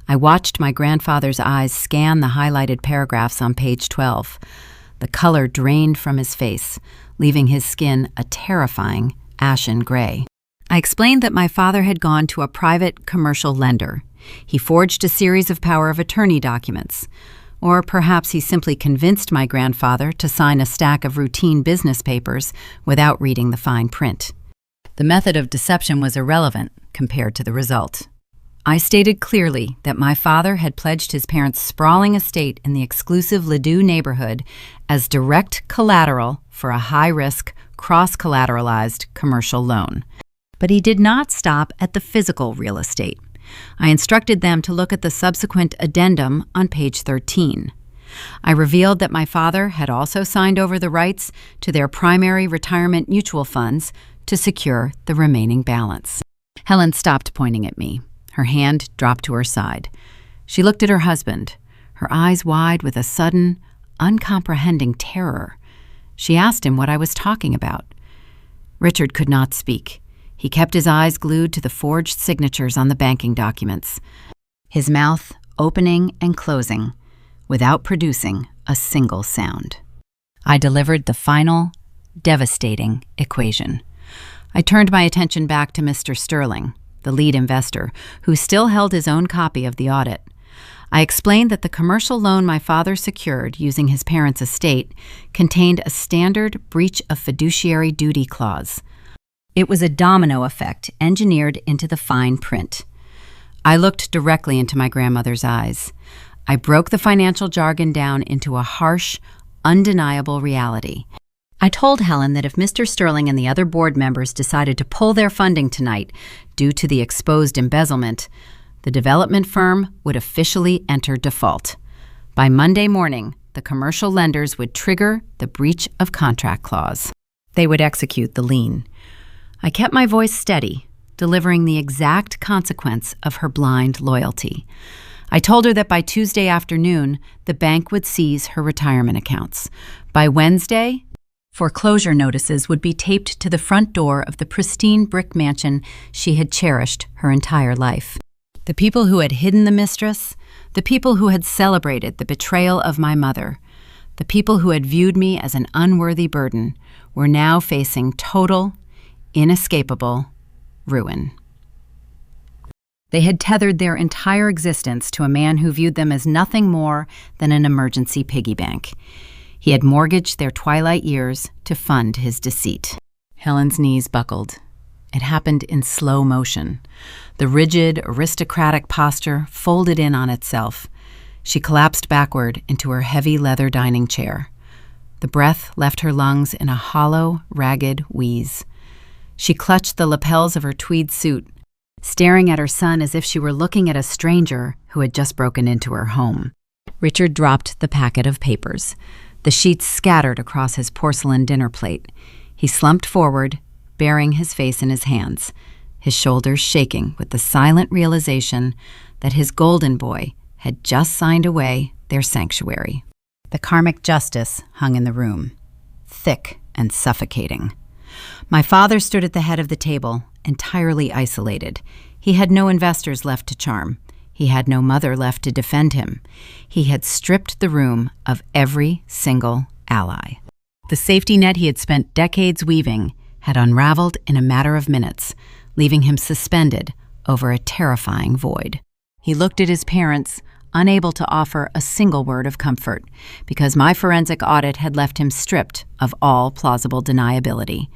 I watched my grandfather's eyes scan the highlighted paragraphs on page 12. The color drained from his face, leaving his skin a terrifying ashen gray. I explained that my father had gone to a private commercial lender. He forged a series of power of attorney documents. Or perhaps he simply convinced my grandfather to sign a stack of routine business papers without reading the fine print. The method of deception was irrelevant compared to the result. I stated clearly that my father had pledged his parents' sprawling estate in the exclusive Ladue neighborhood as direct collateral for a high-risk, cross-collateralized commercial loan. But he did not stop at the physical real estate. I instructed them to look at the subsequent addendum on page 13. I revealed that my father had also signed over the rights to their primary retirement mutual funds to secure the remaining balance. Helen stopped pointing at me. Her hand dropped to her side. She looked at her husband, her eyes wide with a sudden, uncomprehending terror. She asked him what I was talking about. Richard could not speak. He kept his eyes glued to the forged signatures on the banking documents, his mouth opening and closing without producing a single sound. I delivered the final, devastating equation. I turned my attention back to Mr. Sterling, the lead investor, who still held his own copy of the audit. I explained that the commercial loan my father secured using his parents' estate contained a standard breach of fiduciary duty clause. It was a domino effect engineered into the fine print. I looked directly into my grandmother's eyes. I broke the financial jargon down into a harsh, undeniable reality. I told Helen that if Mr. Sterling and the other board members decided to pull their funding tonight due to the exposed embezzlement, the development firm would officially enter default. By Monday morning, the commercial lenders would trigger the breach of contract clause. They would execute the lien. I kept my voice steady, delivering the exact consequence of her blind loyalty. I told her that by Tuesday afternoon, the bank would seize her retirement accounts. By Wednesday, foreclosure notices would be taped to the front door of the pristine brick mansion she had cherished her entire life. The people who had hidden the mistress, the people who had celebrated the betrayal of my mother, the people who had viewed me as an unworthy burden, were now facing total, inescapable ruin. They had tethered their entire existence to a man who viewed them as nothing more than an emergency piggy bank. He had mortgaged their twilight years to fund his deceit. Helen's knees buckled. It happened in slow motion. The rigid, aristocratic posture folded in on itself. She collapsed backward into her heavy leather dining chair. The breath left her lungs in a hollow, ragged wheeze. She clutched the lapels of her tweed suit, staring at her son as if she were looking at a stranger who had just broken into her home. Richard dropped the packet of papers. The sheets scattered across his porcelain dinner plate. He slumped forward, burying his face in his hands, his shoulders shaking with the silent realization that his golden boy had just signed away their sanctuary. The karmic justice hung in the room, thick and suffocating. My father stood at the head of the table, entirely isolated. He had no investors left to charm. He had no mother left to defend him. He had stripped the room of every single ally. The safety net he had spent decades weaving had unraveled in a matter of minutes, leaving him suspended over a terrifying void. He looked at his parents, unable to offer a single word of comfort, because my forensic audit had left him stripped of all plausible deniability.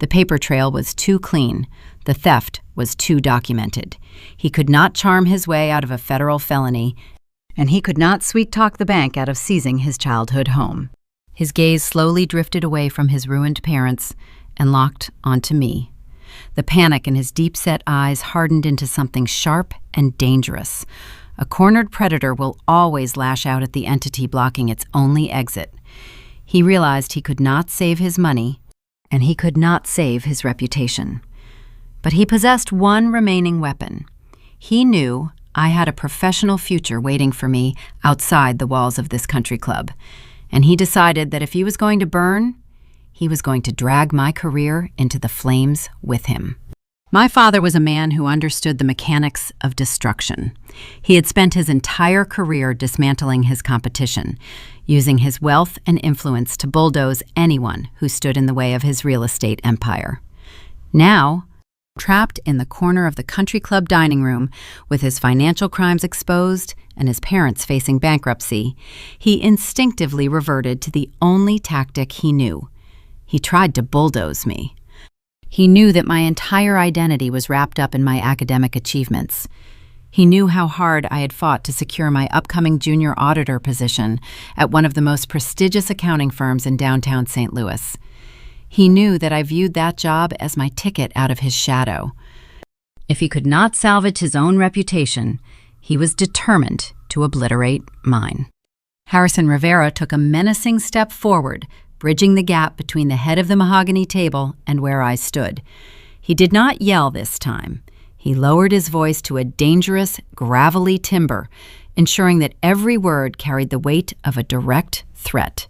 The paper trail was too clean. The theft was too documented. He could not charm his way out of a federal felony, and he could not sweet-talk the bank out of seizing his childhood home. His gaze slowly drifted away from his ruined parents and locked onto me. The panic in his deep-set eyes hardened into something sharp and dangerous. A cornered predator will always lash out at the entity blocking its only exit. He realized he could not save his money, and he could not save his reputation. But he possessed one remaining weapon. He knew I had a professional future waiting for me outside the walls of this country club, and he decided that if he was going to burn, he was going to drag my career into the flames with him. My father was a man who understood the mechanics of destruction. He had spent his entire career dismantling his competition, using his wealth and influence to bulldoze anyone who stood in the way of his real estate empire. Now, Trapped in the corner of the country club dining room, with his financial crimes exposed and his parents facing bankruptcy, he instinctively reverted to the only tactic he knew. He tried to bulldoze me. He knew that my entire identity was wrapped up in my academic achievements. He knew how hard I had fought to secure my upcoming junior auditor position at one of the most prestigious accounting firms in downtown St. Louis. He knew that I viewed that job as my ticket out of his shadow. If he could not salvage his own reputation, he was determined to obliterate mine. Harrison Rivera took a menacing step forward, bridging the gap between the head of the mahogany table and where I stood. He did not yell this time. He lowered his voice to a dangerous, gravelly timbre, ensuring that every word carried the weight of a direct threat.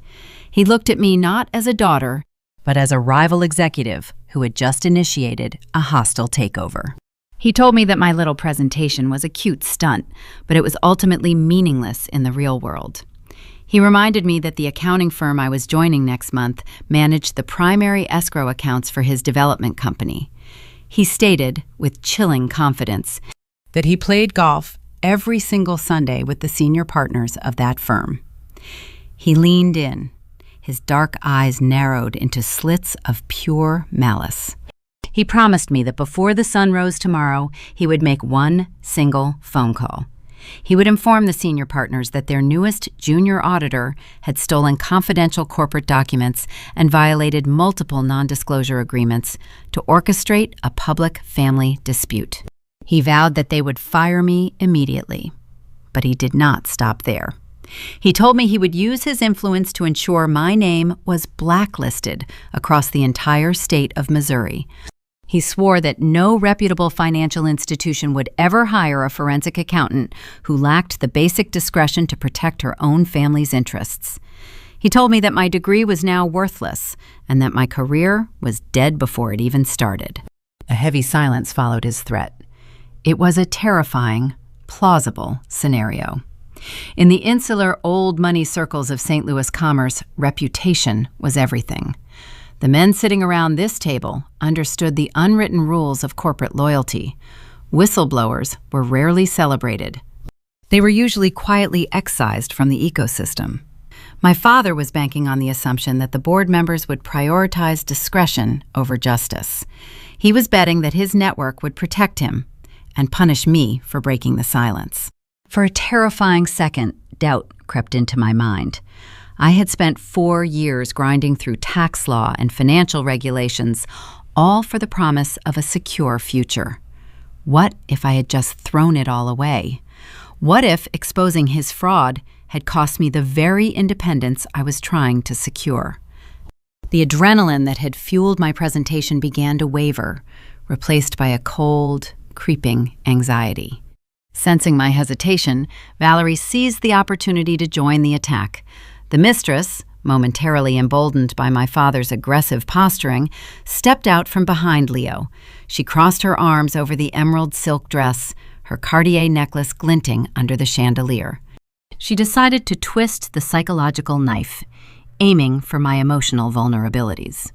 He looked at me not as a daughter, but as a rival executive who had just initiated a hostile takeover. He told me that my little presentation was a cute stunt, but it was ultimately meaningless in the real world. He reminded me that the accounting firm I was joining next month managed the primary escrow accounts for his development company. He stated, with chilling confidence, that he played golf every single Sunday with the senior partners of that firm. He leaned in. His dark eyes narrowed into slits of pure malice. He promised me that before the sun rose tomorrow, he would make one single phone call. He would inform the senior partners that their newest junior auditor had stolen confidential corporate documents and violated multiple non-disclosure agreements to orchestrate a public family dispute. He vowed that they would fire me immediately, but he did not stop there. He told me he would use his influence to ensure my name was blacklisted across the entire state of Missouri. He swore that no reputable financial institution would ever hire a forensic accountant who lacked the basic discretion to protect her own family's interests. He told me that my degree was now worthless and that my career was dead before it even started. A heavy silence followed his threat. It was a terrifying, plausible scenario. In the insular old money circles of St. Louis commerce, reputation was everything. The men sitting around this table understood the unwritten rules of corporate loyalty. Whistleblowers were rarely celebrated. They were usually quietly excised from the ecosystem. My father was banking on the assumption that the board members would prioritize discretion over justice. He was betting that his network would protect him and punish me for breaking the silence. For a terrifying second, doubt crept into my mind. I had spent 4 years grinding through tax law and financial regulations, all for the promise of a secure future. What if I had just thrown it all away? What if exposing his fraud had cost me the very independence I was trying to secure? The adrenaline that had fueled my presentation began to waver, replaced by a cold, creeping anxiety. Sensing my hesitation, Valerie seized the opportunity to join the attack. The mistress, momentarily emboldened by my father's aggressive posturing, stepped out from behind Leo. She crossed her arms over the emerald silk dress, her Cartier necklace glinting under the chandelier. She decided to twist the psychological knife, aiming for my emotional vulnerabilities.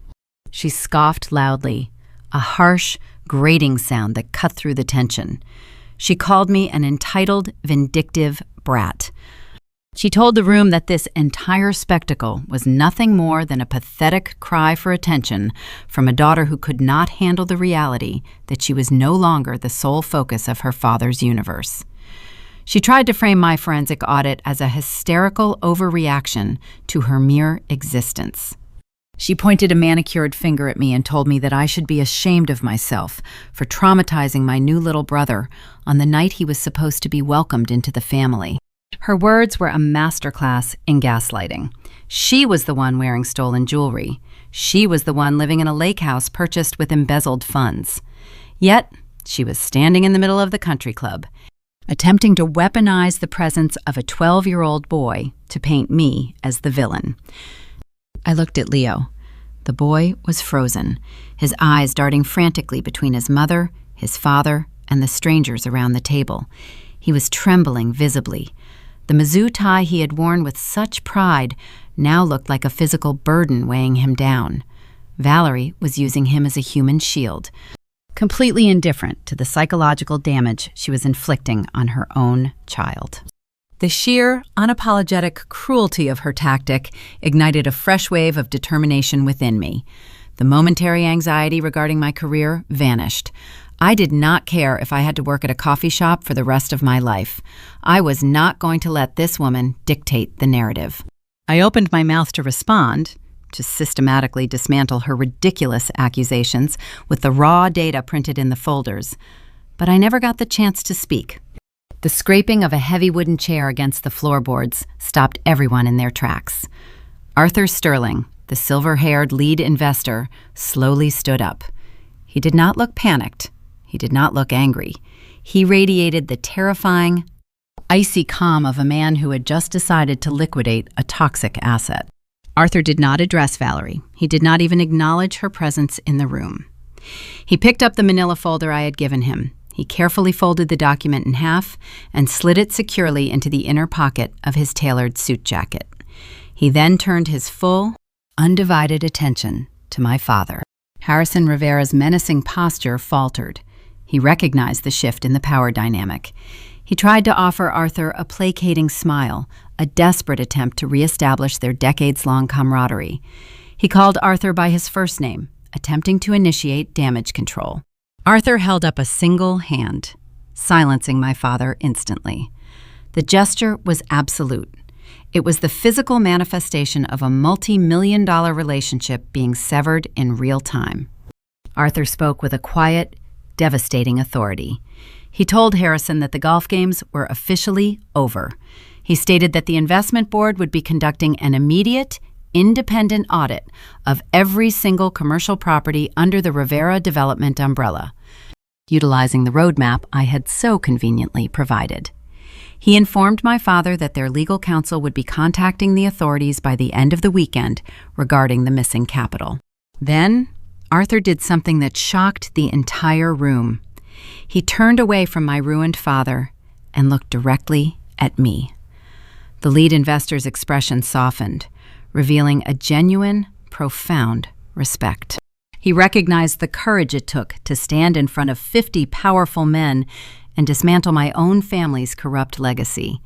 She scoffed loudly, a harsh, grating sound that cut through the tension. She called me an entitled, vindictive brat. She told the room that this entire spectacle was nothing more than a pathetic cry for attention from a daughter who could not handle the reality that she was no longer the sole focus of her father's universe. She tried to frame my forensic audit as a hysterical overreaction to her mere existence. She pointed a manicured finger at me and told me that I should be ashamed of myself for traumatizing my new little brother on the night he was supposed to be welcomed into the family. Her words were a masterclass in gaslighting. She was the one wearing stolen jewelry. She was the one living in a lakehouse purchased with embezzled funds. Yet, she was standing in the middle of the country club, attempting to weaponize the presence of a 12-year-old boy to paint me as the villain. I looked at Leo. The boy was frozen, his eyes darting frantically between his mother, his father, and the strangers around the table. He was trembling visibly. The Mizzou tie he had worn with such pride now looked like a physical burden weighing him down. Valerie was using him as a human shield. completely indifferent to the psychological damage she was inflicting on her own child. The sheer, unapologetic cruelty of her tactic ignited a fresh wave of determination within me. The momentary anxiety regarding my career vanished. I did not care if I had to work at a coffee shop for the rest of my life. I was not going to let this woman dictate the narrative. I opened my mouth to respond, to systematically dismantle her ridiculous accusations with the raw data printed in the folders, but I never got the chance to speak. The scraping of a heavy wooden chair against the floorboards stopped everyone in their tracks. Arthur Sterling, the silver-haired lead investor, slowly stood up. He did not look panicked. He did not look angry. He radiated the terrifying, icy calm of a man who had just decided to liquidate a toxic asset. Arthur did not address Valerie. He did not even acknowledge her presence in the room. He picked up the manila folder I had given him. He carefully folded the document in half and slid it securely into the inner pocket of his tailored suit jacket. He then turned his full, undivided attention to my father. Harrison Rivera's menacing posture faltered. He recognized the shift in the power dynamic. He tried to offer Arthur a placating smile, a desperate attempt to reestablish their decades-long camaraderie. He called Arthur by his first name, attempting to initiate damage control. Arthur held up a single hand, silencing my father instantly. The gesture was absolute. It was the physical manifestation of a multi-million-dollar relationship being severed in real time. Arthur spoke with a quiet, devastating authority. He told Harrison that the golf games were officially over. He stated that the investment board would be conducting an immediate, independent audit of every single commercial property under the Rivera development umbrella, utilizing the roadmap I had so conveniently provided. He informed my father that their legal counsel would be contacting the authorities by the end of the weekend regarding the missing capital. Then, Arthur did something that shocked the entire room. He turned away from my ruined father and looked directly at me. The lead investor's expression softened, revealing a genuine, profound respect. He recognized the courage it took to stand in front of 50 powerful men and dismantle my own family's corrupt legacy.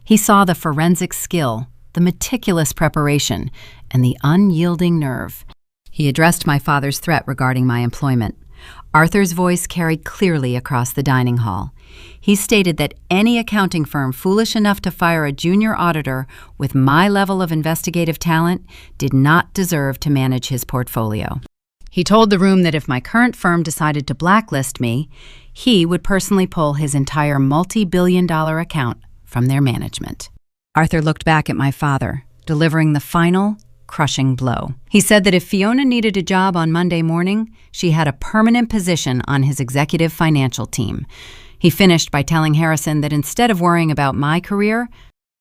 He saw the forensic skill, the meticulous preparation, and the unyielding nerve. He addressed my father's threat regarding my employment. Arthur's voice carried clearly across the dining hall. He stated that any accounting firm foolish enough to fire a junior auditor with my level of investigative talent did not deserve to manage his portfolio. He told the room that if my current firm decided to blacklist me, he would personally pull his entire multi-billion-dollar account from their management. Arthur looked back at my father, delivering the final, crushing blow. He said that if Fiona needed a job on Monday morning, she had a permanent position on his executive financial team. He finished by telling Harrison that instead of worrying about my career,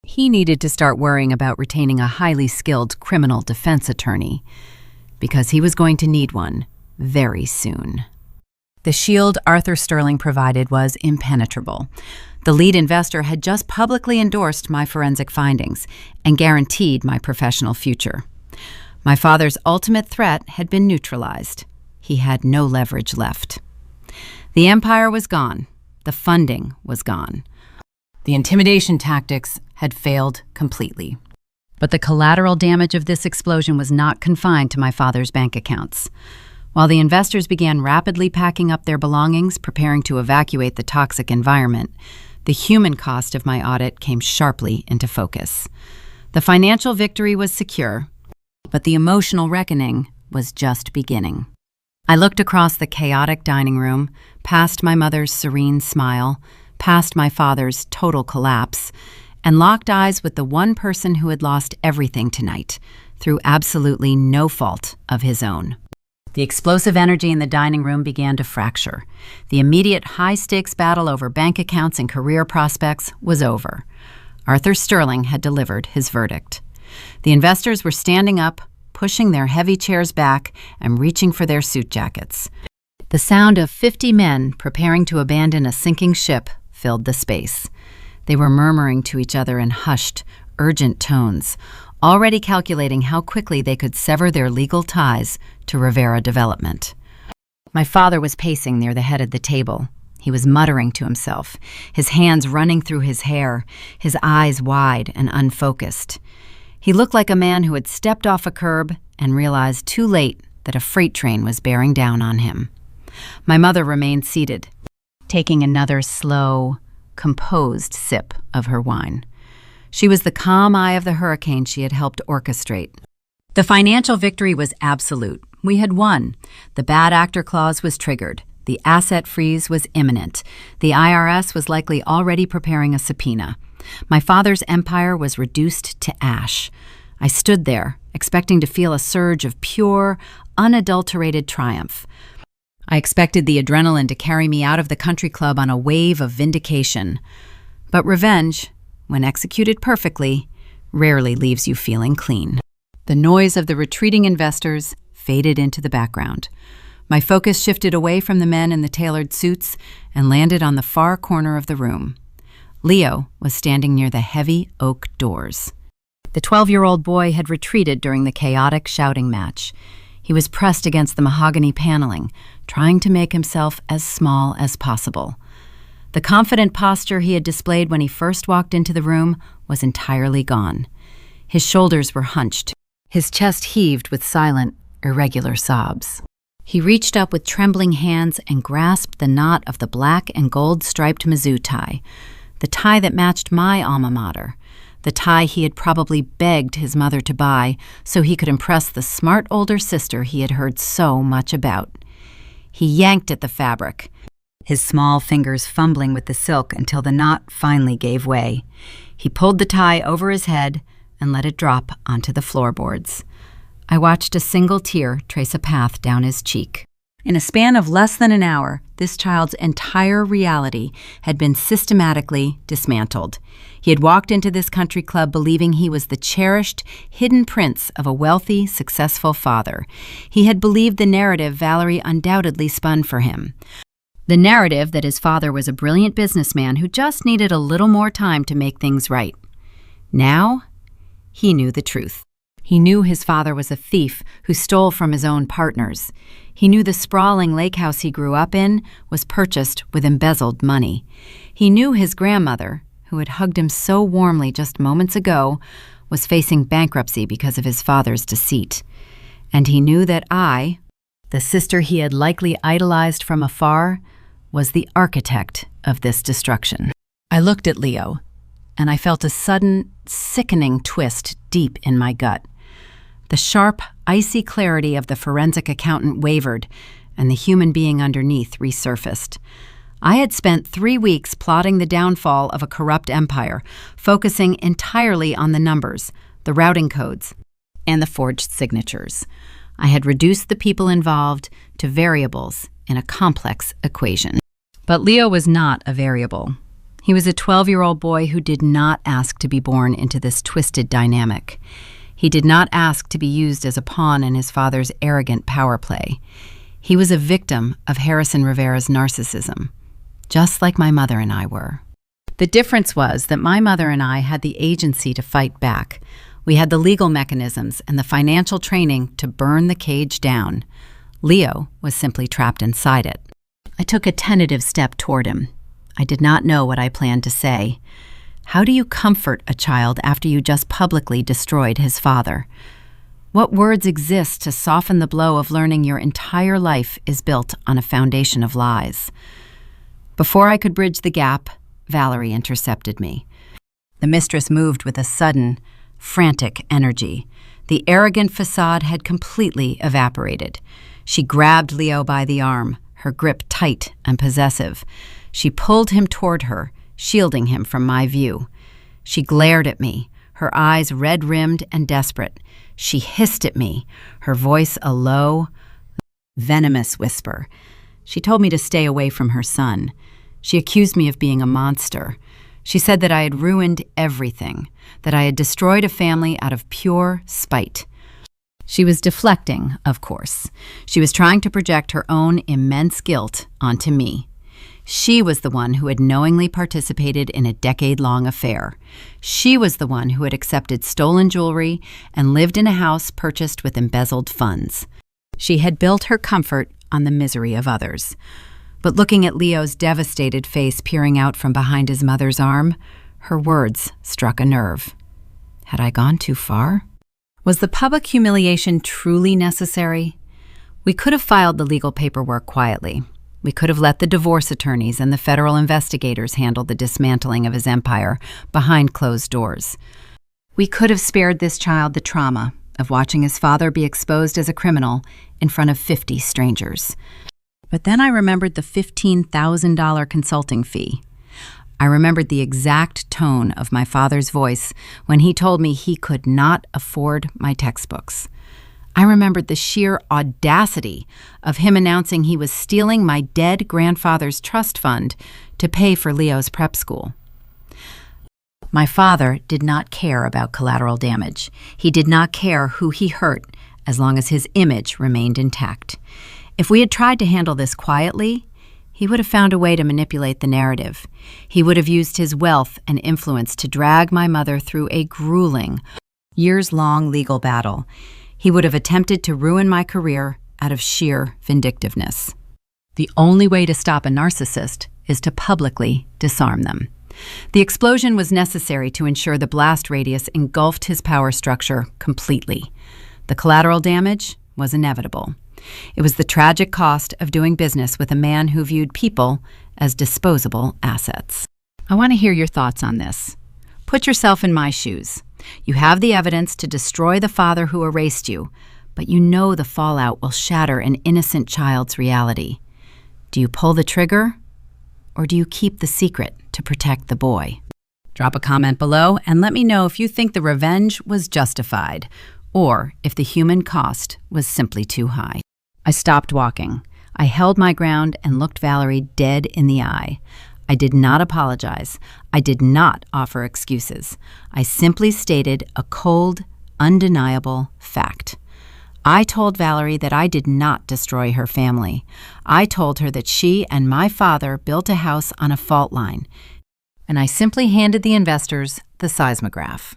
he needed to start worrying about retaining a highly skilled criminal defense attorney, because he was going to need one very soon. The shield Arthur Sterling provided was impenetrable. The lead investor had just publicly endorsed my forensic findings and guaranteed my professional future. My father's ultimate threat had been neutralized. He had no leverage left. The empire was gone. The funding was gone. The intimidation tactics had failed completely. But the collateral damage of this explosion was not confined to my father's bank accounts. While the investors began rapidly packing up their belongings, preparing to evacuate the toxic environment, the human cost of my audit came sharply into focus. The financial victory was secure, but the emotional reckoning was just beginning. I looked across the chaotic dining room, past my mother's serene smile, past my father's total collapse, and locked eyes with the one person who had lost everything tonight, through absolutely no fault of his own. The explosive energy in the dining room began to fracture. The immediate high-stakes battle over bank accounts and career prospects was over. Arthur Sterling had delivered his verdict. The investors were standing up, pushing their heavy chairs back and reaching for their suit jackets. The sound of 50 men preparing to abandon a sinking ship filled the space. They were murmuring to each other in hushed, urgent tones, already calculating how quickly they could sever their legal ties to Rivera development. My father was pacing near the head of the table. He was muttering to himself, his hands running through his hair, his eyes wide and unfocused. He looked like a man who had stepped off a curb and realized too late that a freight train was bearing down on him. My mother remained seated, taking another slow, composed sip of her wine. She was the calm eye of the hurricane she had helped orchestrate. The financial victory was absolute. We had won. The bad actor clause was triggered. The asset freeze was imminent. The IRS was likely already preparing a subpoena. My father's empire was reduced to ash. I stood there, expecting to feel a surge of pure, unadulterated triumph. I expected the adrenaline to carry me out of the country club on a wave of vindication. But revenge, when executed perfectly, rarely leaves you feeling clean. The noise of the retreating investors faded into the background. My focus shifted away from the men in the tailored suits and landed on the far corner of the room. Leo was standing near the heavy oak doors. The 12-year-old boy had retreated during the chaotic shouting match. He was pressed against the mahogany paneling, trying to make himself as small as possible. The confident posture he had displayed when he first walked into the room was entirely gone. His shoulders were hunched. His chest heaved with silent, irregular sobs. He reached up with trembling hands and grasped the knot of the black and gold-striped Mizzou tie, the tie that matched my alma mater, the tie he had probably begged his mother to buy so he could impress the smart older sister he had heard so much about. He yanked at the fabric, his small fingers fumbling with the silk until the knot finally gave way. He pulled the tie over his head and let it drop onto the floorboards. I watched a single tear trace a path down his cheek. In a span of less than an hour, this child's entire reality had been systematically dismantled. He had walked into this country club believing he was the cherished, hidden prince of a wealthy, successful father. He had believed the narrative Valerie undoubtedly spun for him. The narrative that his father was a brilliant businessman who just needed a little more time to make things right. Now, he knew the truth. He knew his father was a thief who stole from his own partners. He knew the sprawling lakehouse he grew up in was purchased with embezzled money. He knew his grandmother, who had hugged him so warmly just moments ago, was facing bankruptcy because of his father's deceit. And he knew that I, the sister he had likely idolized from afar, was the architect of this destruction. I looked at Leo, and I felt a sudden, sickening twist deep in my gut. The sharp, icy clarity of the forensic accountant wavered, and the human being underneath resurfaced. I had spent 3 weeks plotting the downfall of a corrupt empire, focusing entirely on the numbers, the routing codes, and the forged signatures. I had reduced the people involved to variables in a complex equation. But Leo was not a variable. He was a 12-year-old boy who did not ask to be born into this twisted dynamic. He did not ask to be used as a pawn in his father's arrogant power play. He was a victim of Harrison Rivera's narcissism, just like my mother and I were. The difference was that my mother and I had the agency to fight back. We had the legal mechanisms and the financial training to burn the cage down. Leo was simply trapped inside it. I took a tentative step toward him. I did not know what I planned to say. How do you comfort a child after you just publicly destroyed his father? What words exist to soften the blow of learning your entire life is built on a foundation of lies? Before I could bridge the gap, Valerie intercepted me. The mistress moved with a sudden, frantic energy. The arrogant facade had completely evaporated. She grabbed Leo by the arm, her grip tight and possessive. She pulled him toward her, shielding him from my view. She glared at me, her eyes red-rimmed and desperate. She hissed at me, her voice a low, venomous whisper. She told me to stay away from her son. She accused me of being a monster. She said that I had ruined everything, that I had destroyed a family out of pure spite. She was deflecting, of course. She was trying to project her own immense guilt onto me. She was the one who had knowingly participated in a decade-long affair. She was the one who had accepted stolen jewelry and lived in a house purchased with embezzled funds. She had built her comfort on the misery of others. But looking at Leo's devastated face peering out from behind his mother's arm, her words struck a nerve. Had I gone too far? Was the public humiliation truly necessary? We could have filed the legal paperwork quietly. We could have let the divorce attorneys and the federal investigators handle the dismantling of his empire behind closed doors. We could have spared this child the trauma of watching his father be exposed as a criminal in front of 50 strangers. But then I remembered the $15,000 consulting fee. I remembered the exact tone of my father's voice when he told me he could not afford my textbooks. I remembered the sheer audacity of him announcing he was stealing my dead grandfather's trust fund to pay for Leo's prep school. My father did not care about collateral damage. He did not care who he hurt as long as his image remained intact. If we had tried to handle this quietly, he would have found a way to manipulate the narrative. He would have used his wealth and influence to drag my mother through a grueling, years-long legal battle. He would have attempted to ruin my career out of sheer vindictiveness. The only way to stop a narcissist is to publicly disarm them. The explosion was necessary to ensure the blast radius engulfed his power structure completely. The collateral damage was inevitable. It was the tragic cost of doing business with a man who viewed people as disposable assets. I want to hear your thoughts on this. Put yourself in my shoes. You have the evidence to destroy the father who erased you, but you know the fallout will shatter an innocent child's reality. Do you pull the trigger, or do you keep the secret to protect the boy? Drop a comment below and let me know if you think the revenge was justified, or if the human cost was simply too high. I stopped walking. I held my ground and looked Valerie dead in the eye. I did not apologize. I did not offer excuses. I simply stated a cold, undeniable fact. I told Valerie that I did not destroy her family. I told her that she and my father built a house on a fault line, and I simply handed the investors the seismograph.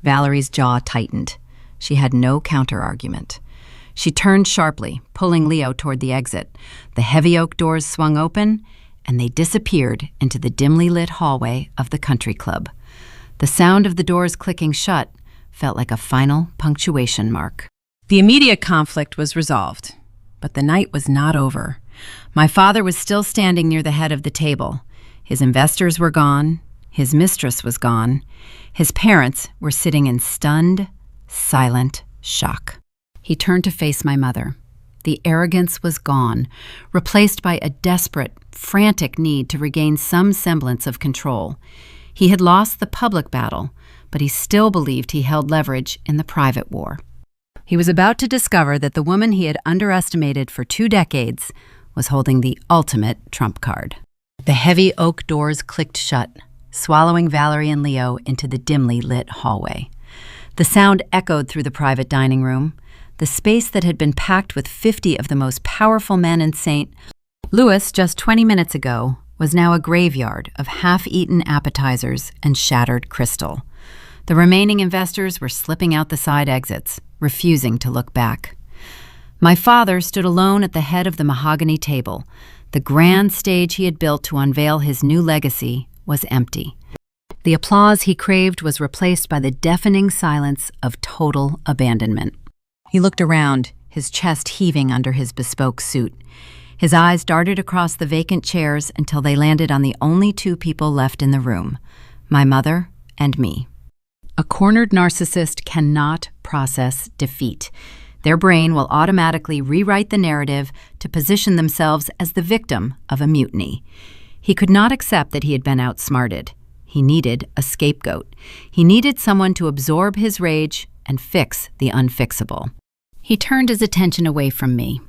Valerie's jaw tightened. She had no counter-argument. She turned sharply, pulling Leo toward the exit. The heavy oak doors swung open, and they disappeared into the dimly lit hallway of the country club. The sound of the doors clicking shut felt like a final punctuation mark. The immediate conflict was resolved, but the night was not over. My father was still standing near the head of the table. His investors were gone. His mistress was gone. His parents were sitting in stunned, silent shock. He turned to face my mother. The arrogance was gone, replaced by a desperate, frantic need to regain some semblance of control. He had lost the public battle, but he still believed he held leverage in the private war. He was about to discover that the woman he had underestimated for 2 decades was holding the ultimate trump card. The heavy oak doors clicked shut, swallowing Valerie and Leo into the dimly lit hallway. The sound echoed through the private dining room. The space that had been packed with 50 of the most powerful men in St. Louis just 20 minutes ago was now a graveyard of half-eaten appetizers and shattered crystal. The remaining investors were slipping out the side exits, refusing to look back. My father stood alone at the head of the mahogany table. The grand stage he had built to unveil his new legacy was empty. The applause he craved was replaced by the deafening silence of total abandonment. He looked around, his chest heaving under his bespoke suit. His eyes darted across the vacant chairs until they landed on the only 2 people left in the room, my mother and me. A cornered narcissist cannot process defeat. Their brain will automatically rewrite the narrative to position themselves as the victim of a mutiny. He could not accept that he had been outsmarted. He needed a scapegoat. He needed someone to absorb his rage and fix the unfixable. He turned his attention away from me,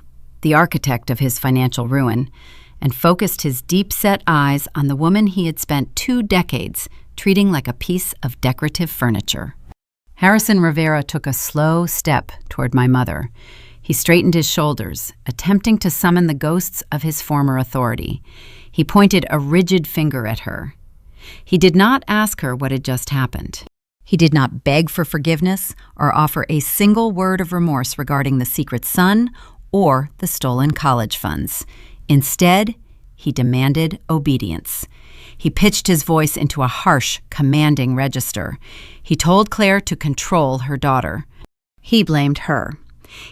the architect of his financial ruin, and focused his deep-set eyes on the woman he had spent 2 decades treating like a piece of decorative furniture. Harrison Rivera took a slow step toward my mother. He straightened his shoulders, attempting to summon the ghosts of his former authority. He pointed a rigid finger at her. He did not ask her what had just happened. He did not beg for forgiveness or offer a single word of remorse regarding the secret son or the stolen college funds. Instead, he demanded obedience. He pitched his voice into a harsh, commanding register. He told Claire to control her daughter. He blamed her.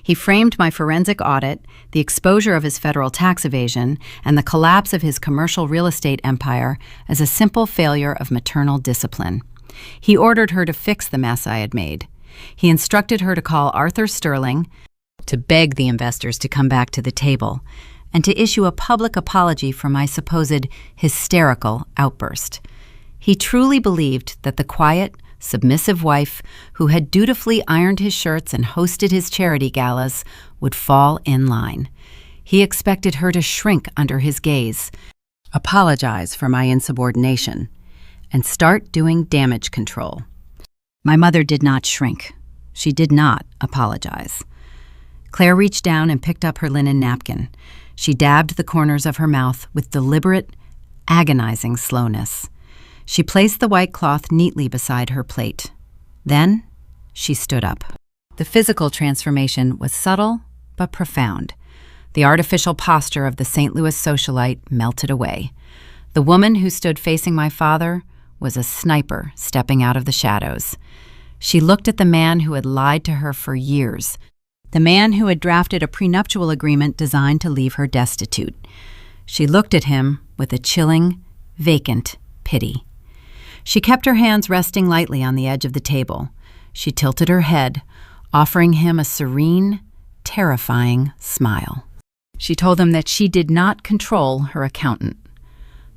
He framed my forensic audit, the exposure of his federal tax evasion, and the collapse of his commercial real estate empire as a simple failure of maternal discipline. He ordered her to fix the mess I had made. He instructed her to call Arthur Sterling, to beg the investors to come back to the table, and to issue a public apology for my supposed hysterical outburst. He truly believed that the quiet, submissive wife who had dutifully ironed his shirts and hosted his charity galas would fall in line. He expected her to shrink under his gaze, apologize for my insubordination, and start doing damage control. My mother did not shrink. She did not apologize. Claire reached down and picked up her linen napkin. She dabbed the corners of her mouth with deliberate, agonizing slowness. She placed the white cloth neatly beside her plate. Then she stood up. The physical transformation was subtle but profound. The artificial posture of the St. Louis socialite melted away. The woman who stood facing my father was a sniper stepping out of the shadows. She looked at the man who had lied to her for years, the man who had drafted a prenuptial agreement designed to leave her destitute. She looked at him with a chilling, vacant pity. She kept her hands resting lightly on the edge of the table. She tilted her head, offering him a serene, terrifying smile. She told him that she did not control her accountant.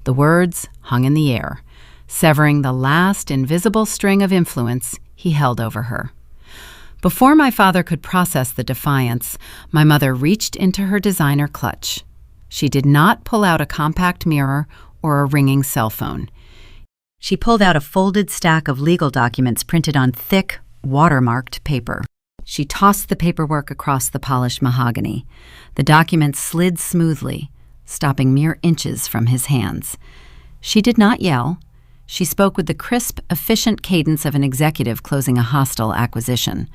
The words hung in the air, severing the last invisible string of influence he held over her. Before my father could process the defiance, my mother reached into her designer clutch. She did not pull out a compact mirror or a ringing cell phone. She pulled out a folded stack of legal documents printed on thick, watermarked paper. She tossed the paperwork across the polished mahogany. The documents slid smoothly, stopping mere inches from his hands. She did not yell. She spoke with the crisp, efficient cadence of an executive closing a hostile acquisition.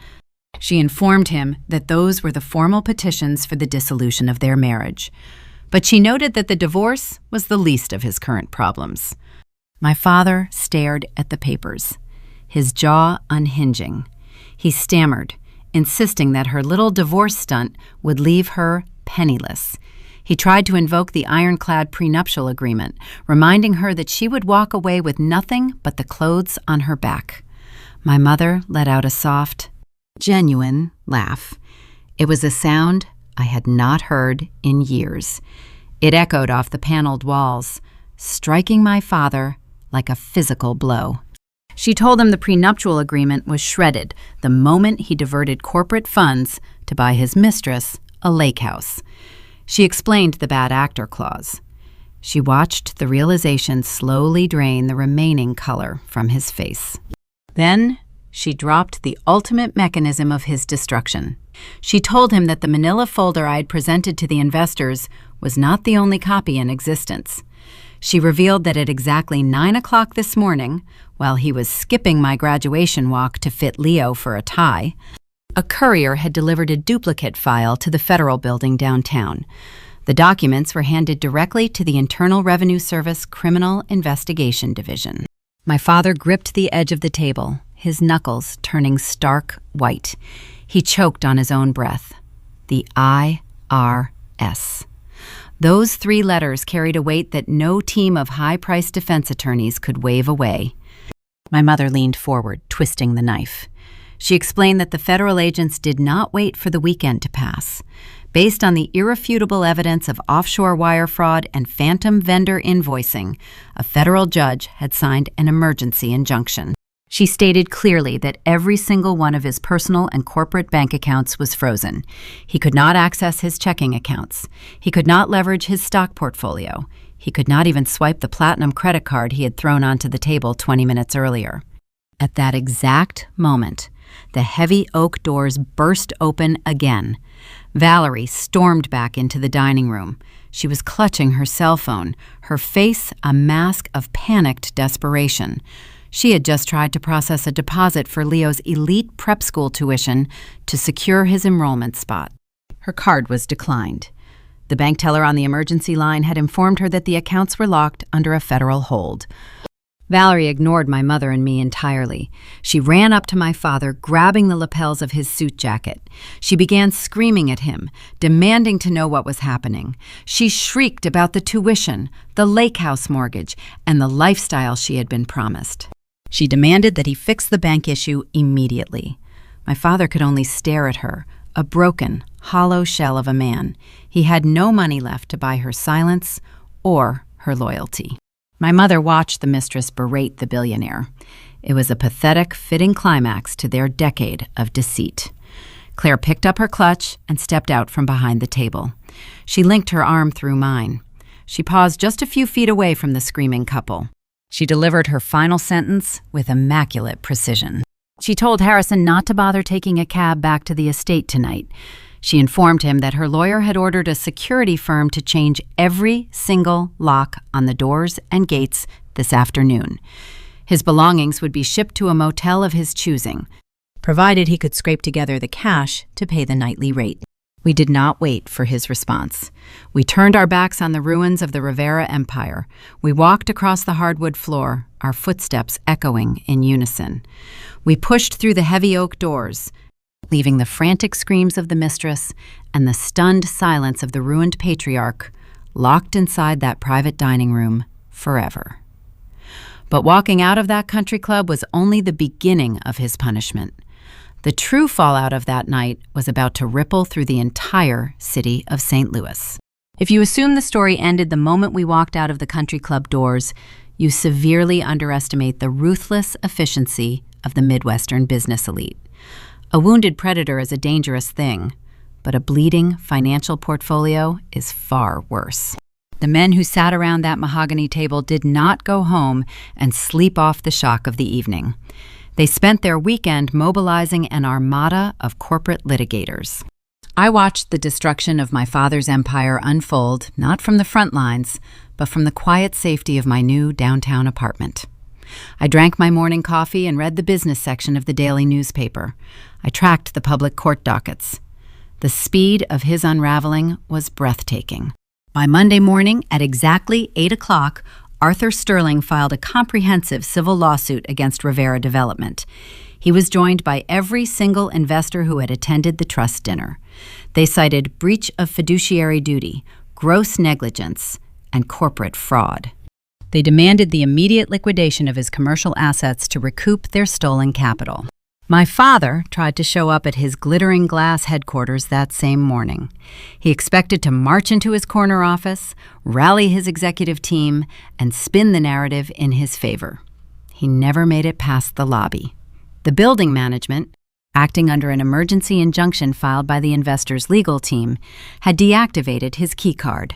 She informed him that those were the formal petitions for the dissolution of their marriage. But she noted that the divorce was the least of his current problems. My father stared at the papers, his jaw unhinging. He stammered, insisting that her little divorce stunt would leave her penniless. He tried to invoke the ironclad prenuptial agreement, reminding her that she would walk away with nothing but the clothes on her back. My mother let out a soft, genuine laugh. It was a sound I had not heard in years. It echoed off the paneled walls, striking my father like a physical blow. She told him the prenuptial agreement was shredded the moment he diverted corporate funds to buy his mistress a lakehouse. She explained the bad actor clause. She watched the realization slowly drain the remaining color from his face. Then she dropped the ultimate mechanism of his destruction. She told him that the manila folder I had presented to the investors was not the only copy in existence. She revealed that at exactly 9 o'clock this morning, while he was skipping my graduation walk to fit Leo for a tie, a courier had delivered a duplicate file to the federal building downtown. The documents were handed directly to the Internal Revenue Service Criminal Investigation Division. My father gripped the edge of the table, his knuckles turning stark white. He choked on his own breath. The IRS. Those 3 letters carried a weight that no team of high-priced defense attorneys could wave away. My mother leaned forward, twisting the knife. She explained that the federal agents did not wait for the weekend to pass. Based on the irrefutable evidence of offshore wire fraud and phantom vendor invoicing, a federal judge had signed an emergency injunction. She stated clearly that every single one of his personal and corporate bank accounts was frozen. He could not access his checking accounts. He could not leverage his stock portfolio. He could not even swipe the platinum credit card he had thrown onto the table 20 minutes earlier. At that exact moment, the heavy oak doors burst open again. Valerie stormed back into the dining room. She was clutching her cell phone, her face a mask of panicked desperation. She had just tried to process a deposit for Leo's elite prep school tuition to secure his enrollment spot. Her card was declined. The bank teller on the emergency line had informed her that the accounts were locked under a federal hold. Valerie ignored my mother and me entirely. She ran up to my father, grabbing the lapels of his suit jacket. She began screaming at him, demanding to know what was happening. She shrieked about the tuition, the lakehouse mortgage, and the lifestyle she had been promised. She demanded that he fix the bank issue immediately. My father could only stare at her, a broken, hollow shell of a man. He had no money left to buy her silence or her loyalty. My mother watched the mistress berate the billionaire. It was a pathetic, fitting climax to their decade of deceit. Claire picked up her clutch and stepped out from behind the table. She linked her arm through mine. She paused just a few feet away from the screaming couple. She delivered her final sentence with immaculate precision. She told Harrison not to bother taking a cab back to the estate tonight. She informed him that her lawyer had ordered a security firm to change every single lock on the doors and gates this afternoon. His belongings would be shipped to a motel of his choosing, provided he could scrape together the cash to pay the nightly rate. We did not wait for his response. We turned our backs on the ruins of the Rivera Empire. We walked across the hardwood floor, our footsteps echoing in unison. We pushed through the heavy oak doors, leaving the frantic screams of the mistress and the stunned silence of the ruined patriarch locked inside that private dining room forever. But walking out of that country club was only the beginning of his punishment. The true fallout of that night was about to ripple through the entire city of St. Louis. If you assume the story ended the moment we walked out of the country club doors, you severely underestimate the ruthless efficiency of the Midwestern business elite. A wounded predator is a dangerous thing, but a bleeding financial portfolio is far worse. The men who sat around that mahogany table did not go home and sleep off the shock of the evening. They spent their weekend mobilizing an armada of corporate litigators. I watched the destruction of my father's empire unfold, not from the front lines, but from the quiet safety of my new downtown apartment. I drank my morning coffee and read the business section of the daily newspaper. I tracked the public court dockets. The speed of his unraveling was breathtaking. By Monday morning, at exactly 8 o'clock, Arthur Sterling filed a comprehensive civil lawsuit against Rivera Development. He was joined by every single investor who had attended the trust dinner. They cited breach of fiduciary duty, gross negligence, and corporate fraud. They demanded the immediate liquidation of his commercial assets to recoup their stolen capital. My father tried to show up at his glittering glass headquarters that same morning. He expected to march into his corner office, rally his executive team, and spin the narrative in his favor. He never made it past the lobby. The building management, acting under an emergency injunction filed by the investor's legal team, had deactivated his key card.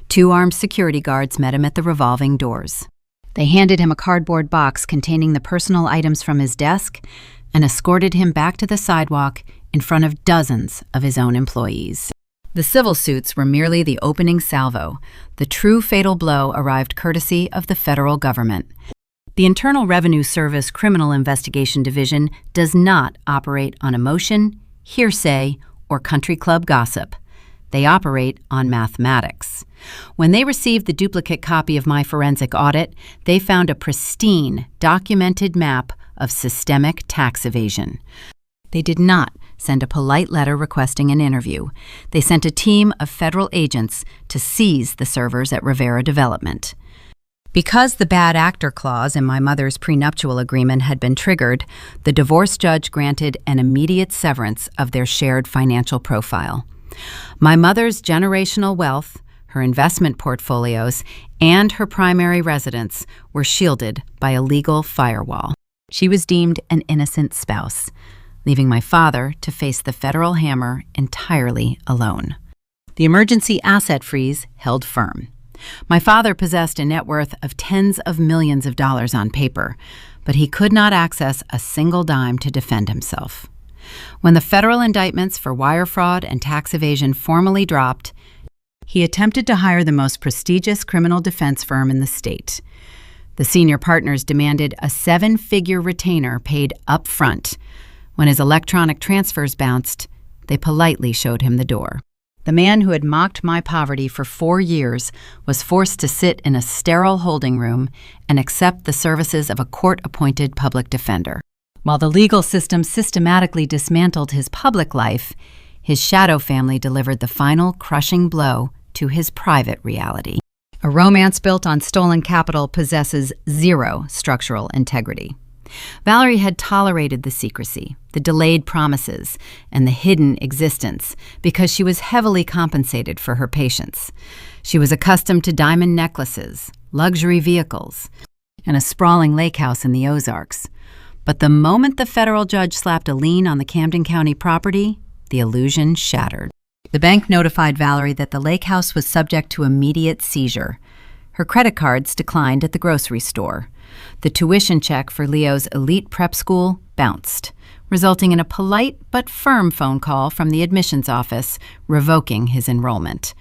2 armed security guards met him at the revolving doors. They handed him a cardboard box containing the personal items from his desk and escorted him back to the sidewalk in front of dozens of his own employees. The civil suits were merely the opening salvo. The true fatal blow arrived courtesy of the federal government. The Internal Revenue Service Criminal Investigation Division does not operate on emotion, hearsay, or country club gossip. They operate on mathematics. When they received the duplicate copy of my forensic audit, they found a pristine, documented map of systemic tax evasion. They did not send a polite letter requesting an interview. They sent a team of federal agents to seize the servers at Rivera Development. Because the bad actor clause in my mother's prenuptial agreement had been triggered, the divorce judge granted an immediate severance of their shared financial profile. My mother's generational wealth, her investment portfolios, and her primary residence were shielded by a legal firewall. She was deemed an innocent spouse, leaving my father to face the federal hammer entirely alone. The emergency asset freeze held firm. My father possessed a net worth of tens of millions of dollars on paper, but he could not access a single dime to defend himself. When the federal indictments for wire fraud and tax evasion formally dropped, he attempted to hire the most prestigious criminal defense firm in the state. The senior partners demanded a 7-figure retainer paid up front. When his electronic transfers bounced, they politely showed him the door. The man who had mocked my poverty for 4 years was forced to sit in a sterile holding room and accept the services of a court-appointed public defender. While the legal system systematically dismantled his public life, his shadow family delivered the final crushing blow to his private reality. A romance built on stolen capital possesses zero structural integrity. Valerie had tolerated the secrecy, the delayed promises, and the hidden existence because she was heavily compensated for her patience. She was accustomed to diamond necklaces, luxury vehicles, and a sprawling lakehouse in the Ozarks. But the moment the federal judge slapped a lien on the Camden County property, the illusion shattered. The bank notified Valerie that the lakehouse was subject to immediate seizure. Her credit cards declined at the grocery store. The tuition check for Leo's elite prep school bounced, resulting in a polite but firm phone call from the admissions office revoking his enrollment.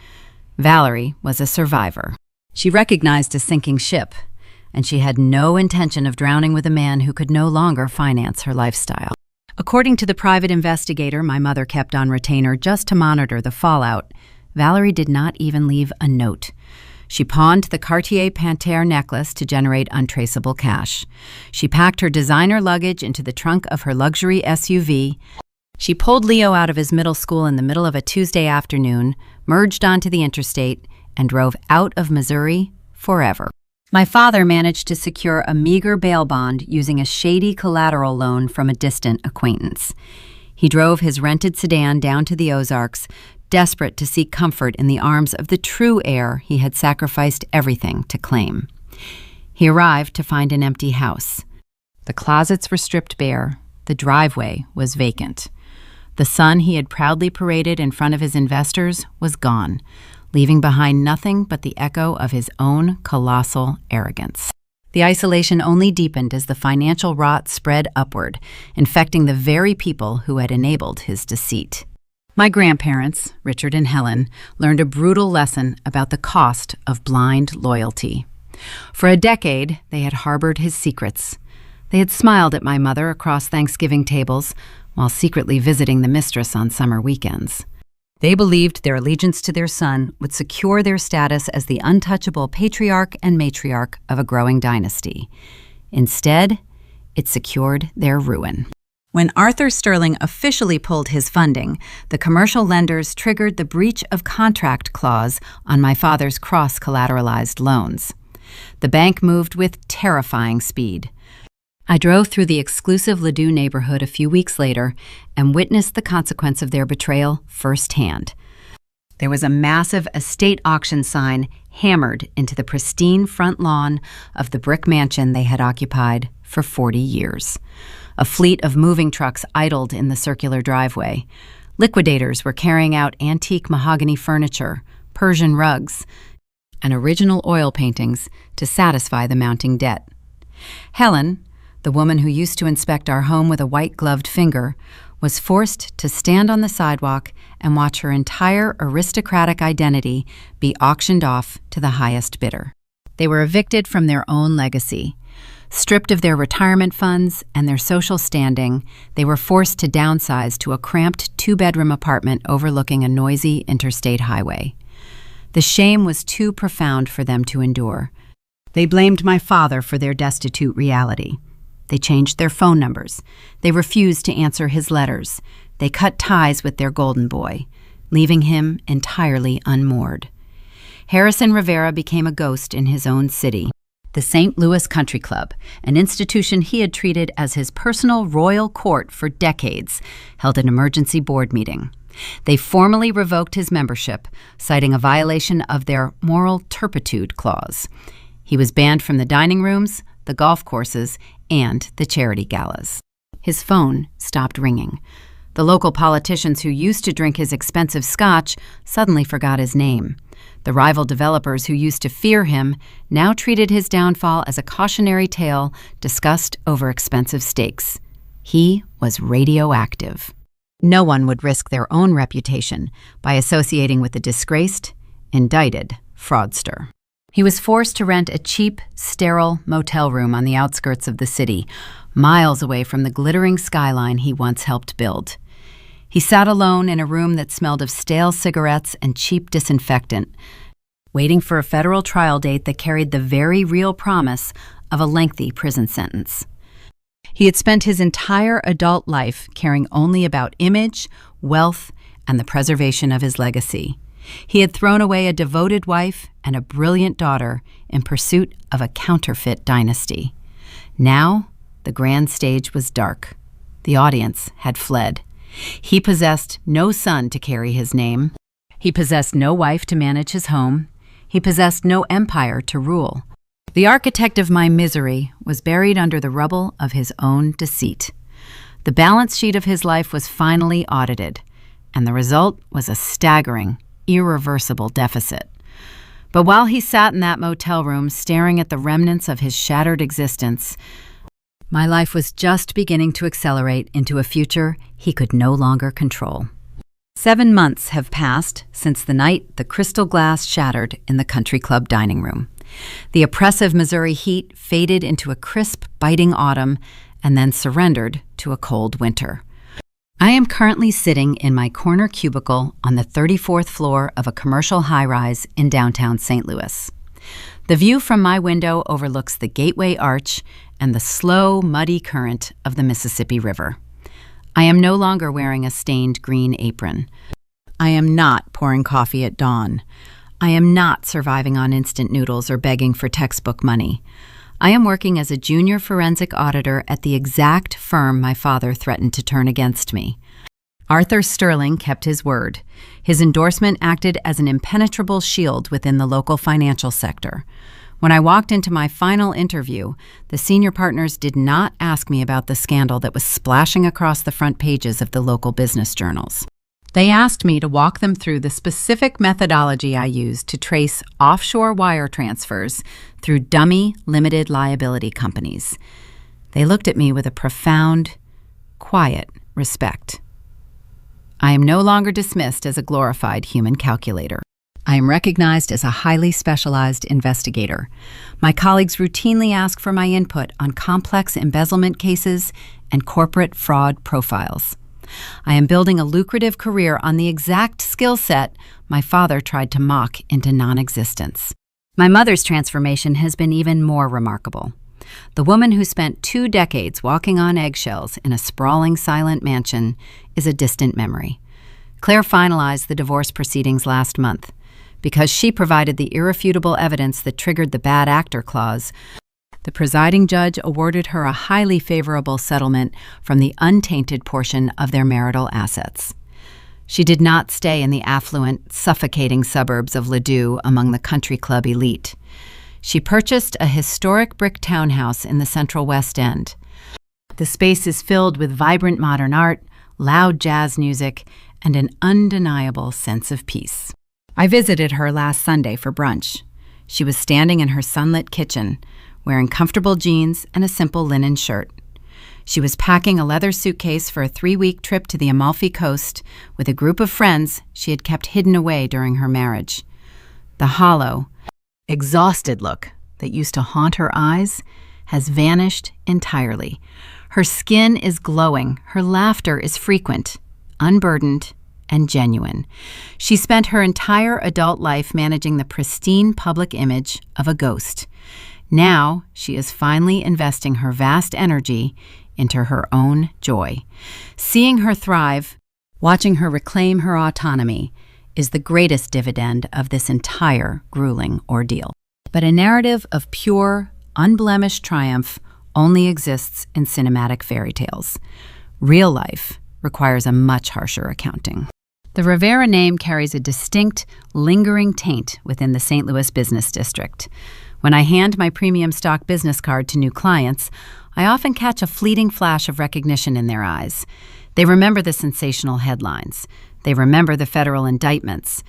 Valerie was a survivor. She recognized a sinking ship, and she had no intention of drowning with a man who could no longer finance her lifestyle. According to the private investigator my mother kept on retainer just to monitor the fallout, Valerie did not even leave a note. She pawned the Cartier Panthère necklace to generate untraceable cash. She packed her designer luggage into the trunk of her luxury SUV. She pulled Leo out of his middle school in the middle of a Tuesday afternoon, merged onto the interstate, and drove out of Missouri forever. My father managed to secure a meager bail bond using a shady collateral loan from a distant acquaintance. He drove his rented sedan down to the Ozarks, desperate to seek comfort in the arms of the true heir he had sacrificed everything to claim. He arrived to find an empty house. The closets were stripped bare. The driveway was vacant. The son he had proudly paraded in front of his investors was gone, leaving behind nothing but the echo of his own colossal arrogance. The isolation only deepened as the financial rot spread upward, infecting the very people who had enabled his deceit. My grandparents, Richard and Helen, learned a brutal lesson about the cost of blind loyalty. For a decade, they had harbored his secrets. They had smiled at my mother across Thanksgiving tables while secretly visiting the mistress on summer weekends. They believed their allegiance to their son would secure their status as the untouchable patriarch and matriarch of a growing dynasty. Instead, it secured their ruin. When Arthur Sterling officially pulled his funding, the commercial lenders triggered the breach of contract clause on my father's cross-collateralized loans. The bank moved with terrifying speed. I drove through the exclusive Ladue neighborhood a few weeks later and witnessed the consequence of their betrayal firsthand. There was a massive estate auction sign hammered into the pristine front lawn of the brick mansion they had occupied for 40 years. A fleet of moving trucks idled in the circular driveway. Liquidators were carrying out antique mahogany furniture, Persian rugs, and original oil paintings to satisfy the mounting debt. Helen, the woman who used to inspect our home with a white-gloved finger, was forced to stand on the sidewalk and watch her entire aristocratic identity be auctioned off to the highest bidder. They were evicted from their own legacy. Stripped of their retirement funds and their social standing, they were forced to downsize to a cramped 2-bedroom apartment overlooking a noisy interstate highway. The shame was too profound for them to endure. They blamed my father for their destitute reality. They changed their phone numbers. They refused to answer his letters. They cut ties with their golden boy, leaving him entirely unmoored. Harrison Rivera became a ghost in his own city. The St. Louis Country Club, an institution he had treated as his personal royal court for decades, held an emergency board meeting. They formally revoked his membership, citing a violation of their moral turpitude clause. He was banned from the dining rooms, the golf courses, and the charity galas. His phone stopped ringing. The local politicians who used to drink his expensive scotch suddenly forgot his name. The rival developers who used to fear him now treated his downfall as a cautionary tale discussed over expensive steaks. He was radioactive. No one would risk their own reputation by associating with the disgraced, indicted fraudster. He was forced to rent a cheap, sterile motel room on the outskirts of the city, miles away from the glittering skyline he once helped build. He sat alone in a room that smelled of stale cigarettes and cheap disinfectant, waiting for a federal trial date that carried the very real promise of a lengthy prison sentence. He had spent his entire adult life caring only about image, wealth, and the preservation of his legacy. He had thrown away a devoted wife and a brilliant daughter in pursuit of a counterfeit dynasty. Now, the grand stage was dark. The audience had fled. He possessed no son to carry his name. He possessed no wife to manage his home. He possessed no empire to rule. The architect of my misery was buried under the rubble of his own deceit. The balance sheet of his life was finally audited, and the result was a staggering, irreversible deficit. But while he sat in that motel room staring at the remnants of his shattered existence, my life was just beginning to accelerate into a future he could no longer control. 7 months have passed since the night the crystal glass shattered in the country club dining room. The oppressive Missouri heat faded into a crisp, biting autumn and then surrendered to a cold winter. I am currently sitting in my corner cubicle on the 34th floor of a commercial high-rise in downtown St. Louis. The view from my window overlooks the Gateway Arch and the slow, muddy current of the Mississippi River. I am no longer wearing a stained green apron. I am not pouring coffee at dawn. I am not surviving on instant noodles or begging for textbook money. I am working as a junior forensic auditor at the exact firm my father threatened to turn against me. Arthur Sterling kept his word. His endorsement acted as an impenetrable shield within the local financial sector. When I walked into my final interview, the senior partners did not ask me about the scandal that was splashing across the front pages of the local business journals. They asked me to walk them through the specific methodology I used to trace offshore wire transfers through dummy limited liability companies. They looked at me with a profound, quiet respect. I am no longer dismissed as a glorified human calculator. I am recognized as a highly specialized investigator. My colleagues routinely ask for my input on complex embezzlement cases and corporate fraud profiles. I am building a lucrative career on the exact skill set my father tried to mock into non-existence. My mother's transformation has been even more remarkable. The woman who spent 2 decades walking on eggshells in a sprawling silent mansion is a distant memory. Claire finalized the divorce proceedings last month. Because she provided the irrefutable evidence that triggered the bad actor clause, the presiding judge awarded her a highly favorable settlement from the untainted portion of their marital assets. She did not stay in the affluent, suffocating suburbs of Ladue among the country club elite. She purchased a historic brick townhouse in the Central West End. The space is filled with vibrant modern art, loud jazz music, and an undeniable sense of peace. I visited her last Sunday for brunch. She was standing in her sunlit kitchen, wearing comfortable jeans and a simple linen shirt. She was packing a leather suitcase for a 3-week trip to the Amalfi Coast with a group of friends she had kept hidden away during her marriage. The hollow, exhausted look that used to haunt her eyes has vanished entirely. Her skin is glowing, her laughter is frequent, unburdened, and genuine. She spent her entire adult life managing the pristine public image of a ghost. Now she is finally investing her vast energy into her own joy. Seeing her thrive, watching her reclaim her autonomy, is the greatest dividend of this entire grueling ordeal. But a narrative of pure, unblemished triumph only exists in cinematic fairy tales. Real life requires a much harsher accounting. The Rivera name carries a distinct, lingering taint within the St. Louis business district. When I hand my premium stock business card to new clients, I often catch a fleeting flash of recognition in their eyes. They remember the sensational headlines. They remember the federal indictments,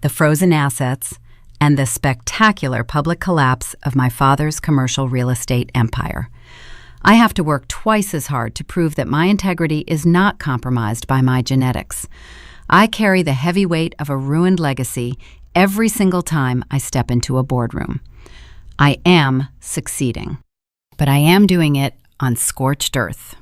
the frozen assets, and the spectacular public collapse of my father's commercial real estate empire. I have to work twice as hard to prove that my integrity is not compromised by my genetics. I carry the heavy weight of a ruined legacy every single time I step into a boardroom. I am succeeding, but I am doing it on scorched earth.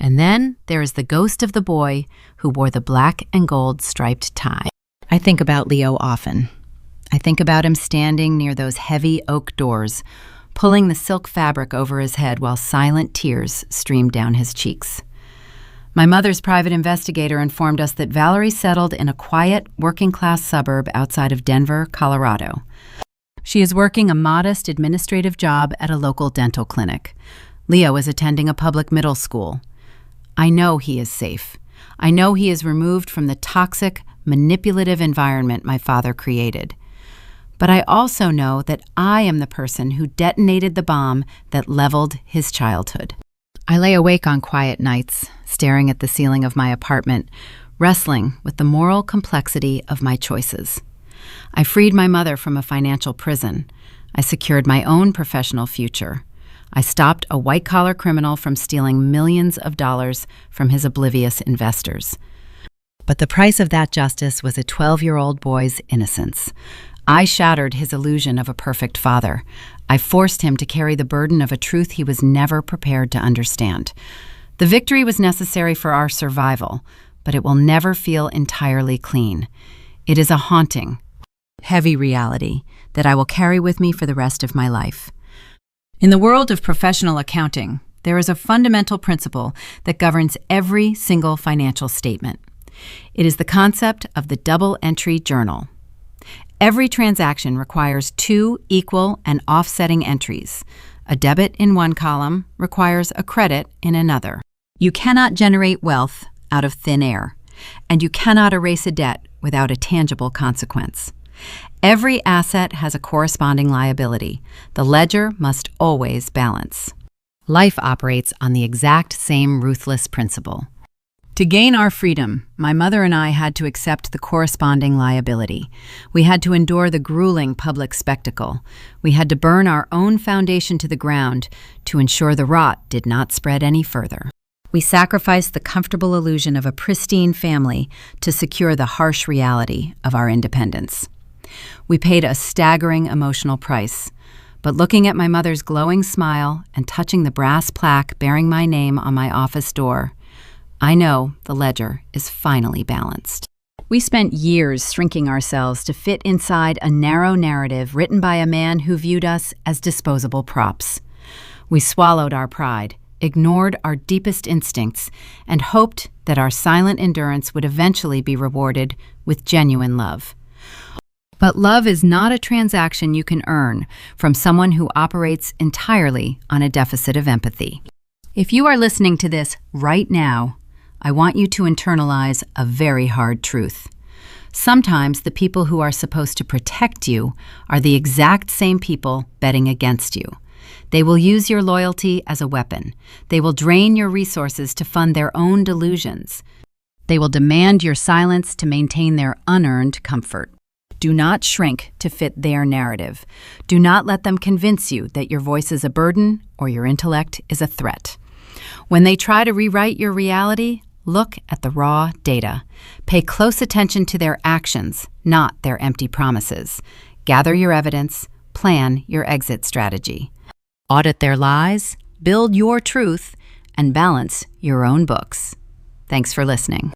And then there is the ghost of the boy who wore the black and gold striped tie. I think about Leo often. I think about him standing near those heavy oak doors, pulling the silk fabric over his head while silent tears streamed down his cheeks. My mother's private investigator informed us that Valerie settled in a quiet, working-class suburb outside of Denver, Colorado. She is working a modest administrative job at a local dental clinic. Leo is attending a public middle school. I know he is safe. I know he is removed from the toxic, manipulative environment my father created. But I also know that I am the person who detonated the bomb that leveled his childhood. I lay awake on quiet nights, staring at the ceiling of my apartment, wrestling with the moral complexity of my choices. I freed my mother from a financial prison. I secured my own professional future. I stopped a white-collar criminal from stealing millions of dollars from his oblivious investors. But the price of that justice was a 12-year-old boy's innocence. I shattered his illusion of a perfect father. I forced him to carry the burden of a truth he was never prepared to understand. The victory was necessary for our survival, but it will never feel entirely clean. It is a haunting, heavy reality that I will carry with me for the rest of my life. In the world of professional accounting, there is a fundamental principle that governs every single financial statement. It is the concept of the double-entry journal. Every transaction requires two equal and offsetting entries. A debit in one column requires a credit in another. You cannot generate wealth out of thin air, and you cannot erase a debt without a tangible consequence. Every asset has a corresponding liability. The ledger must always balance. Life operates on the exact same ruthless principle. To gain our freedom, my mother and I had to accept the corresponding liability. We had to endure the grueling public spectacle. We had to burn our own foundation to the ground to ensure the rot did not spread any further. We sacrificed the comfortable illusion of a pristine family to secure the harsh reality of our independence. We paid a staggering emotional price, but looking at my mother's glowing smile and touching the brass plaque bearing my name on my office door, I know the ledger is finally balanced. We spent years shrinking ourselves to fit inside a narrow narrative written by a man who viewed us as disposable props. We swallowed our pride, ignored our deepest instincts, and hoped that our silent endurance would eventually be rewarded with genuine love. But love is not a transaction you can earn from someone who operates entirely on a deficit of empathy. If you are listening to this right now, I want you to internalize a very hard truth. Sometimes the people who are supposed to protect you are the exact same people betting against you. They will use your loyalty as a weapon. They will drain your resources to fund their own delusions. They will demand your silence to maintain their unearned comfort. Do not shrink to fit their narrative. Do not let them convince you that your voice is a burden or your intellect is a threat. When they try to rewrite your reality, look at the raw data. Pay close attention to their actions, not their empty promises. Gather your evidence, plan your exit strategy. Audit their lies, build your truth, and balance your own books. Thanks for listening.